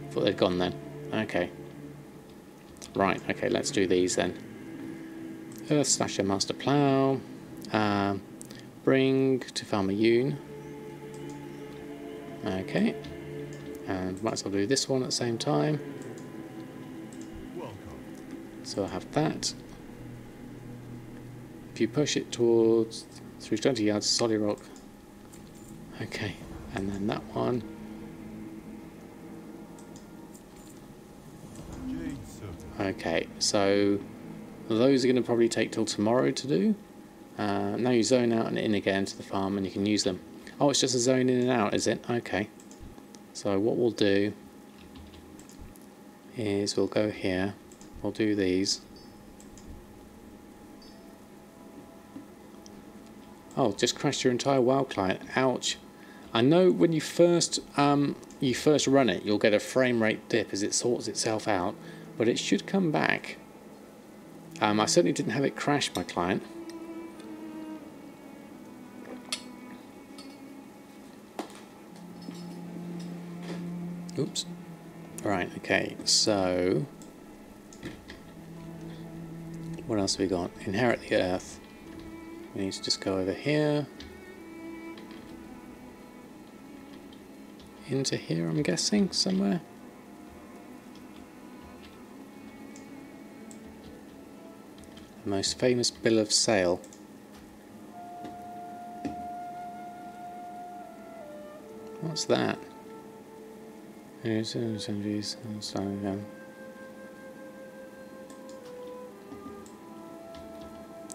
Thought they'd gone then. Okay. Right, okay, let's do these then. Earth Slasher Master Plough. Bring to Farmer Yoon. Okay. And might as well do this one at the same time. Welcome. So I have that. If you push it towards through 20 yards, solid rock. Okay, and then that one. Jade Serpent. Okay, so those are going to probably take till tomorrow to do. Now you zone out and in again to the farm and you can use them. Oh, it's just a zone in and out, is it? Okay. So what we'll do is we'll go here. We'll do these. Oh, just crashed your entire WoW client. Ouch. I know when you first run it, you'll get a frame rate dip as it sorts itself out, but it should come back. I certainly didn't have it crash my client. Oops. Right, okay, so what else have we got? Inherit the earth. We need to just go over here. Into here, I'm guessing, somewhere. The most famous bill of sale. What's that?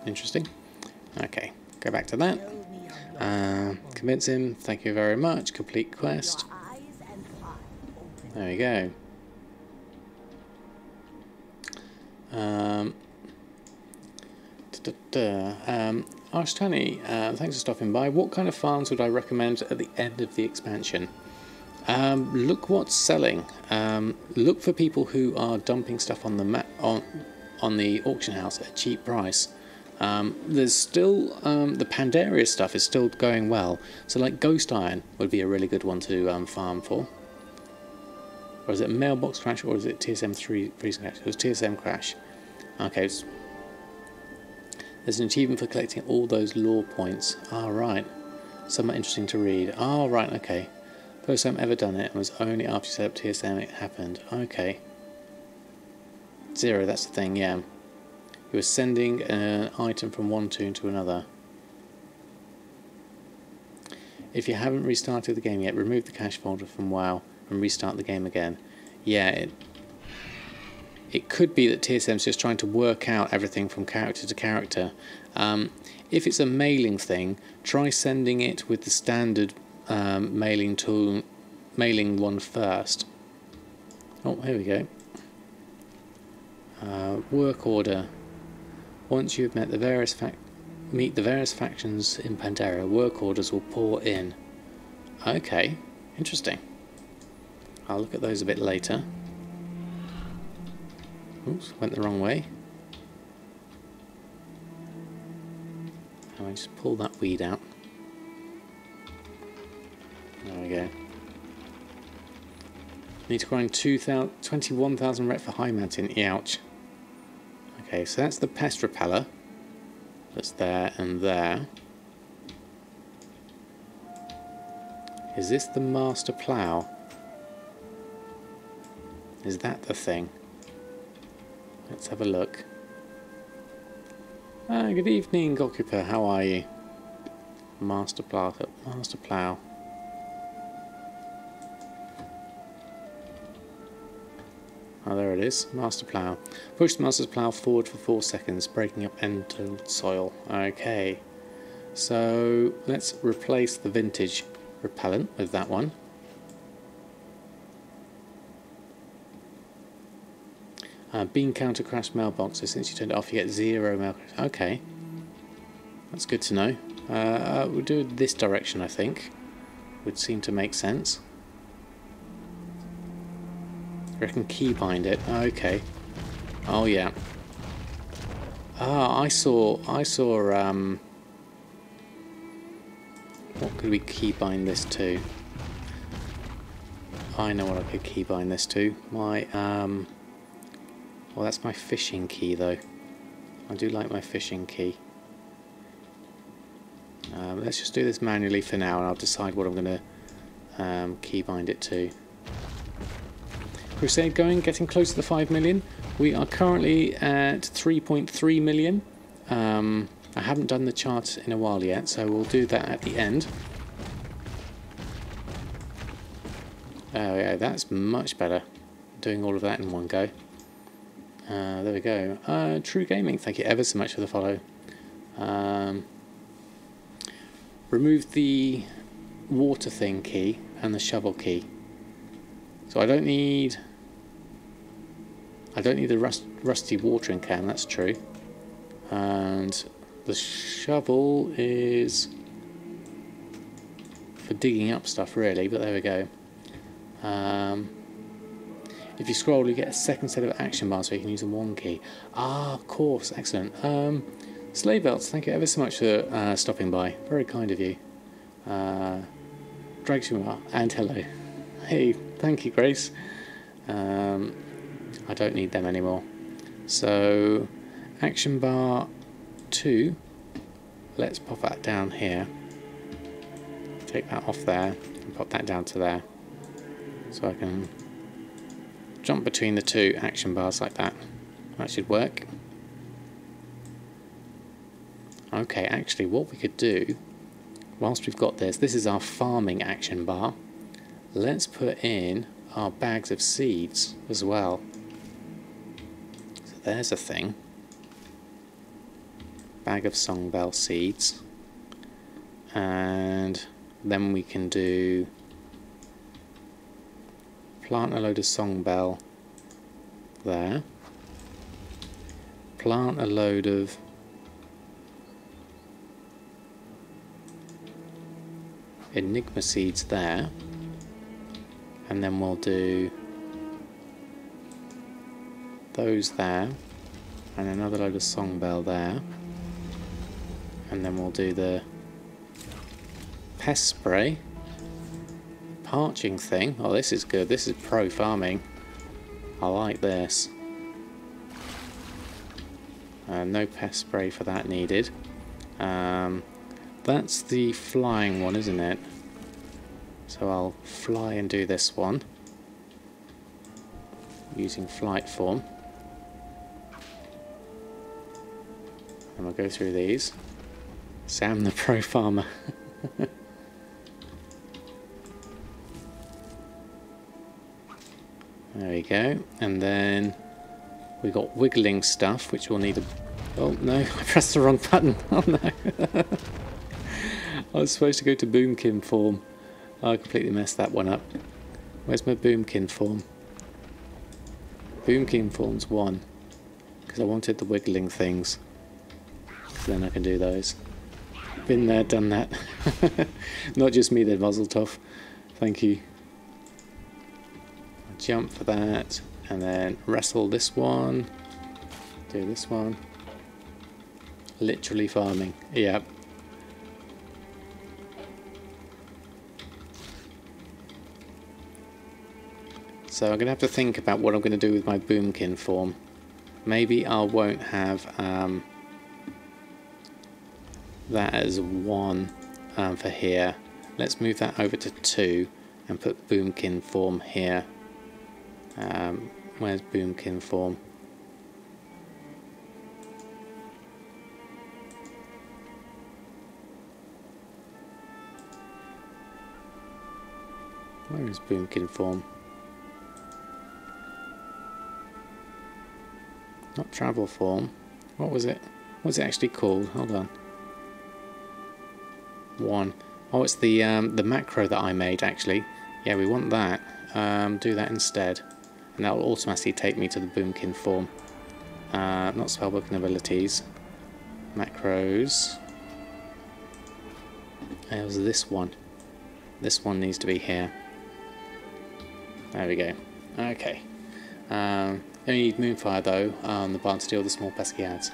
Interesting. Okay, go back to that. Convince him. Thank you very much. Complete quest. There we go. Arshtani, thanks for stopping by. What kind of farms would I recommend at the end of the expansion? Look what's selling. Look for people who are dumping stuff on the on the auction house at a cheap price. There's still the Pandaria stuff is still going well. So like Ghost Iron would be a really good one to farm for. Or is it Mailbox Crash or is it TSM 3 freezing crash? It was TSM Crash. Okay. There's an achievement for collecting all those lore points. Ah, right. Somewhat interesting to read. Ah, right, okay. First time ever done it, and was only after you set up TSM it happened. Okay. 0, that's the thing, yeah. You were sending an item from one tune to another. If you haven't restarted the game yet, remove the cache folder from WoW and restart the game again. Yeah, it could be that TSM's just trying to work out everything from character to character. If it's a mailing thing, try sending it with the standard mailing one first. Oh, here we go. Work order. Once you've met the various factions in Pandaria, work orders will pour in. Okay, interesting. I'll look at those a bit later. Oops, went the wrong way. I just pull that weed out. There we go. Need to grind 21,000 rep for High Mountain. Ouch. Okay, so that's the pest repeller. That's there and there. Is this the master plough? Is that the thing? Let's have a look. Ah, good evening, Goalkeeper. How are you? Master plough. Master plough. Oh, there it is. Master plough. Push the master's plough forward for 4 seconds, breaking up end-tilled soil. Okay. So let's replace the vintage repellent with that one. Bean counter crash mailbox. So since you turned it off, you get 0 mail. Okay. That's good to know. We'll do it this direction, I think. Would seem to make sense. I reckon keybind it. Okay. Oh yeah. Ah, I saw what could we keybind this to? I know what I could keybind this to. My well, that's my fishing key though. I do like my fishing key. Let's just do this manually for now, and I'll decide what I'm going to keybind it to. Crusade going, getting close to the 5 million. We are currently at 3.3 million. I haven't done the chart in a while yet, so we'll do that at the end. Oh yeah, that's much better. Doing all of that in one go. There we go. True Gaming, thank you ever so much for the follow. Remove the water thing key and the shovel key. So I don't need the rusty watering can, that's true. And the shovel is for digging up stuff really, but there we go. If you scroll, you get a second set of action bars so you can use the one key. Ah, of course, excellent. Slave Belts, thank you ever so much for stopping by. Very kind of you. Dragshimar, and hello. Hey, thank you, Grace. I don't need them anymore. So, action bar 2. Let's pop that down here. Take that off there and pop that down to there. So I can jump between the two action bars like that. That should work. Okay, actually what we could do, whilst we've got this is our farming action bar. Let's put in our bags of seeds as well. So there's a thing. Bag of songbell seeds. And then we can do plant a load of songbell there. Plant a load of enigma seeds there. And then we'll do those there. And another load of songbell there. And then we'll do the pest spray. Parching thing. Oh, this is good. This is pro farming. I like this. No pest spray for that needed. That's the flying one, isn't it? So I'll fly and do this one using flight form. And we'll go through these. Sam the pro farmer. There we go. And then we got wiggling stuff, which we'll need a... Oh no, I pressed the wrong button. Oh no. I was supposed to go to boomkin form. I completely messed that one up. Where's my boomkin form? Boomkin form's 1. Because I wanted the wiggling things. So then I can do those. Been there, done that. Not just me then, Muzzle Tough. Thank you. Jump for that. and then wrestle this one, do this one. Literally farming, yep. So I'm going to have to think about what I'm going to do with my boomkin form. Maybe I won't have that as 1 for here. Let's move that over to 2 and put boomkin form here. Where's boomkin form? Where is boomkin form? Not travel form. What was it? What was it actually called? Hold on. 1. Oh, it's the macro that I made actually. Yeah, we want that. Do that instead, and that will automatically take me to the boomkin form. Not spellbooking abilities. Macros. It was this one. This one needs to be here. There we go. Okay. Only need Moonfire though on the barn to deal with the small pesky ads.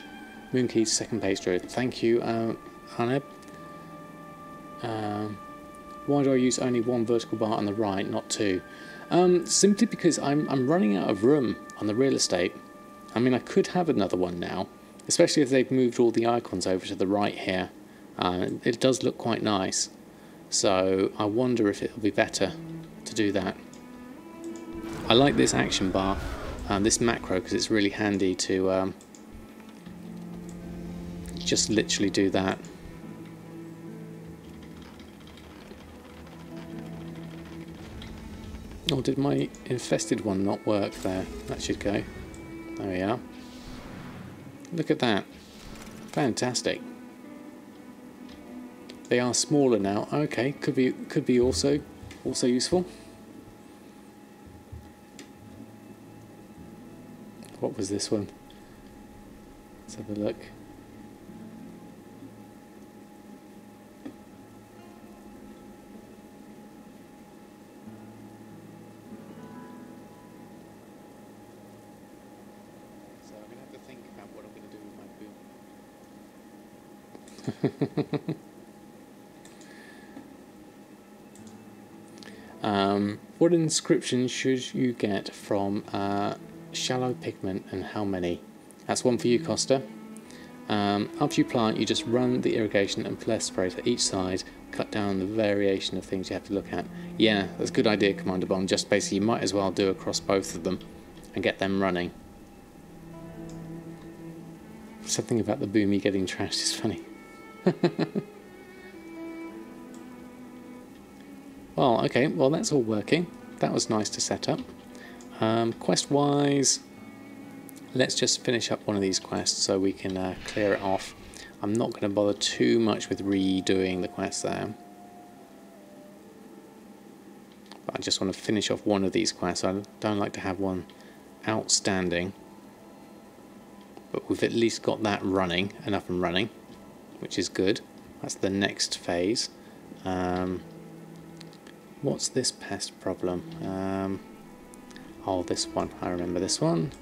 Moonkeys, second page druid. Thank you, Haneb. Why do I use only 1 vertical bar on the right, not 2? Simply because I'm running out of room on the real estate. I mean, I could have another one now, especially if they've moved all the icons over to the right here. It does look quite nice, so I wonder if it'll be better to do that. I like this action bar, this macro, because it's really handy to just literally do that. Oh, did my infested one not work there? That should go. There we are. Look at that. Fantastic. They are smaller now. Okay, could be also useful. What was this one? Let's have a look. So I'm going to have to think about what I'm going to do with my boom. What inscription should you get from shallow pigment, and how many? That's one for you, Costa. After you plant, you just run the irrigation and pest spray to each side, cut down the variation of things you have to look at. Yeah, that's a good idea, Commander Bond. Just basically, you might as well do across both of them and get them running. Something about the boomy getting trashed is funny. Well, okay, well that's all working. That was nice to set up. Quest-wise, let's just finish up one of these quests so we can clear it off. I'm not going to bother too much with redoing the quest there. But I just want to finish off one of these quests. I don't like to have one outstanding. But we've at least got that running and up and running, which is good. That's the next phase. What's this pest problem? Oh, this one. I remember this one.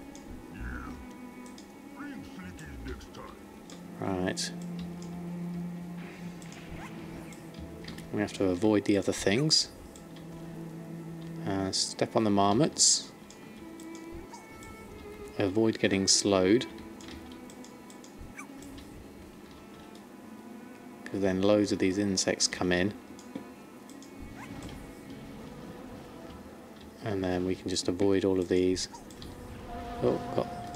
Right. We have to avoid the other things. Step on the marmots. Avoid getting slowed. Because then loads of these insects come in. And then we can just avoid all of these. Oh,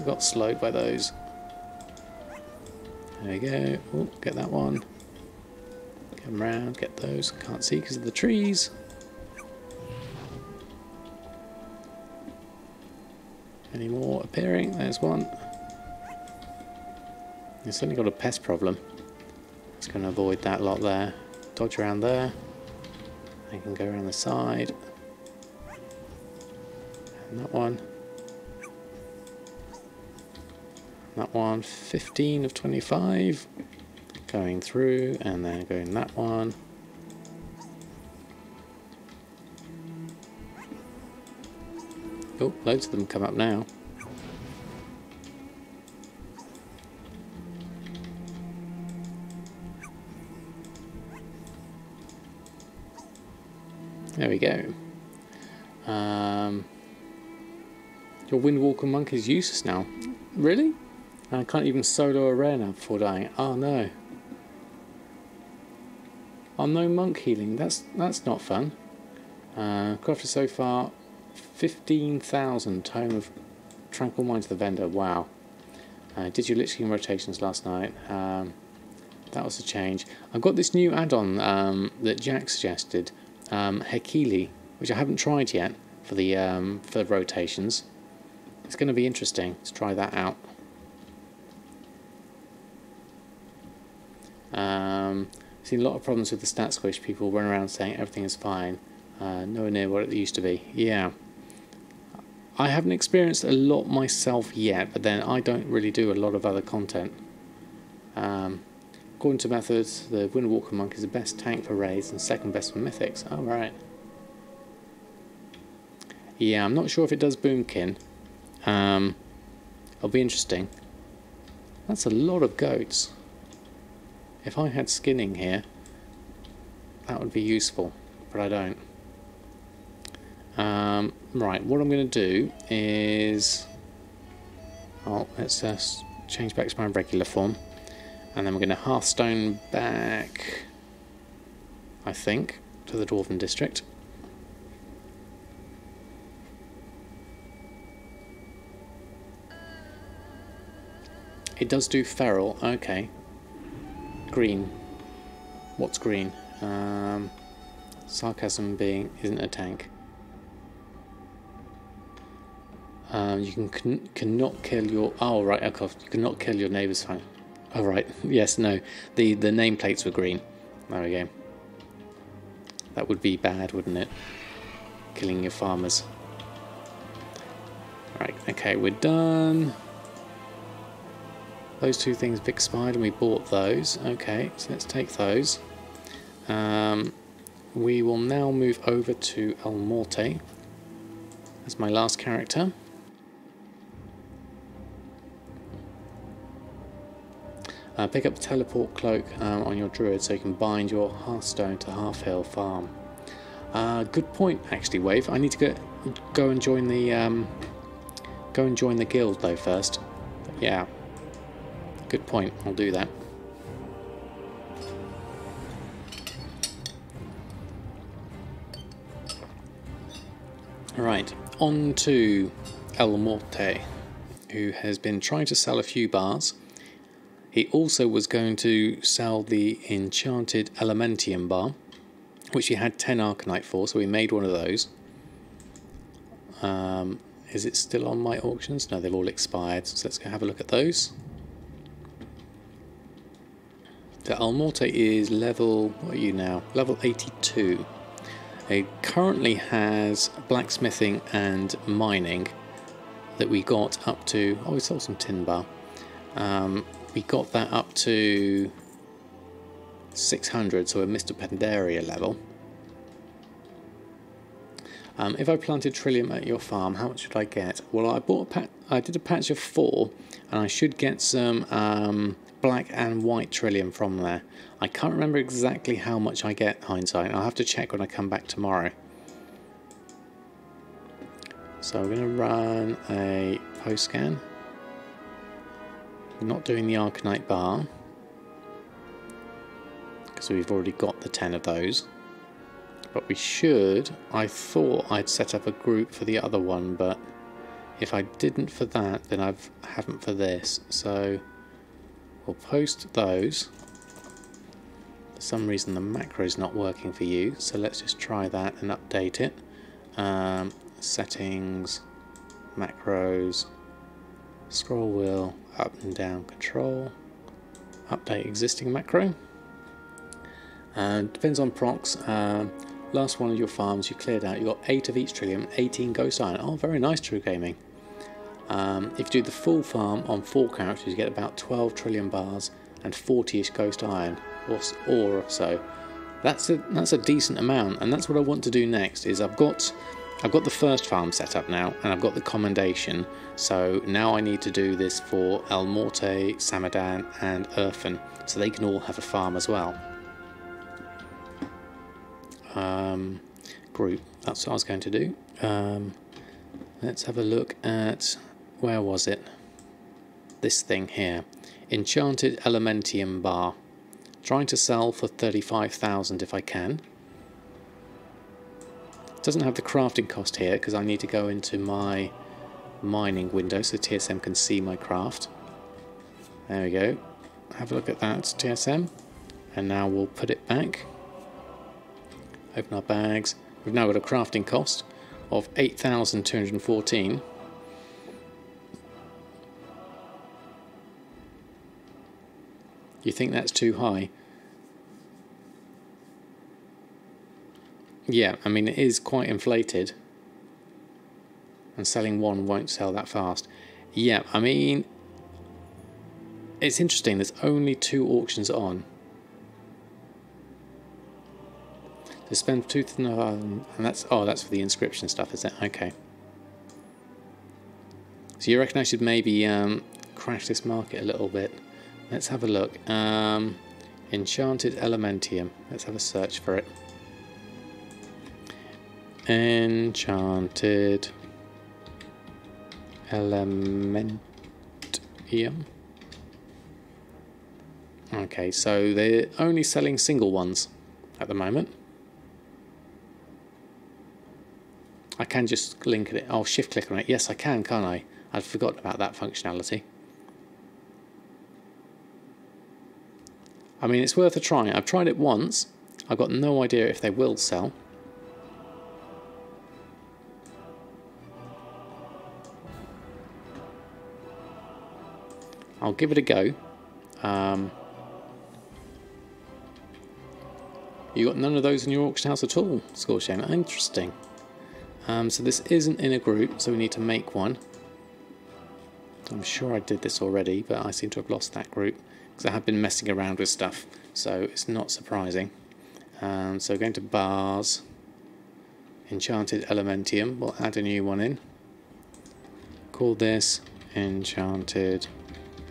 got slowed by those. There we go. Oh, get that one. Come round, get those. Can't see because of the trees. Any more appearing? There's one. It's certainly got a pest problem. It's going to avoid that lot there. Dodge around there. I can go around the side. And that one. That one. 15 of 25. Going through, and then going that one. Oh, loads of them come up now. There we go. Your Windwalker monk is useless now. Really? I can't even solo a rare now before dying. Oh no. Oh, no monk healing. That's not fun. Crafted so far 15,000 Tome of Tranquil Mind to the vendor. Wow. Did your Lich King rotations last night? That was a change. I've got this new add-on that Jack suggested, Hekili, which I haven't tried yet for the rotations. It's going to be interesting to try that out. Seen a lot of problems with the stat squish. People run around saying everything is fine, nowhere near what it used to be. Yeah, I haven't experienced a lot myself yet, but then I don't really do a lot of other content. According to methods, the Windwalker monk is the best tank for raids and second best for mythics. Oh, right. Yeah, I'm not sure if it does boomkin. It'll be interesting. That's a lot of goats. If I had skinning here, that would be useful, but I don't. Right, what I'm going to do is... Oh, let's change back to my regular form. And then we're going to Hearthstone back, I think, to the Dwarven District. It does do feral, okay. Green. What's green? Sarcasm being isn't a tank. You cannot kill your... Oh, right, okay. You cannot kill your neighbour's phone. Oh, right. Yes, no. The nameplates were green. There we go. That would be bad, wouldn't it? Killing your farmers. Right, okay, we're done. Those two things have expired and we bought those. Okay, so let's take those. We will now move over to Elmorte as my last character. Pick up the teleport cloak on your druid so you can bind your Hearthstone to Halfhill Farm. Good point, actually, Wave. I need to go and join the guild though first. But yeah, good point. I'll do that. Right, on to Elmorte, who has been trying to sell a few bars. He also was going to sell the Enchanted Elementium bar, which he had 10 Arcanite for, so we made one of those. Is it still on my auctions? No, they've all expired, so let's go have a look at those. The Elmorte is level, what are you now? Level 82. It currently has blacksmithing and mining that we got up to... Oh, we sold some tin bar. We got that up to 600, so we're Mr. Pandaria level. If I planted Trillium at your farm, how much should I get? Well, I did a patch of 4, and I should get some black and white Trillium from there. I can't remember exactly how much I get, hindsight. I'll have to check when I come back tomorrow. So I'm going to run a post scan. We're not doing the Arcanite bar because we've already got the 10 of those. But we should. I thought I'd set up a group for the other one, but if I didn't for that, then I haven't for this. So we'll post those. For some reason the macro is not working for you, so let's just try that and update it. Settings, macros, scroll wheel, up and down control, update existing macro. Depends on procs. Last one of your farms you cleared out, you got 8 of each Trillium, 18 Ghost Iron. Oh, very nice, True Gaming. If you do the full farm on 4 characters, you get about 12 Trillium bars and 40ish Ghost Iron, or so. That's a decent amount, and that's what I want to do next. Is I've got I've got the first farm set up now, and I've got the commendation, so now I need to do this for Elmorte, Samadan and Erfen, so they can all have a farm as well. Group, that's what I was going to do. Let's have a look at, where was it? This thing here. Enchanted Elementium bar. Trying to sell for 35,000 if I can. Doesn't have the crafting cost here because I need to go into my mining window so TSM can see my craft. There we go. Have a look at that, TSM. And now we'll put it back. Open our bags. We've now got a crafting cost of 8,214. You think that's too high? Yeah, I mean it is quite inflated. And selling one won't sell that fast. Yeah, I mean it's interesting, there's only 2 auctions on. To spend 2,000, and that's, oh, that's for the inscription stuff, is it? Okay. So you reckon I should maybe crash this market a little bit? Let's have a look. Enchanted Elementium. Let's have a search for it. Enchanted Elementium. Okay, so they're only selling single ones at the moment. I can just link it. I'll shift click on it. Yes, I can, can't I? I'd forgotten about that functionality. I mean, it's worth a try. I've tried it once. I've got no idea if they will sell. I'll give it a go. You got none of those in your auction house at all, Scorching. Interesting. So this isn't in a group, so we need to make one. I'm sure I did this already, but I seem to have lost that group because I have been messing around with stuff, so it's not surprising. So going to bars, Enchanted Elementium. We'll add a new one in. Call this Enchanted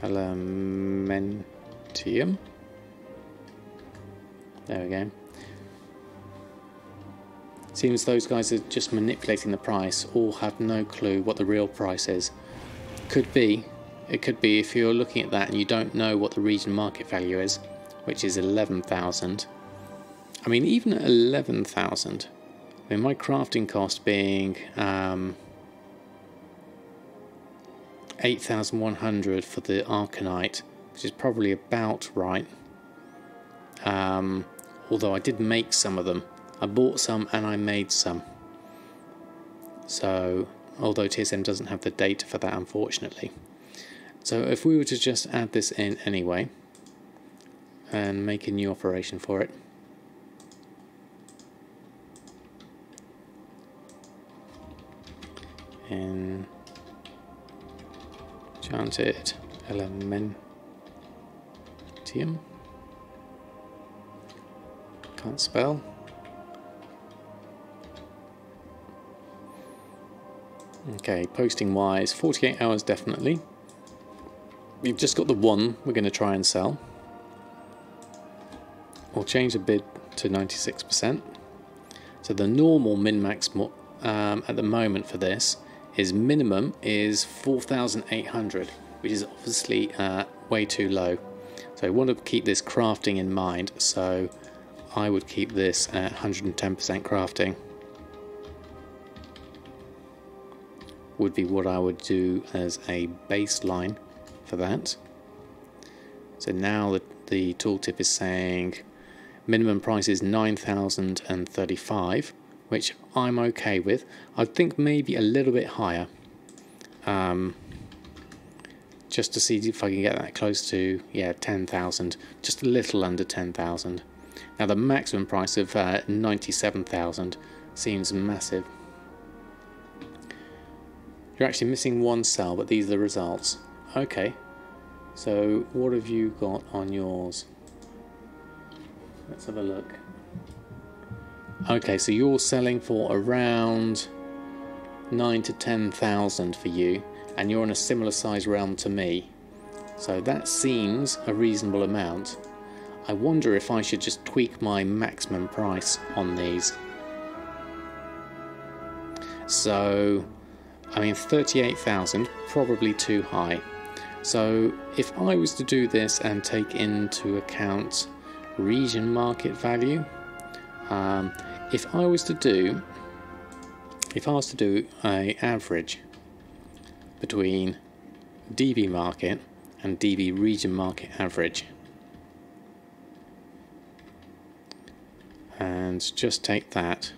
Elementium. There we go. Seems those guys are just manipulating the price or have no clue what the real price is. Could be. It could be if you're looking at that and you don't know what the region market value is, which is 11,000. I mean, even at 11,000, I mean, my crafting cost being 8,100 for the Arcanite, which is probably about right. Although I did make some of them. I bought some and I made some. So, although TSM doesn't have the data for that, unfortunately. So if we were to just add this in anyway and make a new operation for it. Enchanted Elementium. Can't spell. Okay, posting wise, 48 hours definitely. We've just got the one we're going to try and sell. We'll change the bid to 96%. So the normal min-max at the moment for this is minimum is 4,800, which is obviously way too low. So I want to keep this crafting in mind, so I would keep this at 110% crafting. Would be what I would do as a baseline for that. So now the tooltip is saying minimum price is 9,035, which I'm okay with. I think maybe a little bit higher, just to see if I can get that close to 10,000, just a little under 10,000. Now the maximum price of 97,000 seems massive. You're actually missing one cell, but these are the results. Okay, so what have you got on yours? Let's have a look. Okay, so you're selling for around 9 to 10,000 for you, and you're in a similar size realm to me. So that seems a reasonable amount. I wonder if I should just tweak my maximum price on these. So, I mean, 38,000, probably too high. So if I was to do this and take into account region market value, if I was to do a average between DB market and DB region market average, and just take that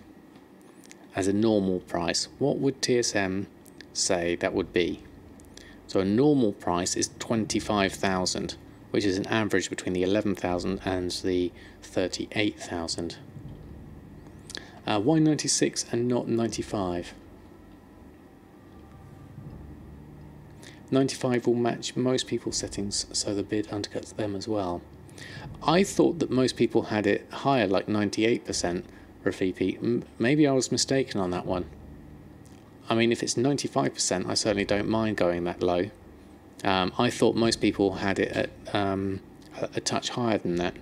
as a normal price, what would TSM say that would be? So a normal price is 25,000, which is an average between the 11,000 and the 38,000. Why 96 and not 95? 95 will match most people's settings, so the bid undercuts them as well. I thought that most people had it higher, like 98% Rafipi. Maybe I was mistaken on that one. I mean, if it's 95%, I certainly don't mind going that low. I thought most people had it at a touch higher than that.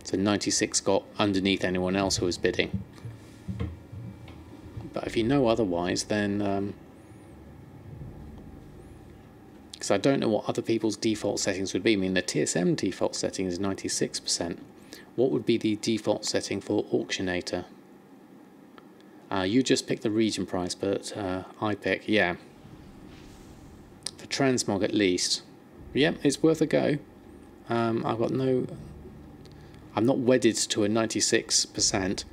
So 96 got underneath anyone else who was bidding. But if you know otherwise, then... because I don't know what other people's default settings would be. I mean, the TSM default setting is 96%. What would be the default setting for Auctionator? You just pick the region price, but I pick, yeah. For Transmog at least. Yep, it's worth a go. I'm not wedded to a 96%.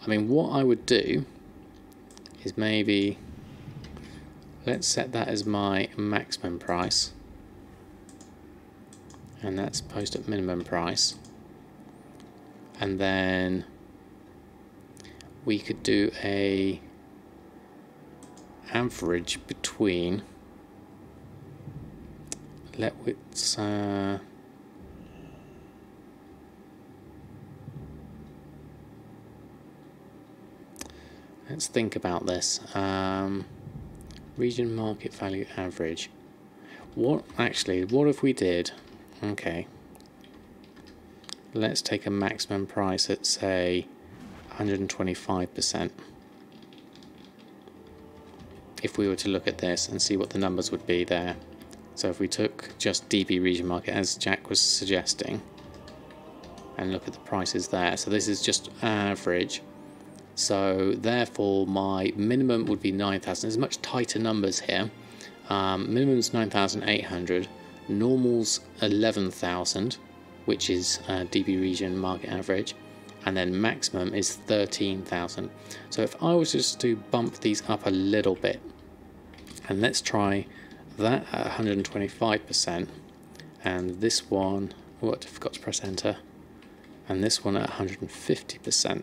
I mean, what I would do is maybe, let's set that as my maximum price. And that's post at minimum price. And then we could do a average between, let's think about this. Region market value average. What if we did, okay, let's take a maximum price at, say, 125%. If we were to look at this and see what the numbers would be there. So if we took just DB region market, as Jack was suggesting, and look at the prices there. So this is just average. So therefore my minimum would be 9,000. There's much tighter numbers here. Minimum's 9,800. Normal's 11,000, which is DB region market average, and then maximum is 13,000. So if I was just to bump these up a little bit, and let's try that at 125%, and this one, I forgot to press enter, and this one at 150%.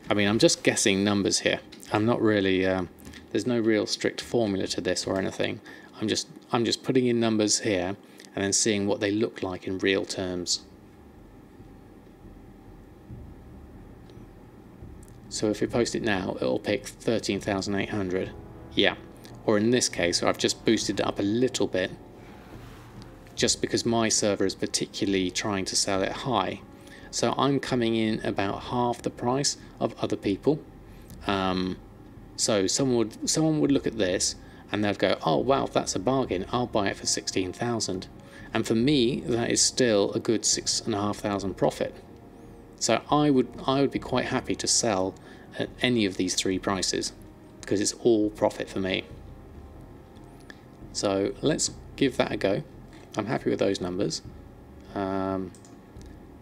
I mean, I'm just guessing numbers here. I'm not really, there's no real strict formula to this or anything. I'm just putting in numbers here and then seeing what they look like in real terms. So if we post it now, it'll pick 13,800. Yeah. Or in this case, I've just boosted it up a little bit, just because my server is particularly trying to sell it high. So I'm coming in about half the price of other people. So someone would look at this and they'd go, oh wow, that's a bargain, I'll buy it for 16,000. And for me, that is still a good 6,500 profit. So I would be quite happy to sell at any of these three prices, because it's all profit for me. So let's give that a go. I'm happy with those numbers.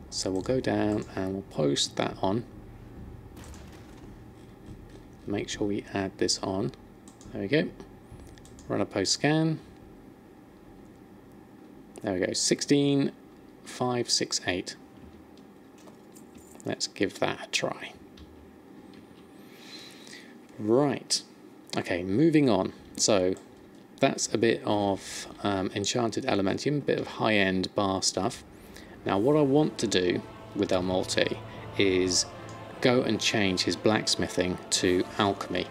So we'll go down and we'll post that on. Make sure we add this on. There we go. Run a post scan. There we go, 16,568. Let's give that a try. Right. Okay, moving on. So that's a bit of enchanted elementium, a bit of high-end bar stuff. Now what I want to do with Elmorte is go and change his blacksmithing to alchemy,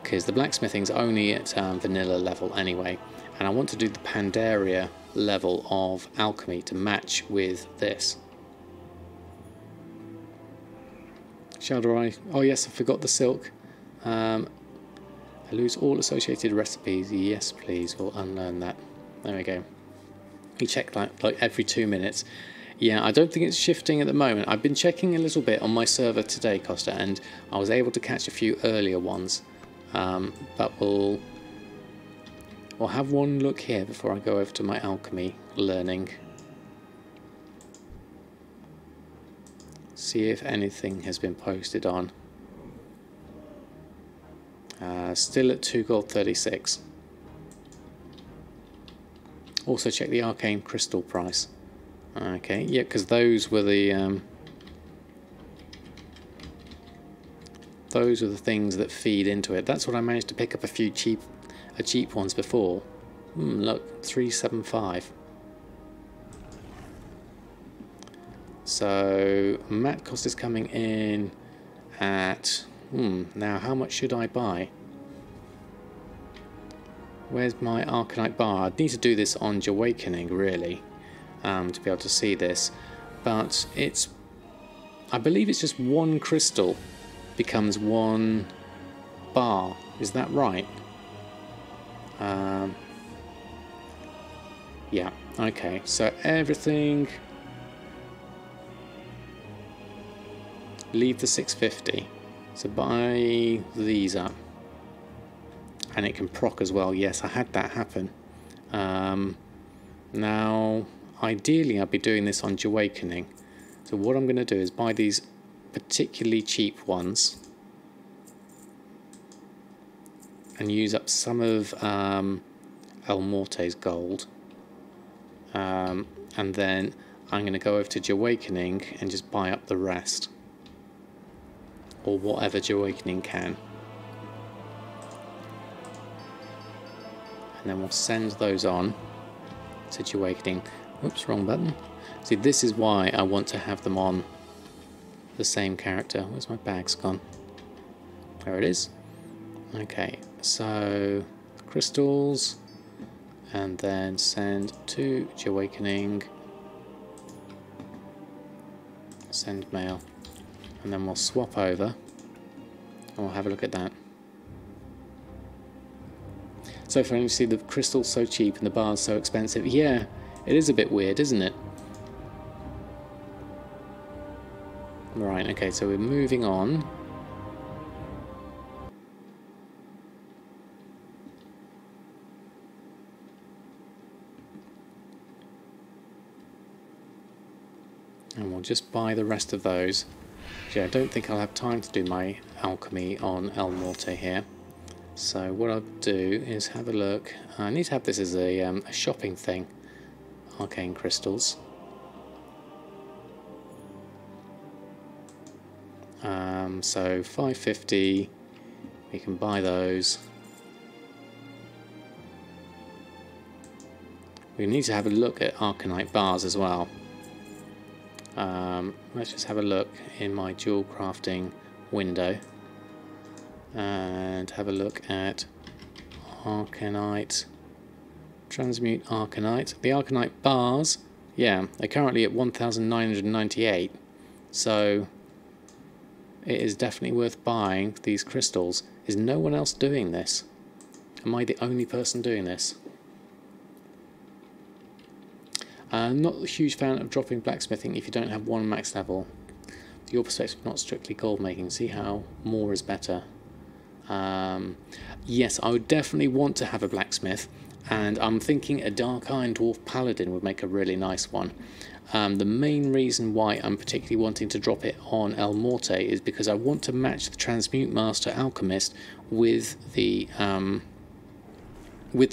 because the blacksmithing's only at vanilla level anyway, and I want to do the Pandaria level of alchemy to match with this. Shall I? Oh yes, I forgot the silk. I lose all associated recipes. Yes, please. We'll unlearn that. There we go. You check that like every 2 minutes. Yeah, I don't think it's shifting at the moment. I've been checking a little bit on my server today, Costa, and I was able to catch a few earlier ones. But we'll have one look here before I go over to my alchemy learning. See if anything has been posted on. Still at 2 gold 36. Also check the arcane crystal price. Okay, yeah, because those were the things that feed into it. That's what I managed to pick up a few cheap ones before. Look, 375. So mat cost is coming in at now how much should I buy? Where's my Arcanite bar? I'd need to do this on Jahwakening really, to be able to see this, but I believe it's just one crystal becomes one bar. Is that right? Yeah, okay, so everything, leave the 650, so buy these up, and it can proc as well. Yes, I had that happen. Now ideally I'd be doing this on Jahwakening, so what I'm going to do is buy these particularly cheap ones and use up some of Elmorte's gold, and then I'm going to go over to Jahwakening and just buy up the rest, or whatever Jahwakening can, and then we'll send those on to Jahwakening. Oops, wrong button. See, this is why I want to have them on the same character. Where's my bags gone? There it is. Okay, so crystals, and then send to Jahwakening, send mail, and then we'll swap over and we'll have a look at that. So far you see the crystal's so cheap and the bar's so expensive. Yeah, it is a bit weird, isn't it? Right, okay, so we're moving on. And we'll just buy the rest of those. Yeah, I don't think I'll have time to do my alchemy on Elmorte here. So what I'll do is have a look. I need to have this as a shopping thing. Arcane crystals. So 550. We can buy those. We need to have a look at Arcanite bars as well. Let's just have a look in my dual crafting window and have a look at Arcanite, Transmute Arcanite. The Arcanite bars, yeah, they're currently at 1,998, so it is definitely worth buying these crystals. Is no one else doing this? Am I the only person doing this? I'm not a huge fan of dropping blacksmithing if you don't have one max level. Your perspective, not strictly gold making. See how more is better. Yes, I would definitely want to have a blacksmith, and I'm thinking a Dark Iron Dwarf Paladin would make a really nice one. The main reason why I'm particularly wanting to drop it on Elmorte is because I want to match the Transmute Master Alchemist with the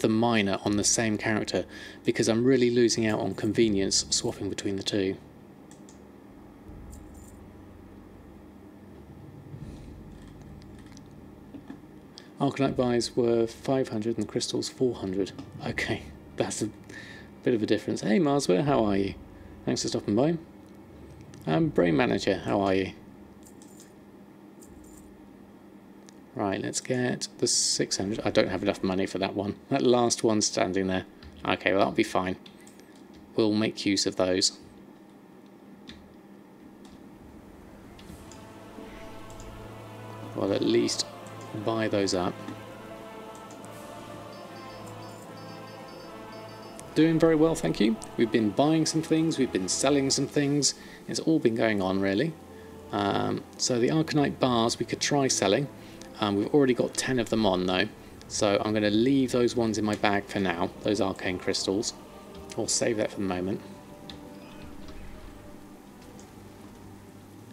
miner on the same character, because I'm really losing out on convenience swapping between the two. Arcanite buys were 500 and the crystals 400. Okay, that's a bit of a difference. Hey Marsware, how are you? Thanks for stopping by. Brain Manager, how are you? Right, let's get the 600. I don't have enough money for that one. That last one standing there. Okay, well that'll be fine. We'll make use of those. Well, at least buy those up. Doing very well, thank you. We've been buying some things, we've been selling some things. It's all been going on, really. So the Arcanite bars we could try selling. We've already got 10 of them on, though. So I'm going to leave those ones in my bag for now, those arcane crystals. I'll save that for the moment.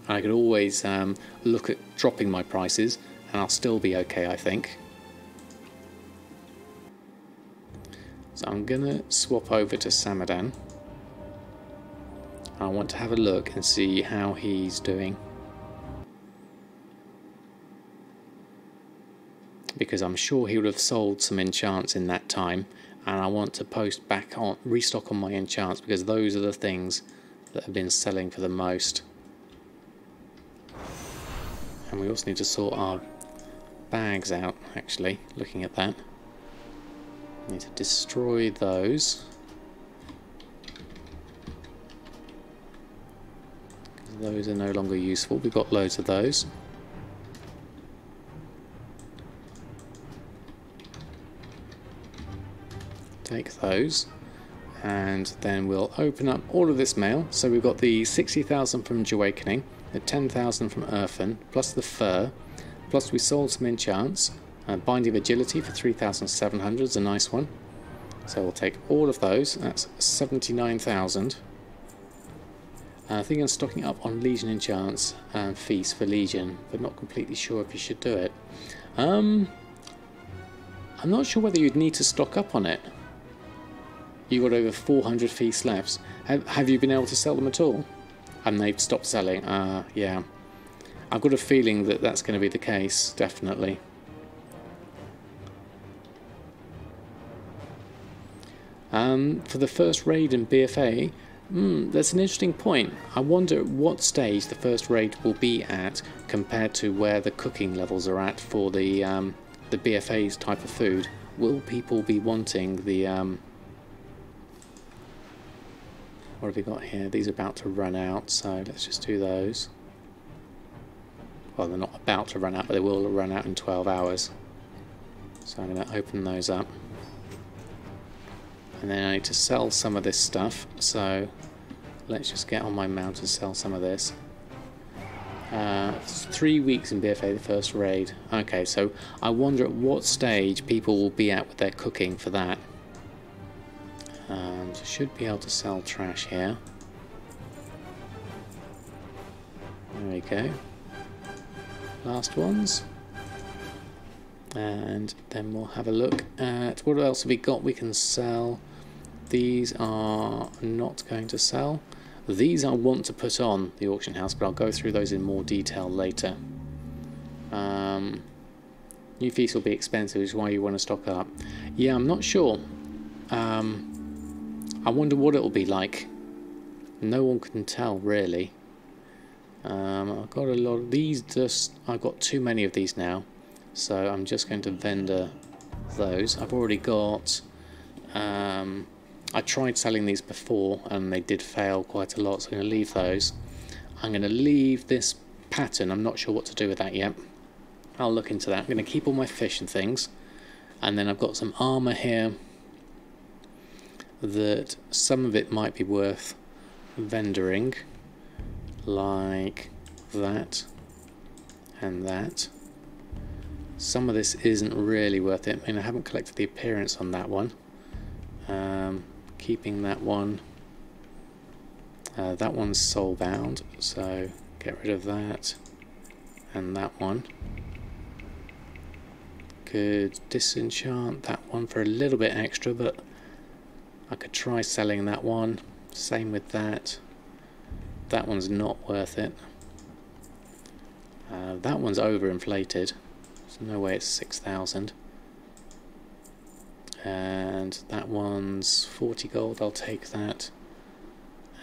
I could always look at dropping my prices, and I'll still be okay, I think. So I'm going to swap over to Samadan. I want to have a look and see how he's doing. Because I'm sure he would have sold some enchants in that time, and I want to post back on, restock on my enchants, because those are the things that have been selling for the most. And we also need to sort our bags out, actually, looking at that. Need to destroy those. Those are no longer useful. We've got loads of those. Take those. And then we'll open up all of this mail. So we've got the 60,000 from Jahwakening, the 10,000 from Erfen, plus the fur, plus we sold some enchants. Binding of Agility for 3,700 is a nice one. So we'll take all of those. That's 79,000. I think I'm stocking up on Legion enchants and Feast for Legion, but not completely sure if you should do it. I'm not sure whether you'd need to stock up on it. You've got over 400 Feast left. Have you been able to sell them at all? And they've stopped selling. Yeah. I've got a feeling that that's going to be the case, definitely. For the first raid in BFA, that's an interesting point. I wonder at what stage the first raid will be at compared to where the cooking levels are at for the BFA's type of food. Will people be wanting the... what have we got here? These are about to run out, so let's just do those. Well, they're not about to run out, but they will run out in 12 hours. So I'm going to open those up. And then I need to sell some of this stuff, so let's just get on my mount and sell some of this. It's 3 weeks in BFA, the first raid. Okay, so I wonder at what stage people will be at with their cooking for that. Should be able to sell trash here. There we go. Last ones. And then we'll have a look at what else have we got we can sell. These are not going to sell. These I want to put on the auction house, but I'll go through those in more detail later. New feasts will be expensive, which is why you want to stock up. Yeah, I'm not sure. I wonder what it'll be like. No one can tell, really. I've got a lot of these. I've got too many of these now, so I'm just going to vendor those. I've already got. I tried selling these before, and they did fail quite a lot. So I'm going to leave those. I'm going to leave this pattern. I'm not sure what to do with that yet. I'll look into that. I'm going to keep all my fish and things, and then I've got some armor here. That some of it might be worth vendoring, like that and that. Some of this isn't really worth it. I mean, I haven't collected the appearance on that one. Keeping that one. That one's soul bound, so get rid of that and that one. Could disenchant that one for a little bit extra, but I could try selling that one. Same with that. That one's not worth it. That one's overinflated. There's no way it's 6,000. And that one's 40 gold. I'll take that.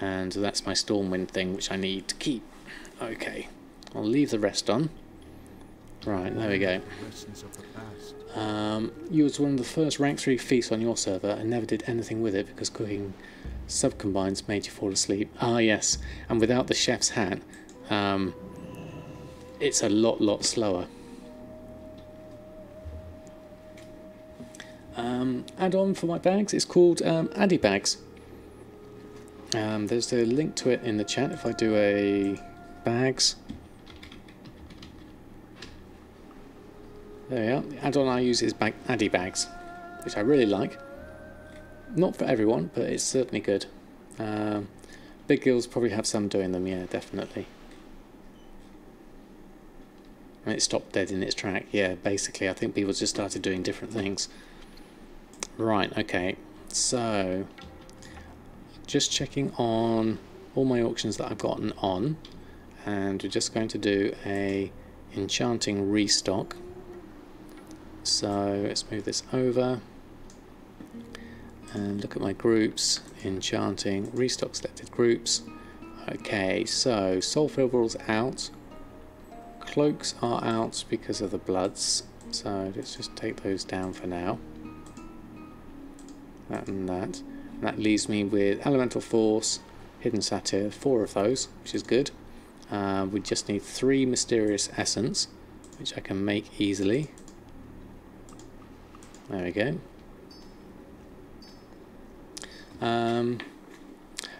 And that's my Stormwind thing, which I need to keep. Okay, I'll leave the rest on. Right, there we go. Lessons of the past. You was one of the first rank 3 feasts on your server and never did anything with it because cooking sub-combines made you fall asleep. Ah yes, and without the chef's hat, it's a lot slower. Add-on for my bags is called Addy Bags. There's a link to it in the chat if I do a bags. There we are. The add-on I use is Addy Bags, which I really like. Not for everyone, but it's certainly good. Big guilds probably have some doing them, yeah, definitely. And it stopped dead in its track, yeah, basically. I think people just started doing different things. Right, okay. So, just checking on all my auctions that I've gotten on. And we're just going to do a Enchanting restock. So let's move this over and look at my groups. Enchanting, restock selected groups. Okay, so Soulfilled Rules out. Cloaks are out because of the bloods. So let's just take those down for now. That and that. And that leaves me with Elemental Force, Hidden Satyr, 4 of those, which is good. We just need 3 Mysterious Essence, which I can make easily. There we go.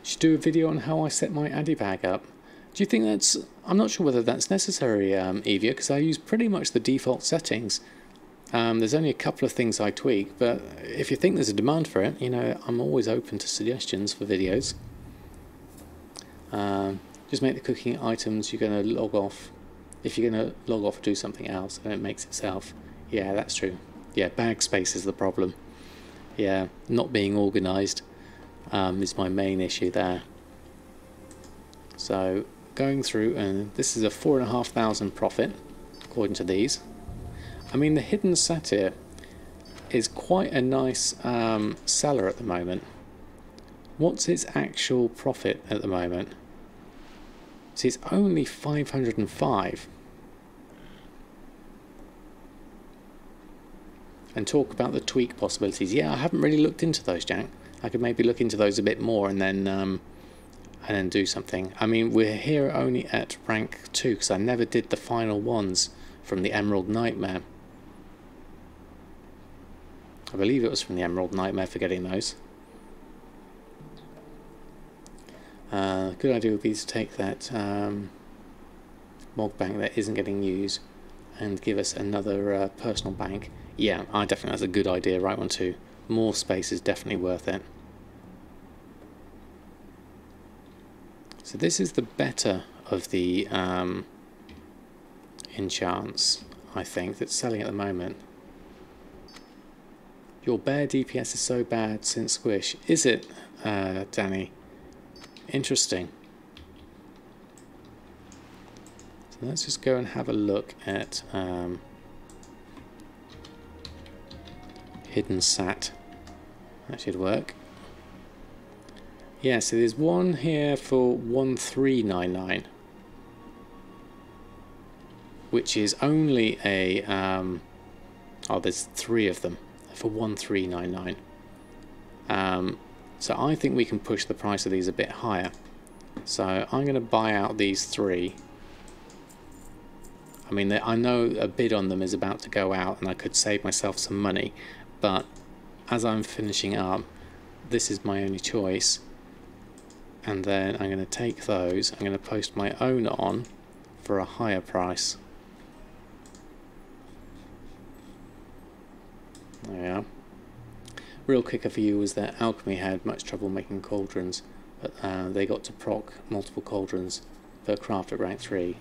Should do a video on how I set my Addy bag up. Do you think that's... I'm not sure whether that's necessary, Evia, because I use pretty much the default settings. There's only a couple of things I tweak, but if you think there's a demand for it, you know, I'm always open to suggestions for videos. Just make the cooking items you're going to log off. If you're going to log off, do something else, and it makes itself. Yeah, that's true. Yeah, bag space is the problem. Yeah, not being organised is my main issue there. So going through, and this is a 4,500 profit according to these. I mean, the Hidden Satyr is quite a nice seller at the moment. What's its actual profit at the moment? See, it's only 505. And talk about the tweak possibilities. Yeah, I haven't really looked into those, Jack. I could maybe look into those a bit more and then do something. I mean, we're here only at rank 2 because I never did the final ones from the Emerald Nightmare. I believe it was from the Emerald Nightmare for getting those. Good idea would be to take that Mog Bank that isn't getting used and give us another personal bank. Yeah, I definitely, that's a good idea, right one too. More space is definitely worth it. So this is the better of the enchants, I think, that's selling at the moment. Your bear DPS is so bad since Squish. Is it, Danny? Interesting. So let's just go and have a look at Hidden Sat. That should work. Yeah, so there's one here for 1399, which is only a oh, there's 3 of them for 1399. So I think we can push the price of these a bit higher. So I'm going to buy out these 3. I mean, I know a bid on them is about to go out and I could save myself some money, but as I'm finishing up, this is my only choice. And then I'm going to take those, I'm going to post my own on for a higher price. There we are. Real kicker for you was that Alchemy had much trouble making cauldrons, but they got to proc multiple cauldrons per craft at rank 3.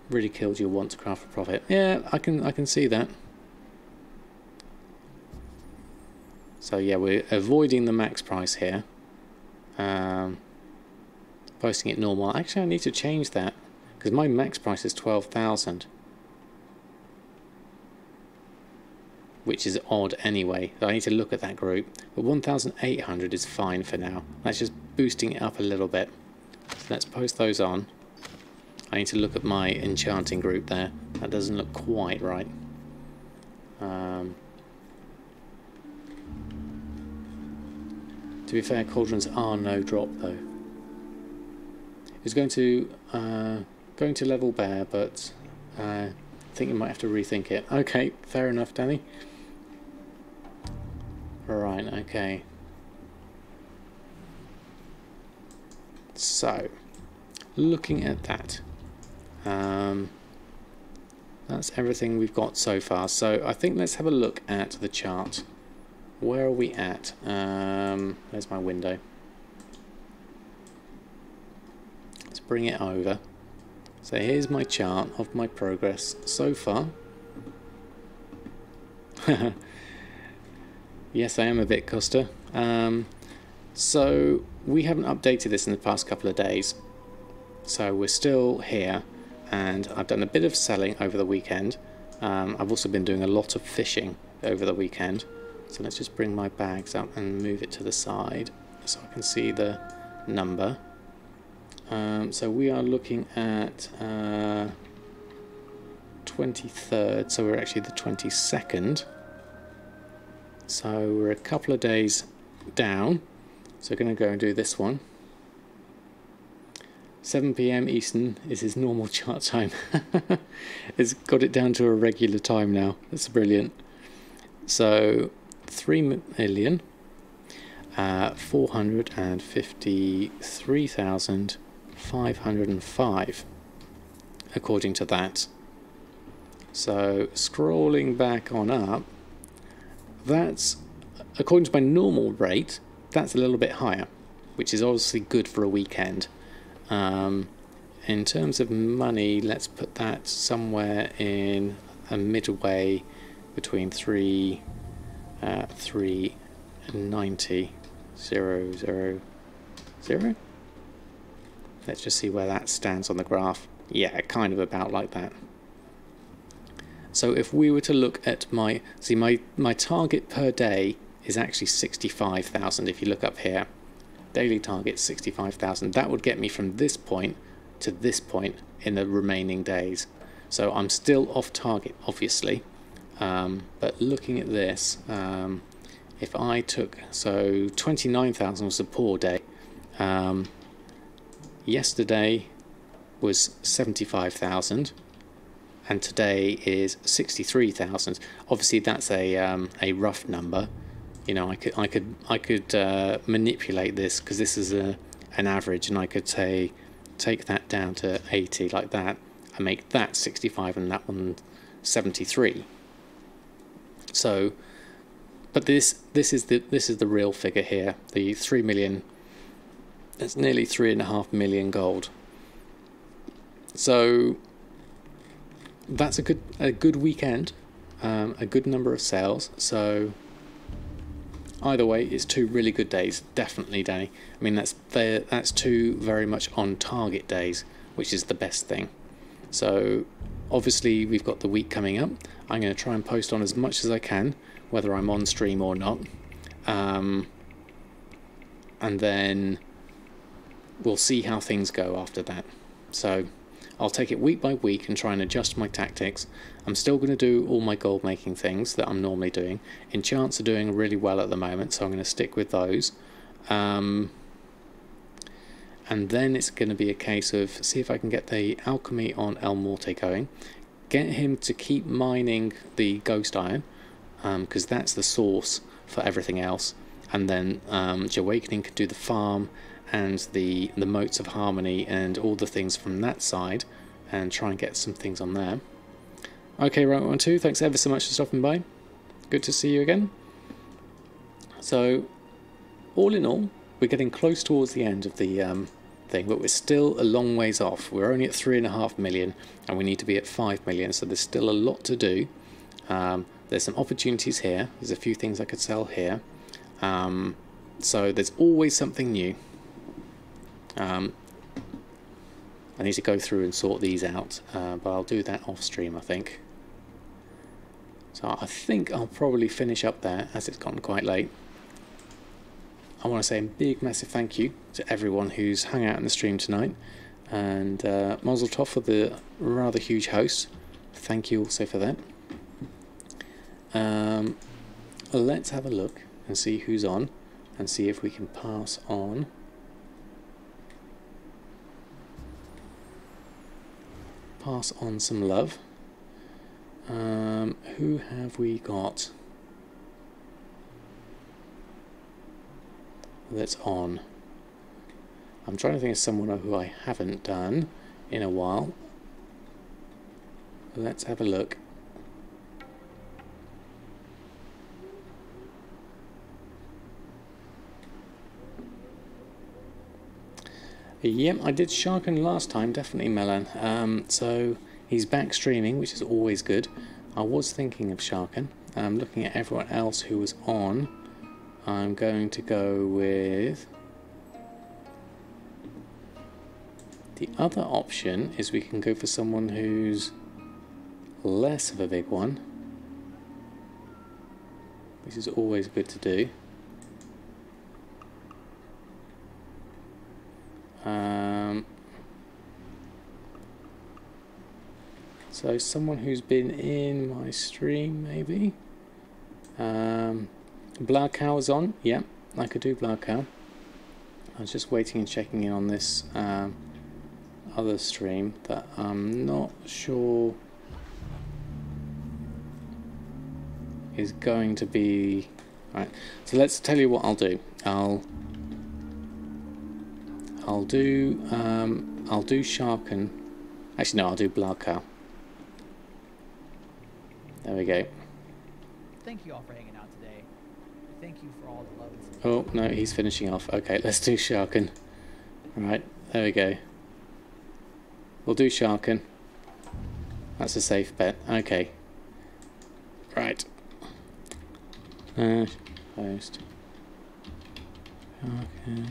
Really killed your want to craft for profit. Yeah, I can see that. So yeah, we're avoiding the max price here. Posting it normal. Actually, I need to change that because my max price is 12,000. which is odd anyway. I need to look at that group. But 1,800 is fine for now. That's just boosting it up a little bit. So let's post those on. I need to look at my enchanting group there. That doesn't look quite right. To be fair, cauldrons are no drop though. It's going to level bear, but I think you might have to rethink it. Okay, fair enough, Danny. Right, okay. So, looking at that, that's everything we've got so far. So I think let's have a look at the chart. Where are we at? There's my window. Let's bring it over. So here's my chart of my progress so far. Yes, I am a bit Costa. So we haven't updated this in the past couple of days. So we're still here, and I've done a bit of selling over the weekend. I've also been doing a lot of fishing over the weekend. So let's just bring my bags up and move it to the side so I can see the number. So we are looking at 23rd, so we're actually the 22nd. So we're a couple of days down. So we're going to go and do this one. 7 PM Eastern is his normal chart time. It's got it down to a regular time now. That's brilliant. So 3,453,505 according to that. So scrolling back on up, that's, according to my normal rate, that's a little bit higher, which is obviously good for a weekend. In terms of money, let's put that somewhere in a midway between 390 000. Let's just see where that stands on the graph. Yeah, kind of about like that. So if we were to look at my target per day is actually 65,000. If you look up here, daily target 65,000. That would get me from this point to this point in the remaining days. So I'm still off target, obviously. But looking at this, if I took, so 29,000 was a poor day. Yesterday was 75,000, and today is 63,000. Obviously, that's a rough number. You know, I could manipulate this because this is an average, and I could say take that down to 80 like that, and make that 65 and that one 73. So, but this is the real figure here. The 3 million. That's nearly 3.5 million gold. So that's a good weekend, a good number of sales. So either way, it's 2 really good days, definitely, Danny. I mean, that's 2 very much on target days, which is the best thing. So obviously we've got the week coming up. I'm going to try and post on as much as I can, whether I'm on stream or not, and then we'll see how things go after that. So I'll take it week by week and try and adjust my tactics. I'm still going to do all my gold making things that I'm normally doing. Enchants are doing really well at the moment, so I'm going to stick with those. And then it's going to be a case of see if I can get the alchemy on Elmorte going, get him to keep mining the ghost iron, because that's the source for everything else, and then Jahwakening can do the farm and the motes of harmony and all the things from that side, and try and get some things on there. Okay, right, 1-2, thanks ever so much for stopping by. Good to see you again. So all in all, we're getting close towards the end of the thing, but we're still a long ways off. We're only at 3.5 million, and we need to be at 5 million, so there's still a lot to do. There's some opportunities here. There's a few things I could sell here. So there's always something new. I need to go through and sort these out, but I'll do that off stream, I think. So I think I'll probably finish up there as it's gotten quite late. I want to say a big massive thank you to everyone who's hung out in the stream tonight, and Mazel Tov for the rather huge host. Thank you also for that. Let's have a look and see who's on and see if we can pass on. Pass on some love. Who have we got that's on? I'm trying to think of someone who I haven't done in a while. Let's have a look. Yep, I did Sharken last time, definitely Melan. So he's back streaming, which is always good. I was thinking of Sharken. Looking at everyone else who was on, I'm going to go with... The other option is we can go for someone who's less of a big one, which is always good to do. So someone who's been in my stream, maybe. Blarcow is on. Yeah, I could do Blarcow. I was just waiting and checking in on this other stream that I'm not sure is going to be... Right, so let's tell you what I'll do. I'll do Sharken. Actually no, I'll do Blarcow. There we go. Thank you all for hanging out today. Thank you for all the love and support. Oh no, he's finishing off. Okay, let's do Sharken. Right, there we go. We'll do Sharken. That's a safe bet. Okay. Right. Post. Okay.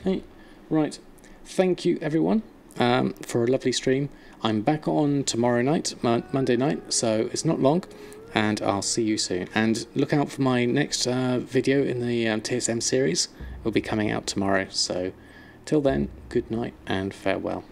Hey. Right. Thank you everyone for a lovely stream. I'm back on tomorrow night, Monday night, so it's not long, and I'll see you soon. And look out for my next video in the TSM series. It'll be coming out tomorrow. So till then, good night and farewell.